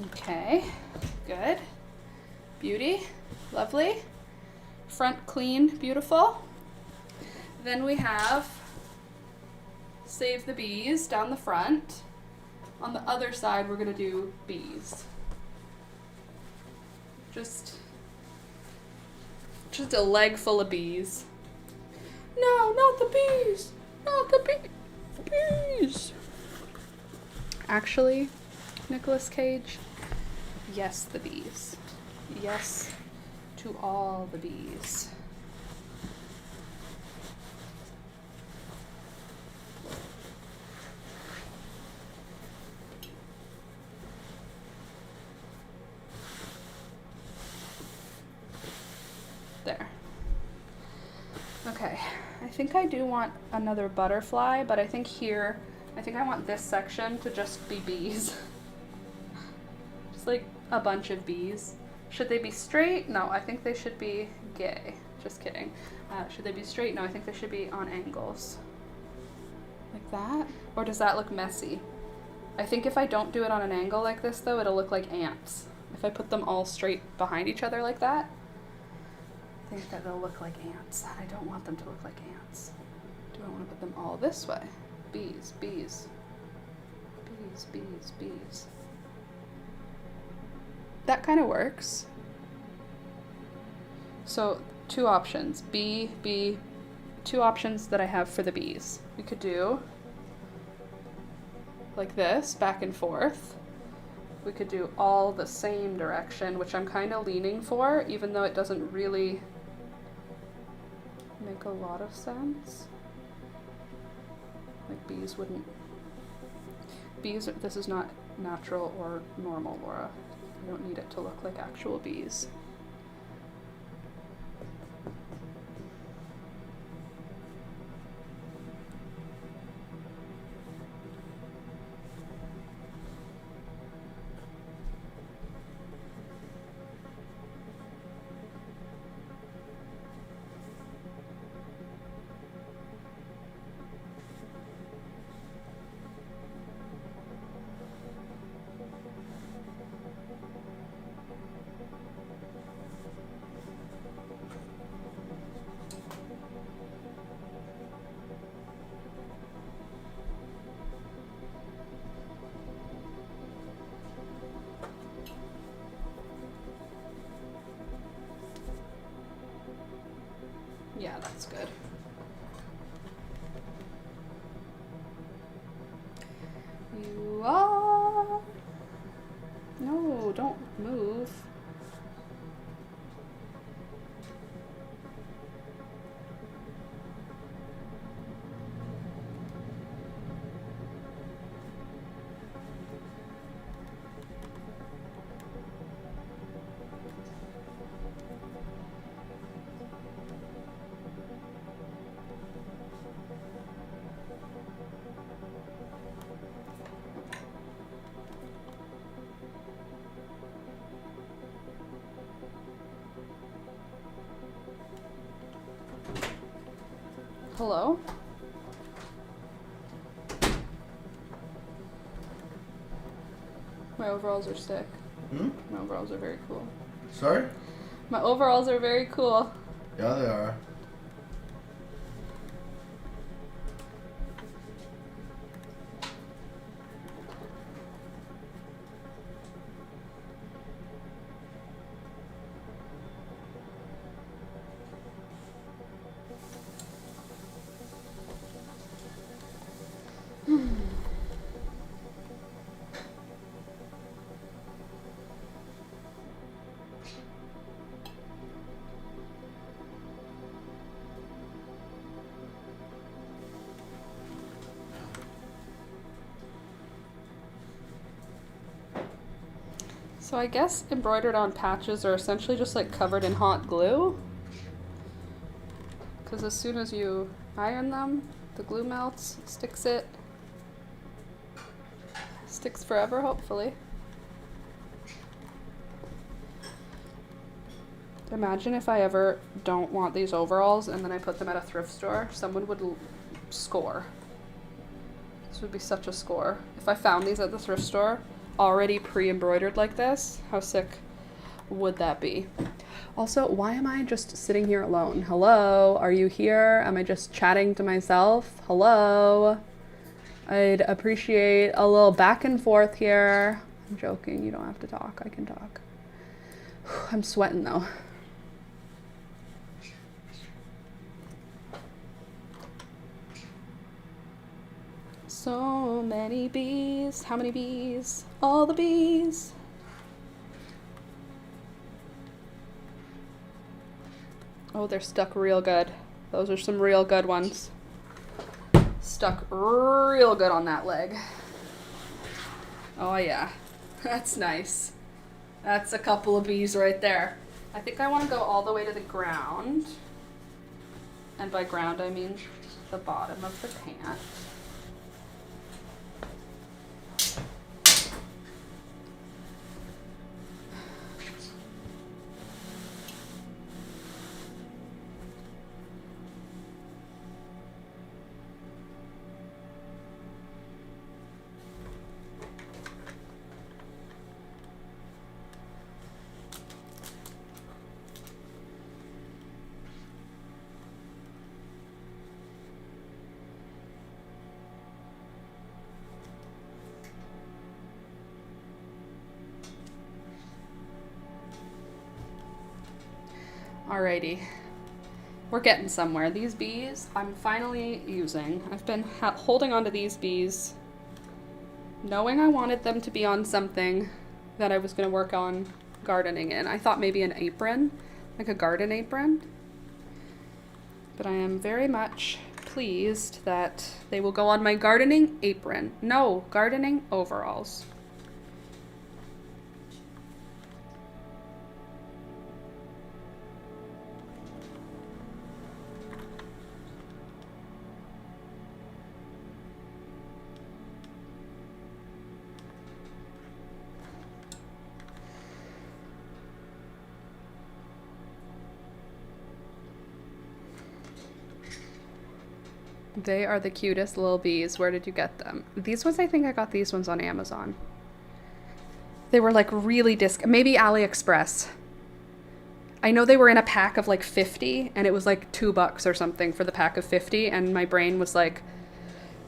Okay, good. Beauty, lovely. Front clean, beautiful. Then we have Save the Bees down the front. On the other side, we're gonna do bees. Just a leg full of bees. No, not the bees! Not the bees! Actually, Nicolas Cage, yes, the bees. Yes to all the bees. There. Okay, I think I do want another butterfly, but I think I want this section to just be bees. Just like a bunch of bees. Should they be straight? No, I think they should be gay. Just kidding. Should they be straight? No, I think they should be on angles. Like that? Or does that look messy? I think if I don't do it on an angle like this though, it'll look like ants. If I put them all straight behind each other like that, I think that they'll look like ants. I don't want them to look like ants. Do I want to put them all this way? Bees, bees. Bees, bees, bees. That kind of works. So, two options. Bee, bee. Two options that I have for the bees. We could do like this, back and forth. We could do all the same direction, which I'm kind of leaning for, even though it doesn't really make a lot of sense. Like bees wouldn't. Bees, this is not natural or normal, Laura. You don't need it to look like actual bees. Yeah, that's good. You are... No, don't move. Hello? My overalls are sick. Hmm? My overalls are very cool. Sorry? My overalls are very cool. Yeah, they are. So I guess embroidered on patches are essentially just like covered in hot glue. Because as soon as you iron them, the glue melts, sticks it. Sticks forever, hopefully. Imagine if I ever don't want these overalls and then I put them at a thrift store. Someone would score. This would be such a score. If I found these at the thrift store already pre-embroidered like this. How sick would that be? Also, why am I just sitting here alone? Hello, are you here? Am I just chatting to myself? Hello? I'd appreciate a little back and forth here. I'm joking, you don't have to talk, I can talk. I'm sweating though. So many bees. How many bees? All the bees. Oh, they're stuck real good. Those are some real good ones. Stuck real good on that leg. Oh yeah, that's nice. That's a couple of bees right there. I think I want to go all the way to the ground. And by ground, I mean the bottom of the pant. Alrighty, we're getting somewhere. These bees I'm finally using. I've been holding on to these bees, knowing I wanted them to be on something that I was going to work on gardening in. I thought maybe an apron, like a garden apron. But I am very much pleased that they will go on my gardening apron. No, gardening overalls. They are the cutest little bees. Where did you get them? These ones, I think I got these ones on Amazon. They were like really maybe AliExpress. I know they were in a pack of like 50 and it was like $2 or something for the pack of 50. And my brain was like,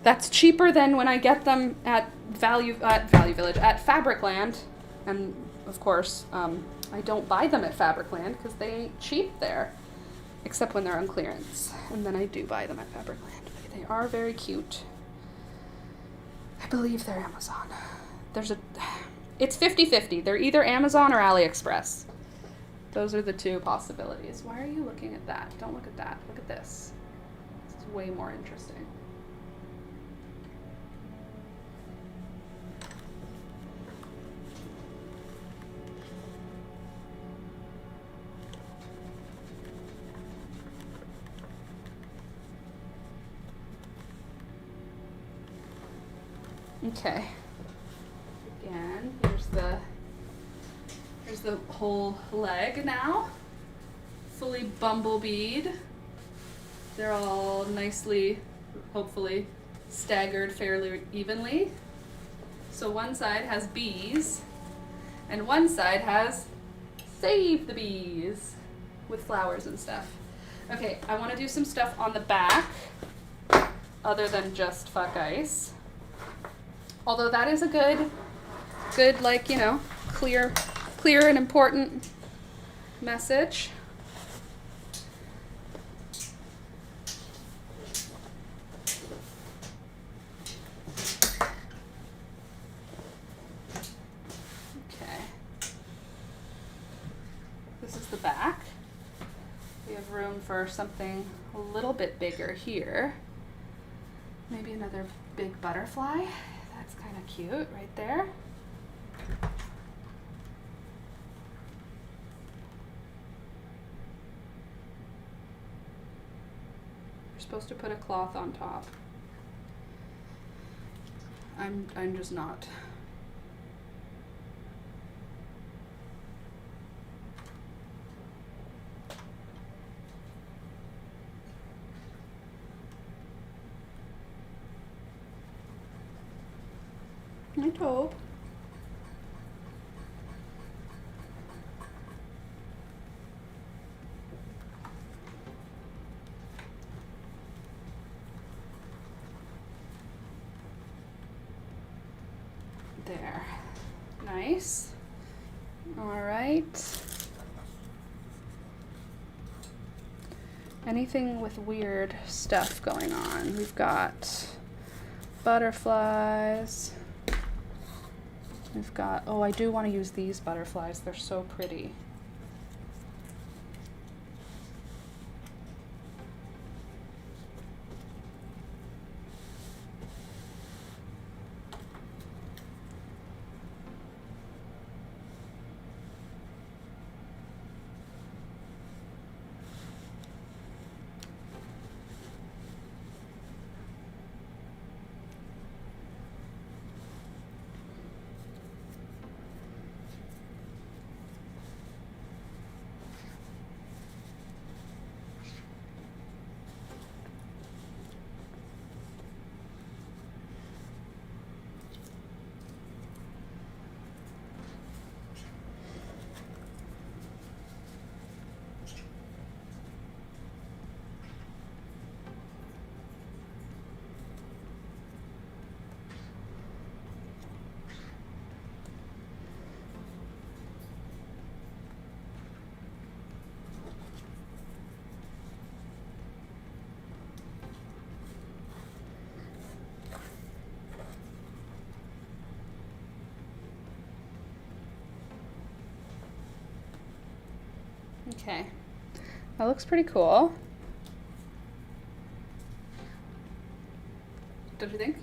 that's cheaper than when I get them at Value Village, at Fabricland. And of course, I don't buy them at Fabricland because they ain't cheap there, except when they're on clearance. And then I do buy them at Fabricland. They are very cute. I believe they're Amazon. It's 50-50. They're either Amazon or AliExpress. Those are the two possibilities. Why are you looking at that? Don't look at that. Look at this. This is way more interesting. Okay. Again, here's the whole leg now. Fully bumblebeed. They're all nicely, hopefully, staggered fairly evenly. So one side has bees, and one side has save the bees with flowers and stuff. Okay, I want to do some stuff on the back other than just fuck ice. Although that is a good, like, you know, clear and important message. Okay. This is the back. We have room for something a little bit bigger here. Maybe another big butterfly. That's kind of cute right there. You're supposed to put a cloth on top. I'm just not. Hi, Tobe. There. Nice. All right. Anything with weird stuff going on? We've got butterflies. We've got, oh, I do want to use these butterflies. They're so pretty. Okay, that looks pretty cool. Don't you think?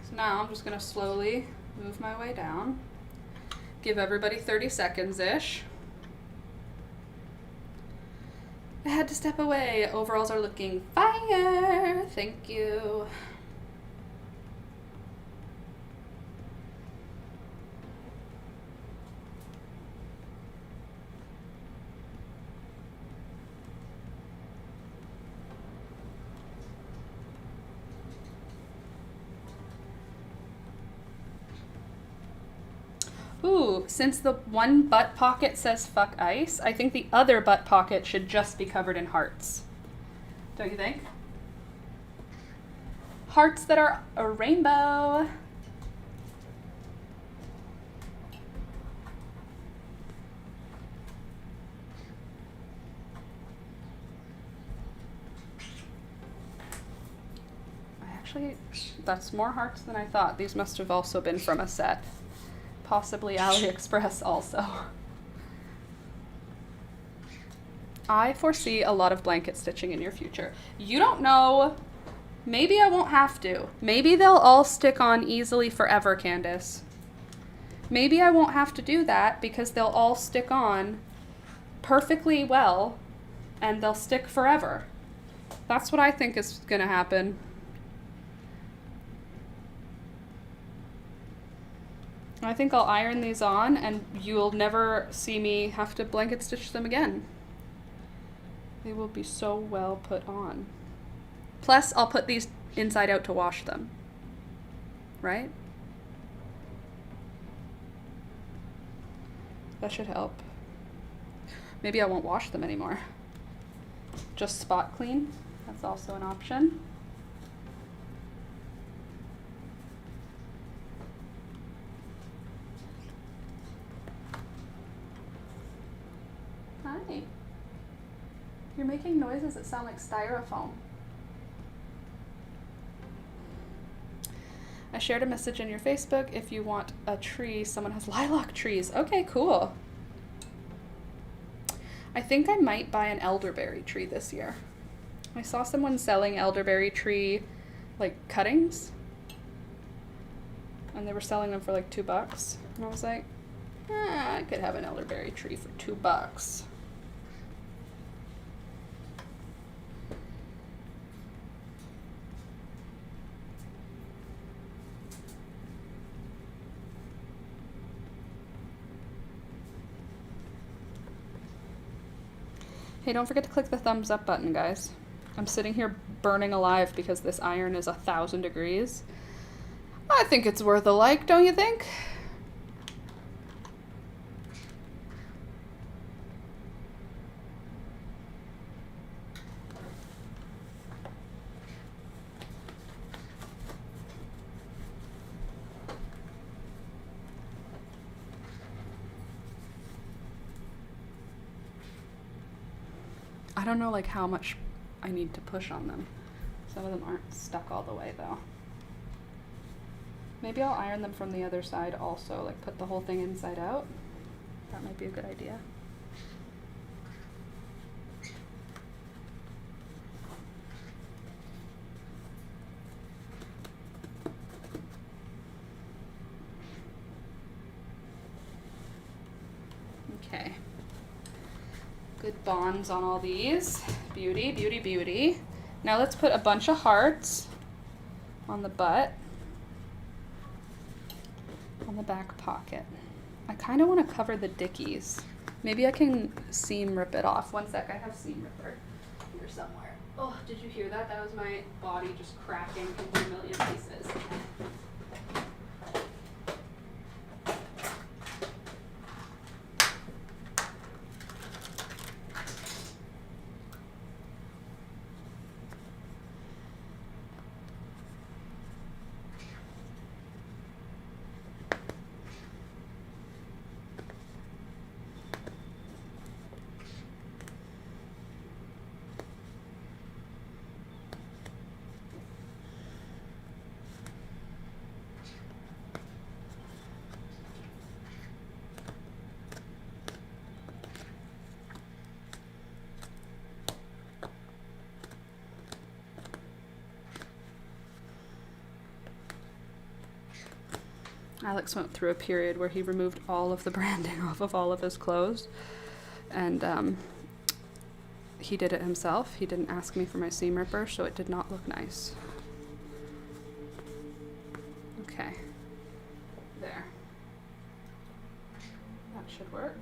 So now I'm just gonna slowly move my way down. Give everybody 30 seconds-ish. I had to step away. Overalls are looking fire. Thank you. Ooh, since the one butt pocket says fuck ice, I think the other butt pocket should just be covered in hearts. Don't you think? Hearts that are a rainbow. Actually, that's more hearts than I thought. These must have also been from a set. Possibly AliExpress also. I foresee a lot of blanket stitching in your future. You don't know. Maybe I won't have to. Maybe they'll all stick on easily forever, Candace. Maybe I won't have to do that because they'll all stick on perfectly well and they'll stick forever. That's what I think is gonna happen. I think I'll iron these on and you'll never see me have to blanket stitch them again. They will be so well put on. Plus, I'll put these inside out to wash them. Right? That should help. Maybe I won't wash them anymore. Just spot clean. That's also an option. Hi. You're making noises that sound like styrofoam. I shared a message in your Facebook. If you want a tree, someone has lilac trees. Okay, cool. I think I might buy an elderberry tree this year. I saw someone selling elderberry tree, like, cuttings. And they were selling them for like $2. And I was like, I could have an elderberry tree for $2. Hey, don't forget to click the thumbs up button, guys. I'm sitting here burning alive because this iron is 1,000 degrees. I think it's worth a like, don't you think? I don't know like how much I need to push on them. Some of them aren't stuck all the way though. Maybe I'll iron them from the other side also, like put the whole thing inside out. That might be a good idea. Okay. Good bonds on all these. Beauty, beauty, beauty. Now let's put a bunch of hearts on the butt, on the back pocket. I kind of want to cover the dickies. Maybe I can seam rip it off. One sec, I have seam ripper here somewhere. Oh, did you hear that? That was my body just cracking into a million pieces. Alex went through a period where he removed all of the branding off of all of his clothes, and he did it himself. He didn't ask me for my seam ripper, so it did not look nice. Okay, there. That should work.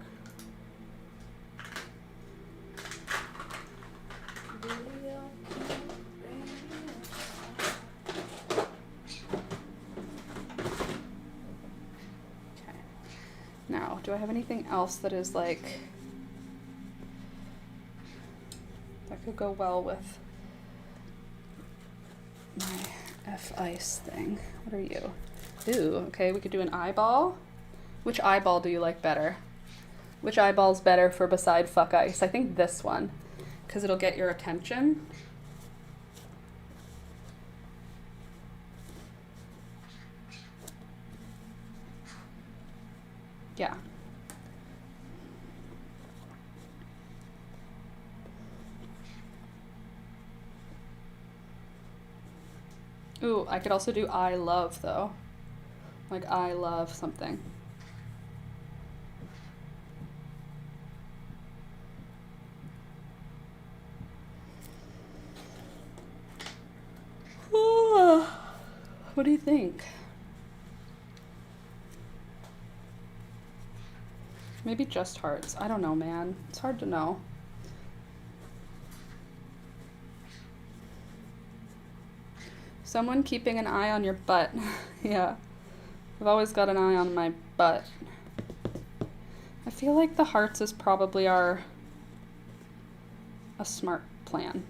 Now, do I have anything else that is like, that could go well with my F-ice thing? What are you? Ooh, okay, we could do an eyeball. Which eyeball do you like better? Which eyeball's better for beside fuck ice? I think this one, because it'll get your attention. Yeah. Ooh, I could also do I love though. Like I love something. What do you think? Maybe just hearts. I don't know, man. It's hard to know. Someone keeping an eye on your butt. Yeah. I've always got an eye on my butt. I feel like the hearts is probably a smart plan.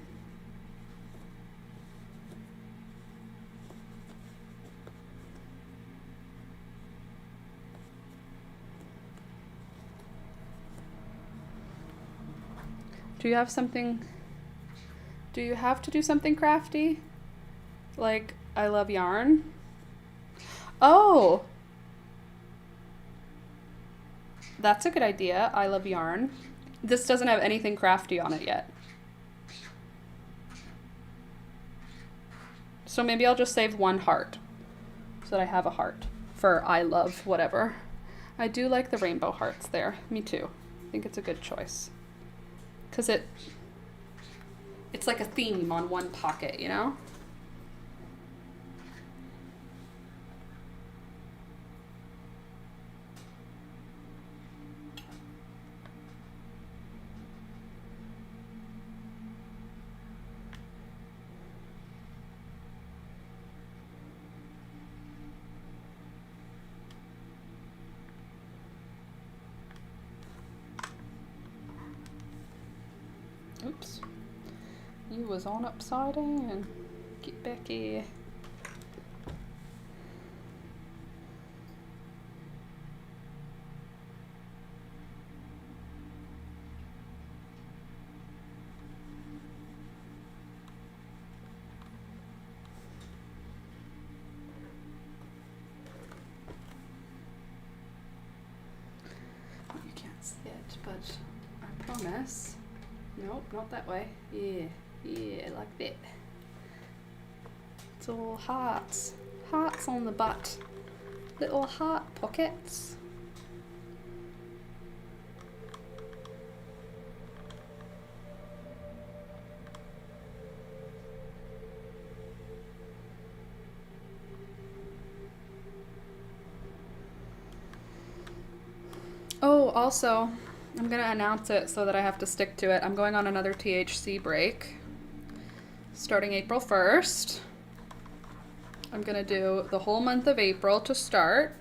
Do you have something? Do you have to do something crafty? Like, I love yarn? Oh! That's a good idea. I love yarn. This doesn't have anything crafty on it yet. So maybe I'll just save one heart so that I have a heart for I love whatever. I do like the rainbow hearts there. Me too. I think it's a good choice. Because it's like a theme on one pocket, you know? Oops. You was on upside down. Get back here. but I promise. Nope, not that way. Yeah, yeah, like that. It's all hearts. Hearts on the butt. Little heart pockets. Oh, also, I'm gonna announce it so that I have to stick to it. I'm going on another THC break starting April 1st. I'm gonna do the whole month of April to start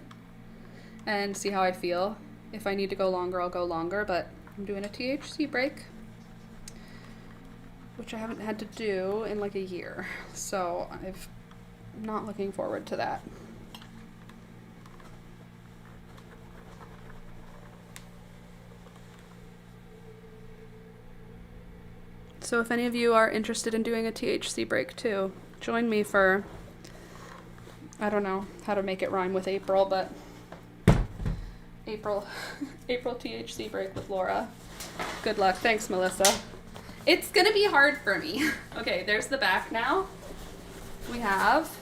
and see how I feel. If I need to go longer, I'll go longer, but I'm doing a THC break, which I haven't had to do in like a year. So I'm not looking forward to that. So if any of you are interested in doing a THC break too, join me for, I don't know how to make it rhyme with April, but April THC break with Laura. Good luck. Thanks, Melissa. It's gonna be hard for me. Okay, there's the back now. We have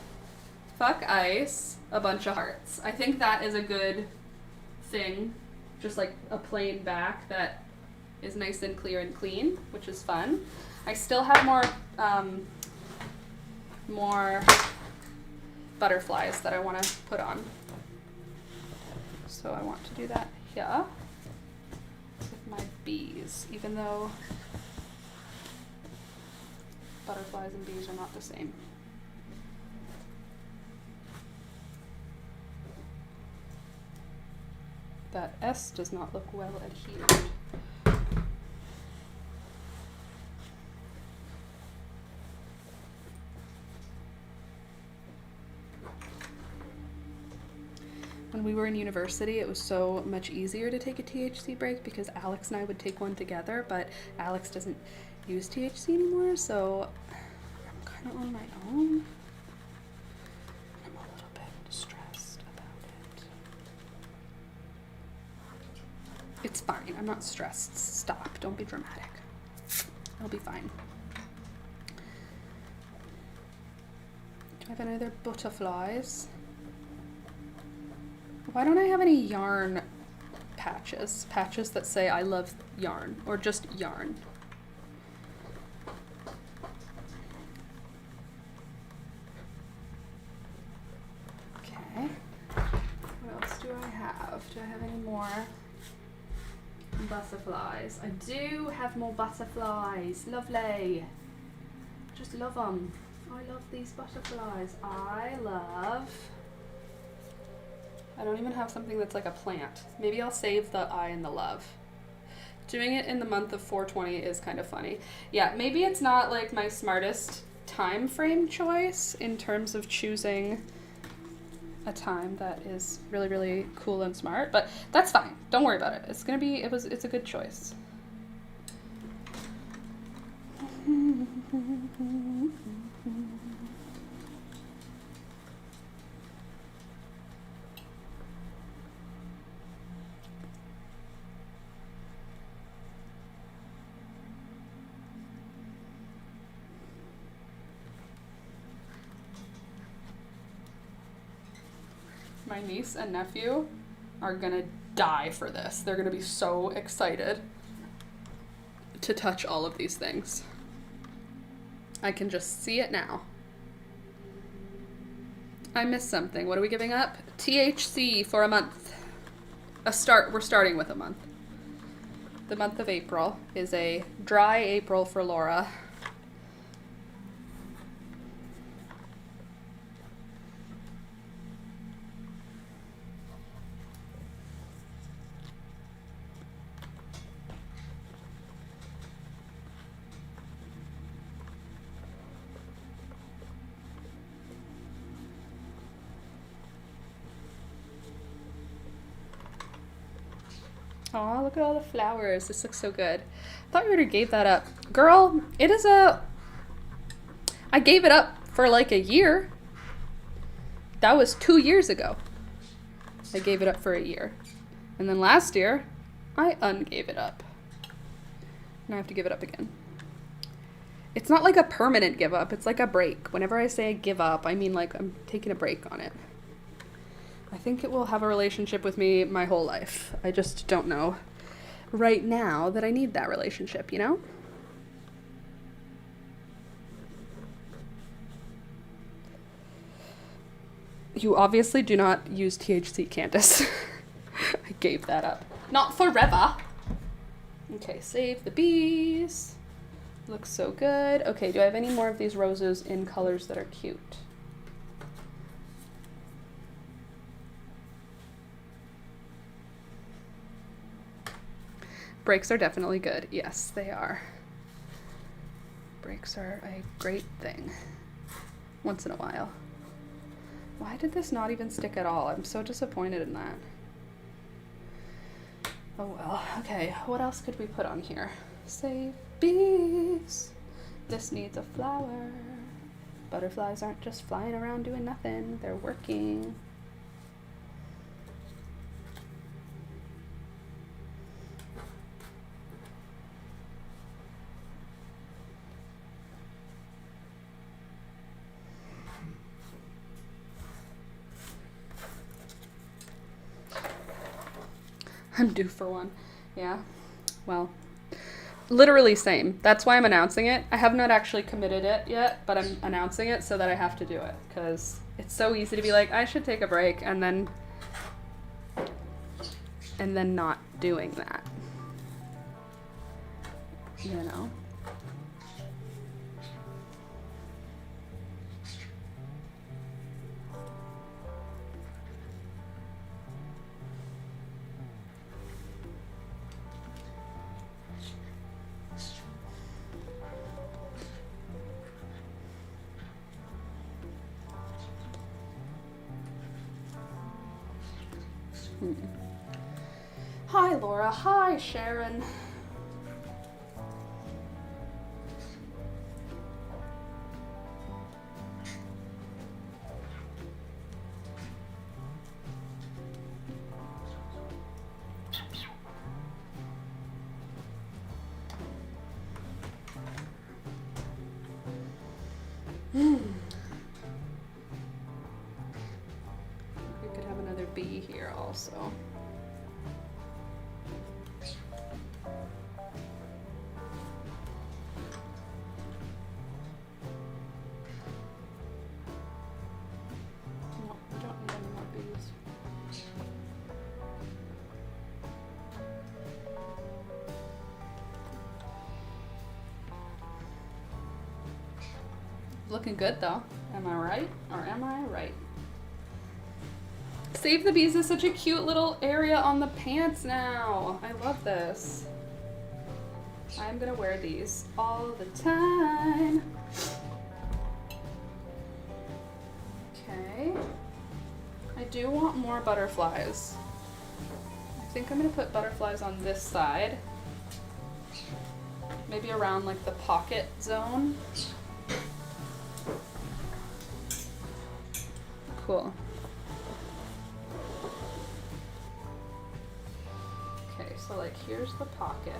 fuck ice, a bunch of hearts. I think that is a good thing. Just like a plain back that is nice and clear and clean, which is fun. I still have more butterflies that I want to put on. So I want to do that here with my bees, even though butterflies and bees are not the same. That S does not look well adhered. When we were in university, it was so much easier to take a THC break because Alex and I would take one together, but Alex doesn't use THC anymore, so I'm kind of on my own. I'm a little bit distressed about it. It's fine. I'm not stressed. Stop. Don't be dramatic. I'll be fine. Do I have any other butterflies? Why don't I have any yarn patches? Patches that say I love yarn, or just yarn. Okay. What else do I have? Do I have any more butterflies? I do have more butterflies. Lovely. Just love them. I love these butterflies. I don't even have something that's like a plant. Maybe I'll save the I and the love. Doing it in the month of 420 is kind of funny. Yeah, maybe it's not like my smartest time frame choice in terms of choosing a time that is really, really cool and smart, but that's fine. Don't worry about it. It's a good choice. My niece and nephew are gonna die for this. They're gonna be so excited to touch all of these things. I can just see it now. I missed something. What are we giving up? THC for a month. We're starting with a month. The month of April is a dry April for Laura. Aw, look at all the flowers. This looks so good. I thought you already gave that up. Girl, I gave it up for like a year. That was 2 years ago. I gave it up for a year. And then last year, I ungave it up. Now I have to give it up again. It's not like a permanent give up. It's like a break. Whenever I say give up, I mean like I'm taking a break on it. I think it will have a relationship with me my whole life. I just don't know right now that I need that relationship, you know? You obviously do not use THC, Candace. I gave that up. Not forever. Okay, save the bees. Looks so good. Okay, do I have any more of these roses in colors that are cute? Breaks are definitely good. Yes, they are. Breaks are a great thing. Once in a while. Why did this not even stick at all? I'm so disappointed in that. Oh well. Okay, what else could we put on here? Save bees. This needs a flower. Butterflies aren't just flying around doing nothing. They're working. I'm due for one. Yeah. Well, literally same. That's why I'm announcing it. I have not actually committed it yet, but I'm announcing it so that I have to do it because it's so easy to be like, I should take a break and then not doing that. You know? Hi, Laura. Hi, Sharon. We could have another bee here also. No, we don't need any more bees. Looking good though. Am I right? Or am I right? Save the Bees is such a cute little area on the pants now. I love this. I'm gonna wear these all the time. Okay. I do want more butterflies. I think I'm gonna put butterflies on this side. Maybe around like the pocket zone. Cool. Okay, so like here's the pocket.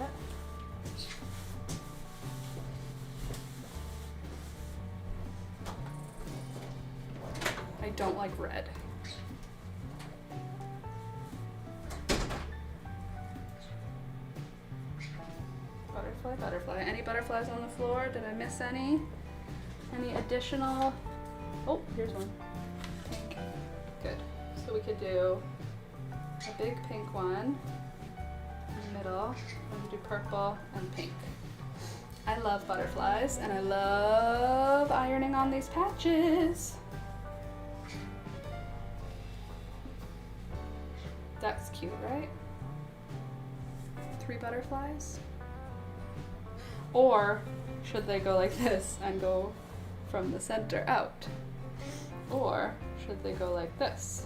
I don't like red. Butterfly, butterfly. Any butterflies on the floor? Did I miss any? Any additional? Oh, here's one. Pink. Good. So we could do a big pink one in the middle, and do purple and pink. I love butterflies, and I love ironing on these patches. That's cute, right? 3 butterflies? Or should they go like this and go from the center out? Or should they go like this?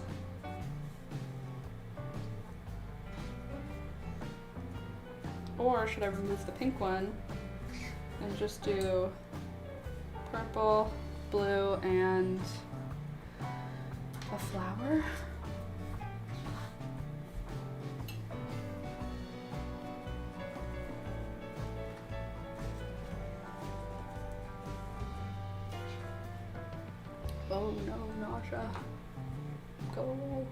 Or should I remove the pink one and just do purple, blue, and a flower? Oh no, nausea. Go away.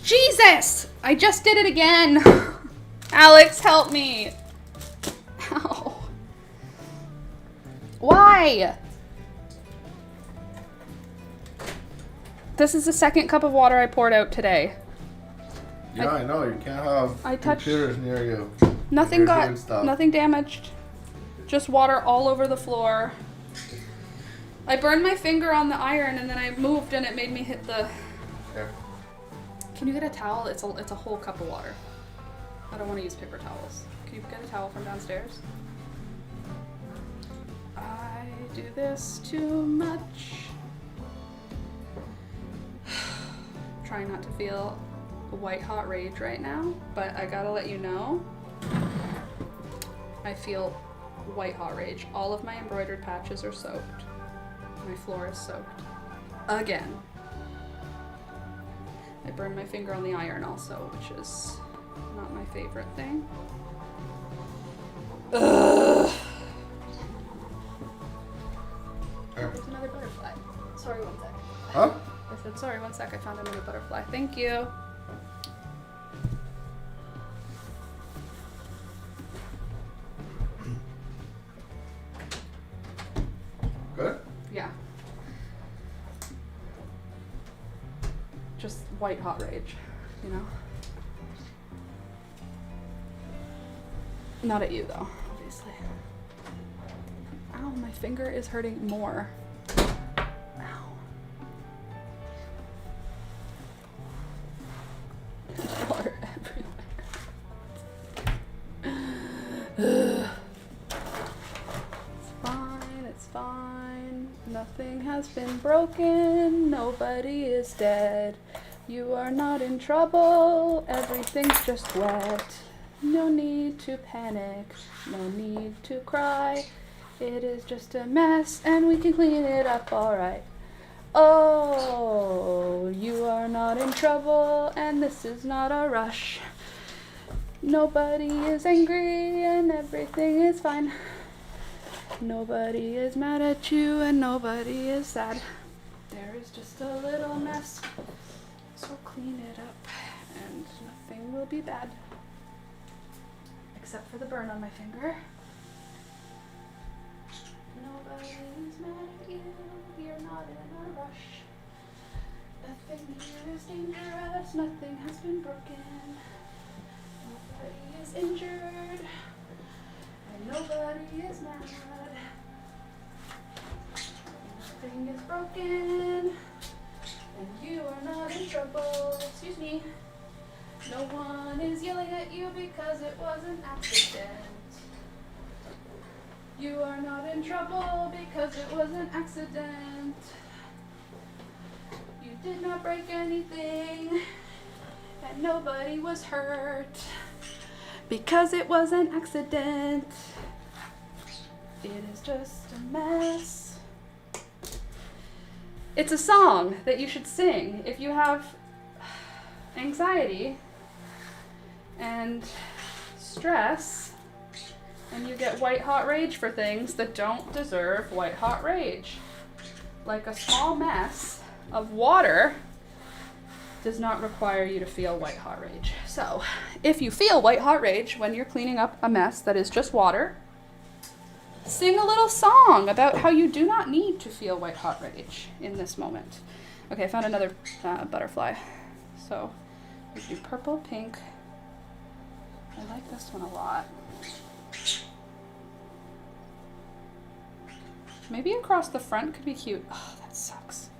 Jesus! I just did it again! Alex, help me! Ow. Why? This is the second cup of water I poured out today. Yeah, I know. You can't have computers near you. Nothing You're got, doing stuff. nothing damaged. Just water all over the floor. I burned my finger on the iron and then I moved and it made me hit the... Okay. Can you get a towel? It's a whole cup of water. I don't want to use paper towels. Can you get a towel from downstairs? I do this too much. Trying not to feel white hot rage right now, but I gotta let you know, I feel white hot rage. All of my embroidered patches are soaked. My floor is soaked. Again. I burned my finger on the iron also, which is not my favorite thing. Ugh. There's another butterfly. Sorry, one sec. Huh? I said, sorry, one sec, I found another butterfly. Thank you. Good? Yeah. Just white hot rage, you know? Not at you, though, obviously. Ow, my finger is hurting more. Ow. Water everywhere. It's fine, it's fine. Nothing has been broken. Nobody is dead. You are not in trouble. Everything's just wet. No need to panic. No need to cry. It is just a mess and we can clean it up alright. Oh, you are not in trouble and this is not a rush. Nobody is angry and everything is fine. Nobody is mad at you and nobody is sad. There is just a little mess. So clean it up and nothing will be bad. Except for the burn on my finger. Nobody is mad at you. You're not in a rush. Nothing here is dangerous. Nothing has been broken. Nobody is injured. And nobody is mad. Nothing is broken. And you are not in trouble. Excuse me. No one is yelling at you because it was an accident. You are not in trouble because it was an accident. You did not break anything and nobody was hurt because it was an accident. It is just a mess. It's a song that you should sing if you have anxiety and stress and you get white hot rage for things that don't deserve white hot rage. Like a small mess of water does not require you to feel white hot rage. So if you feel white hot rage when you're cleaning up a mess that is just water, sing a little song about how you do not need to feel white hot rage in this moment. Okay, I found another butterfly. So we do purple, pink. I like this one a lot. Maybe across the front could be cute. Oh, that sucks.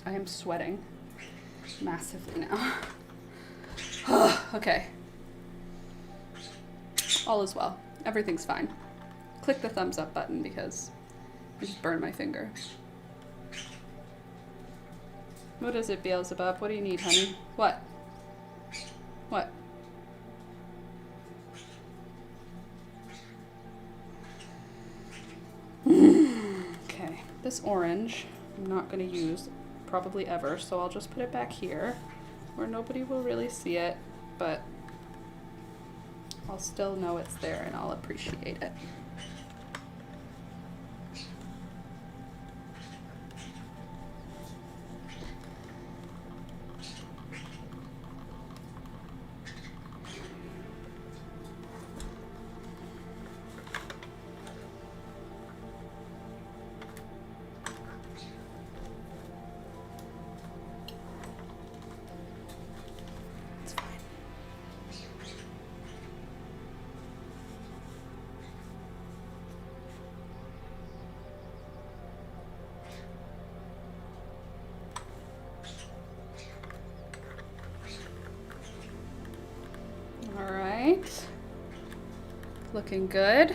I am sweating massively now. Okay. All is well. Everything's fine. Click the thumbs up button because I just burned my finger. What is it, Beelzebub? What do you need, honey? What? What? Okay. this orange I'm not going to use probably ever, so I'll just put it back here where nobody will really see it, but I'll still know it's there and I'll appreciate it. All right, looking good.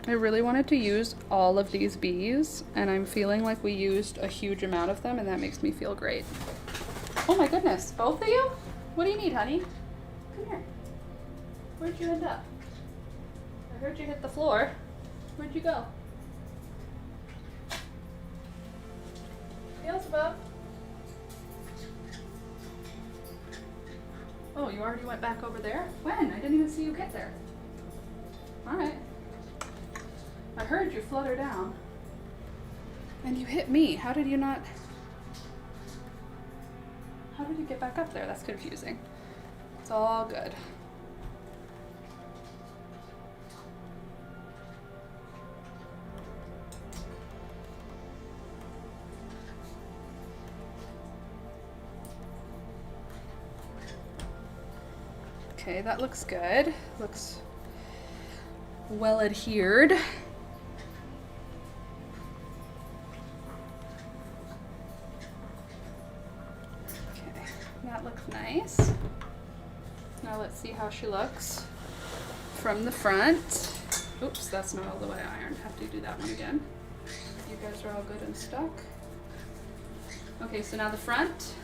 I really wanted to use all of these bees, and I'm feeling like we used a huge amount of them, and that makes me feel great. Oh my goodness, both of you? What do you need, honey? Come here. Where'd you end up? I heard you hit the floor. Where'd you go? Beelzebub? Oh, you already went back over there? When? I didn't even see you get there. All right. I heard you flutter down. And you hit me. How did you not... How did you get back up there? That's confusing. It's all good. Okay, that looks good. Looks well adhered. Okay, that looks nice. Now let's see how she looks from the front. Oops, that's not all the way ironed. Have to do that one again. You guys are all good and stuck. Okay, so now the front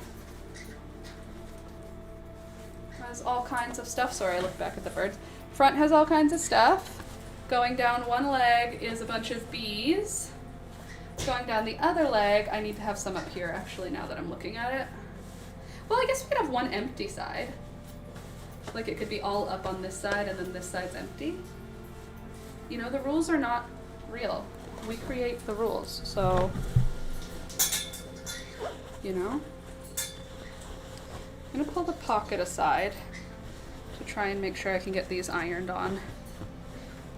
has all kinds of stuff. Sorry, I looked back at the birds. Front has all kinds of stuff. Going down one leg is a bunch of bees. Going down the other leg, I need to have some up here actually now that I'm looking at it. Well, I guess we could have one empty side. Like it could be all up on this side and then this side's empty. You know, the rules are not real. We create the rules, so, you know. I'm gonna pull the pocket aside to try and make sure I can get these ironed on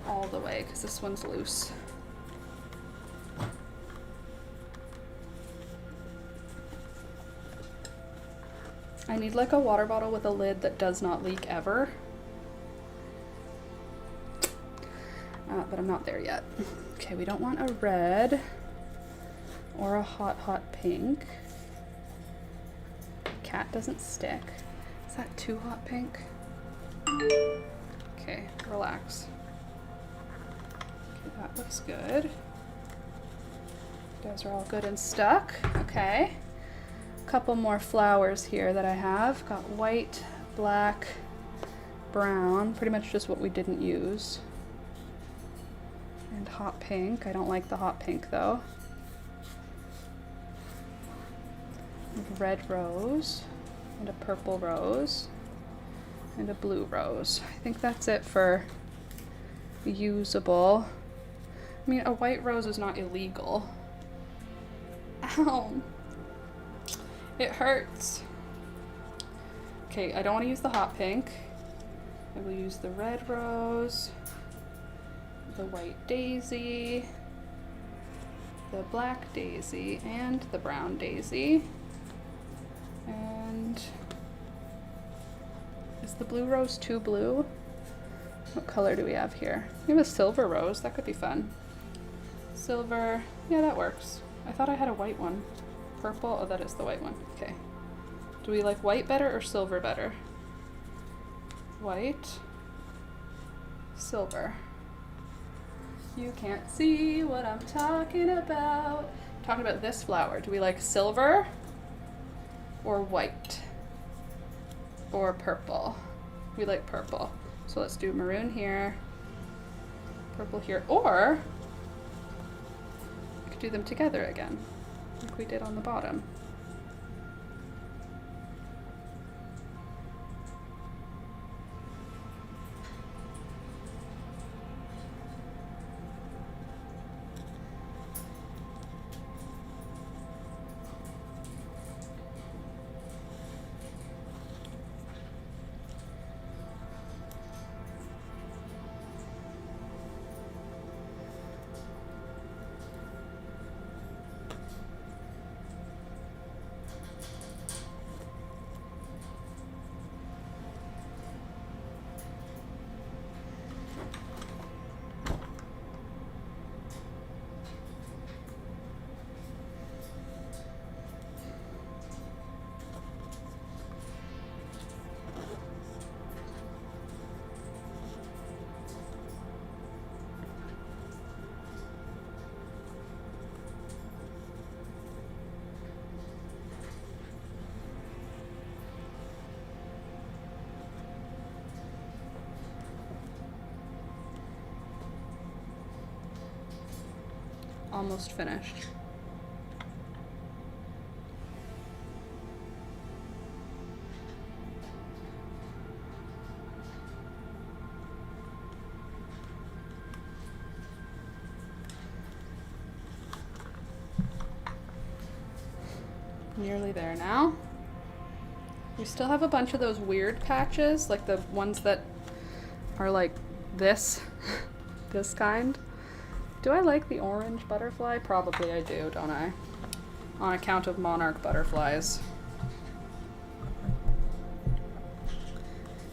all the way, because this one's loose. I need like a water bottle with a lid that does not leak ever. But I'm not there yet. Okay, we don't want a red or a hot, hot pink. Cat doesn't stick. Is that too hot pink? Okay, relax. Okay, that looks good. You guys are all good and stuck. Okay. A couple more flowers here that I have. Got white, black, brown, pretty much just what we didn't use. And hot pink. I don't like the hot pink though. Red rose, and a purple rose, and a blue rose. I think that's it for usable. I mean, a white rose is not illegal. Ow! It hurts. Okay, I don't want to use the hot pink. I will use the red rose, the white daisy, the black daisy, and the brown daisy. And is the blue rose too blue? What color do we have here? We have a silver rose. That could be fun. Silver. Yeah, that works. I thought I had a white one. Purple. Oh, that is the white one. Okay. Do we like white better or silver better? White. Silver. You can't see what I'm talking about. I'm talking about this flower. Do we like silver or white or purple? We like purple. So let's do maroon here, purple here, or do them together again, like we did on the bottom. Almost finished. Nearly there now. We still have a bunch of those weird patches, like the ones that are like this, this kind. Do I like the orange butterfly? Probably I do, don't I? On account of monarch butterflies.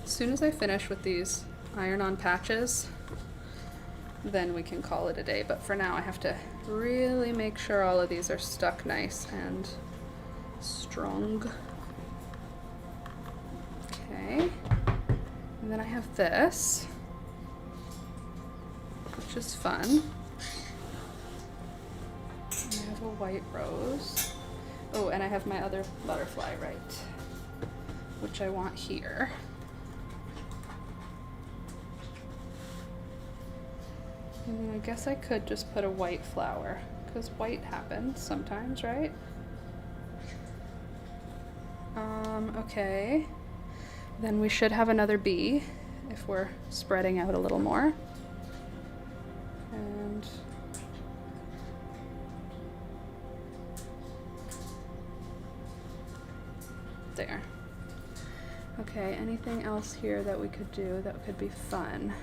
As soon as I finish with these iron-on patches, then we can call it a day. But for now, I have to really make sure all of these are stuck nice and strong. Okay. And then I have this, which is fun. I have a white rose. Oh, and I have my other butterfly, right, which I want here. And I guess I could just put a white flower, because white happens sometimes, right? Okay. Then we should have another bee if we're spreading out a little more. And there. Okay, anything else here that we could do that could be fun?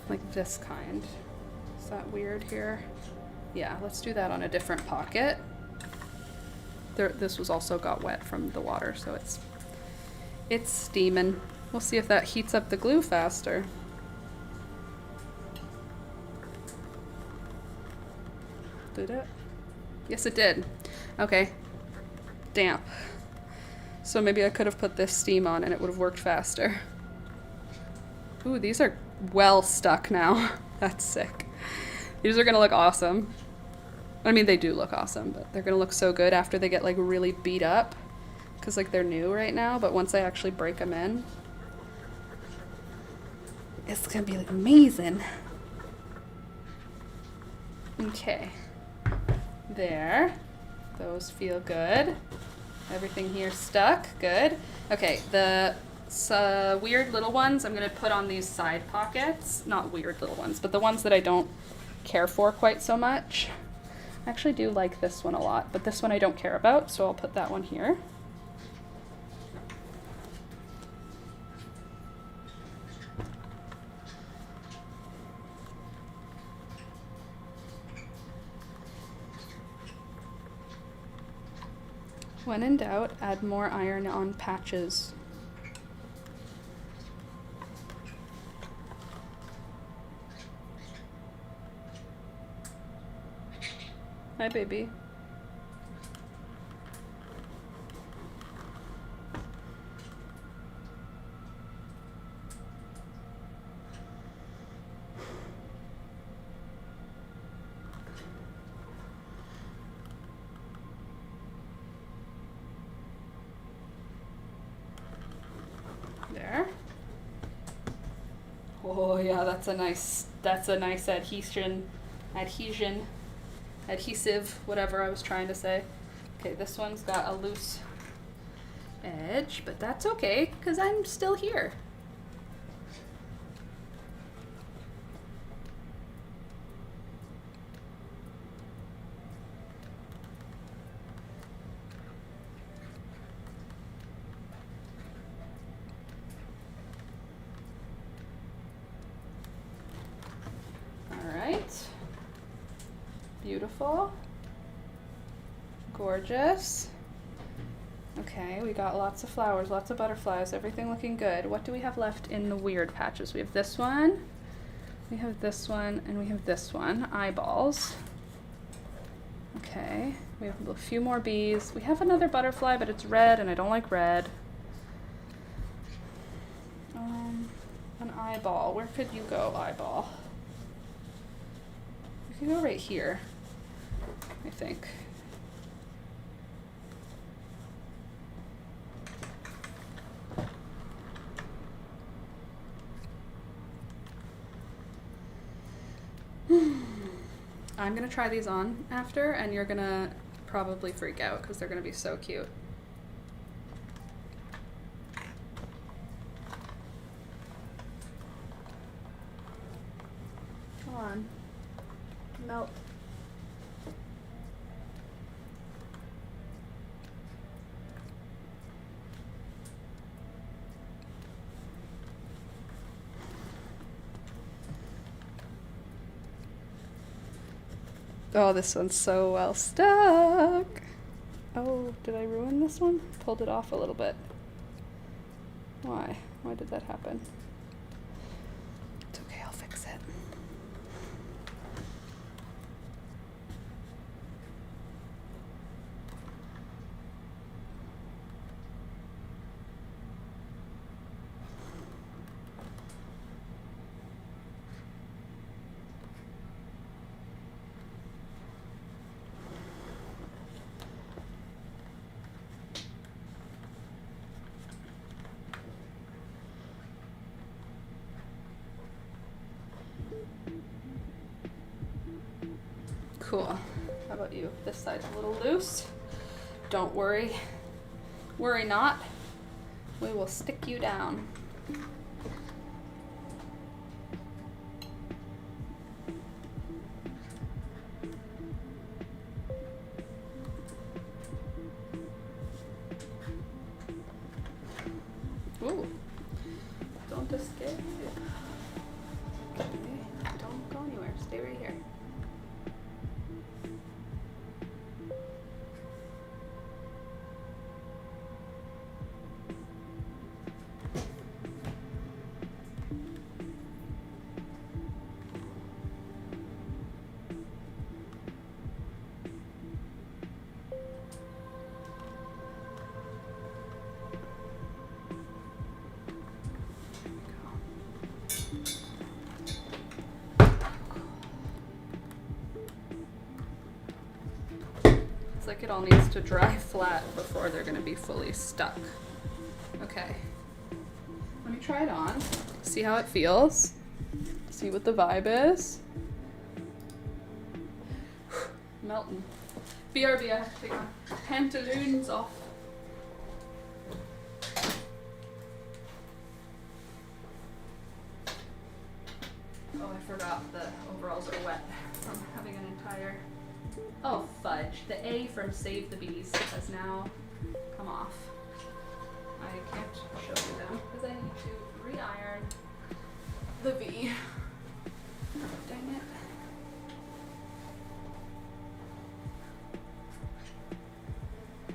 Like this kind. Is that weird here? Yeah, let's do that on a different pocket. This was also got wet from the water, so it's steaming. We'll see if that heats up the glue faster. Did it? Yes, it did. Okay. Damp. So maybe I could have put this steam on and it would have worked faster. Ooh, these are well stuck now. That's sick. These are gonna look awesome. I mean, they do look awesome, but they're gonna look so good after they get like really beat up. Cause like they're new right now, but once I actually break them in, it's gonna be like amazing. Okay. There. Those feel good. Everything here stuck. Good. Okay, the weird little ones I'm gonna put on these side pockets. Not weird little ones, but the ones that I don't care for quite so much. I actually do like this one a lot, but this one I don't care about, so I'll put that one here. When in doubt, add more iron-on patches. Hi, baby. There. Oh yeah, that's a nice adhesion. adhesive, whatever I was trying to say. Okay, this one's got a loose edge, but that's okay, because I'm still here. Beautiful. Gorgeous. Okay, we got lots of flowers, lots of butterflies, everything looking good. What do we have left in the weird patches? We have this one, we have this one, and we have this one. Eyeballs. Okay, we have a few more bees. We have another butterfly, but it's red, and I don't like red. An eyeball. Where could you go, eyeball? You can go right here, I think. I'm gonna try these on after, and you're gonna probably freak out because they're gonna be so cute. Come on. Melt. Oh, this one's so well stuck. Oh, did I ruin this one? Pulled it off a little bit. Why? Why did that happen? It's okay, I'll fix it. Cool. How about you? This side's a little loose. Don't worry. Worry not. We will stick you down. Ooh. Don't escape. Okay. Don't go anywhere. Stay right here. It's like it all needs to dry flat before they're going to be fully stuck. Okay. Let me try it on. See how it feels. See what the vibe is. Melting. BRB, I have to take my pantaloons off. Oh, I forgot the overalls are wet from having an entire... Oh, fudge. The A from Save the Bees has now come off. I can't show you them because I need to re-iron the V. Dang it.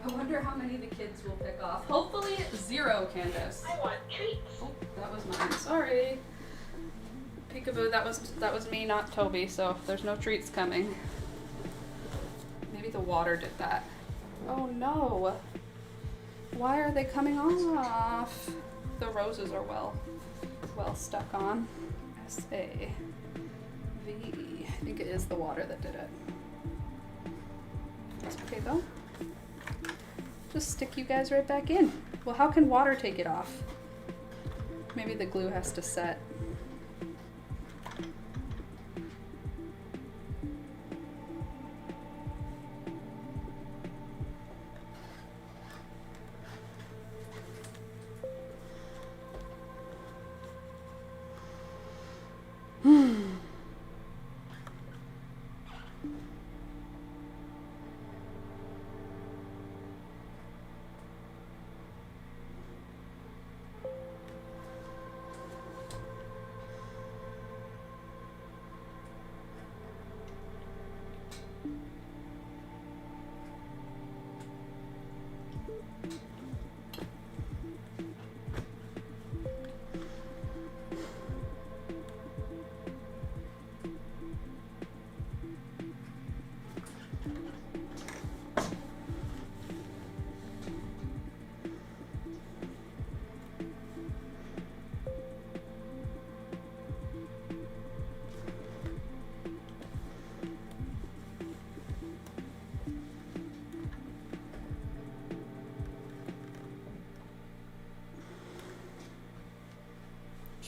I wonder how many the kids will pick off. Hopefully 0, Candace. I want treats. Oh, that was mine. Sorry. Peekaboo, that was me, not Toby, so there's no treats coming. Maybe the water did that. Oh no. Why are they coming off? The roses are well stuck on. S-A-V. I think it is the water that did it. It's okay though. Just stick you guys right back in. Well, how can water take it off? Maybe the glue has to set.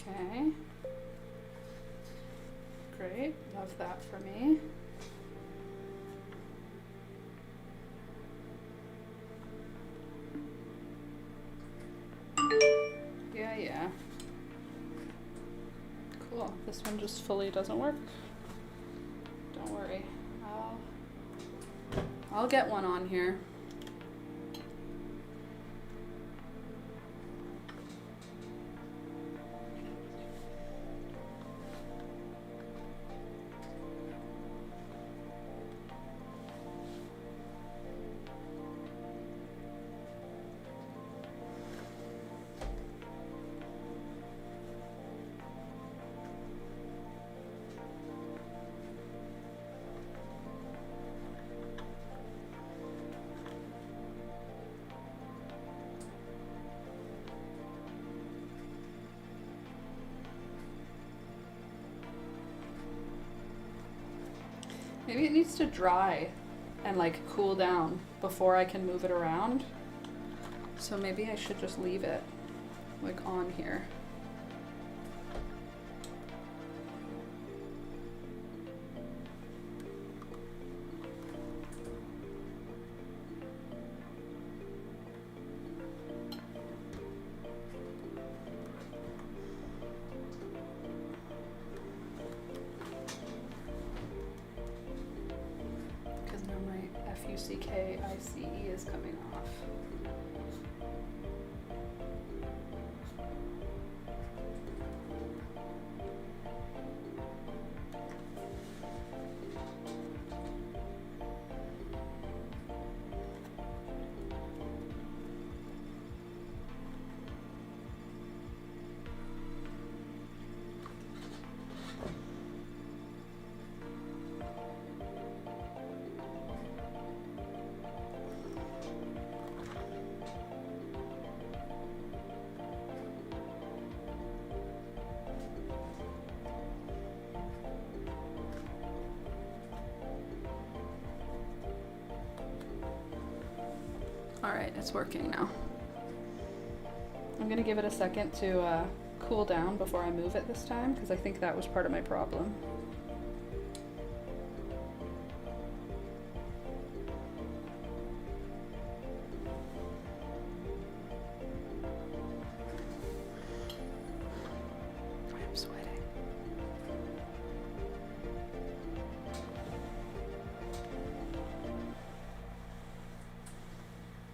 Okay. Great, love that for me. Yeah. Cool, this one just fully doesn't work. Don't worry, I'll get one on here. Maybe it needs to dry and like cool down before I can move it around. So maybe I should just leave it like on here. F-U-C-K-I-C-E is coming off. All right, it's working now. I'm gonna give it a second to cool down before I move it this time, because I think that was part of my problem. I'm sweating.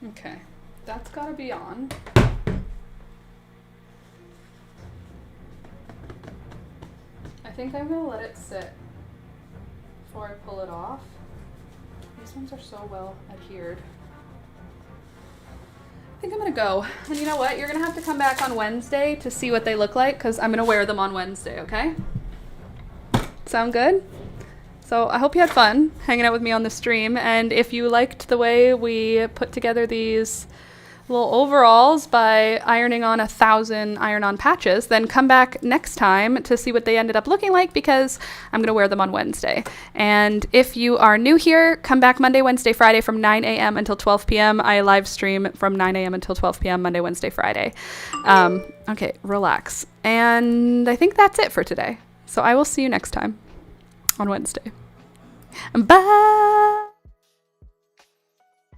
Okay, that's gotta be on. I think I'm gonna let it sit before I pull it off. These ones are so well adhered. I think I'm gonna go. And you know what? You're gonna have to come back on Wednesday to see what they look like, because I'm gonna wear them on Wednesday, okay? Sound good? So I hope you had fun hanging out with me on the stream, and if you liked the way we put together these little overalls by ironing on 1,000 iron-on patches, then come back next time to see what they ended up looking like, because I'm going to wear them on Wednesday. And if you are new here, come back Monday, Wednesday, Friday from 9 a.m. until 12 p.m. I live stream from 9 a.m. until 12 p.m. Monday, Wednesday, Friday. Okay, relax. And I think that's it for today. So I will see you next time on Wednesday. Bye!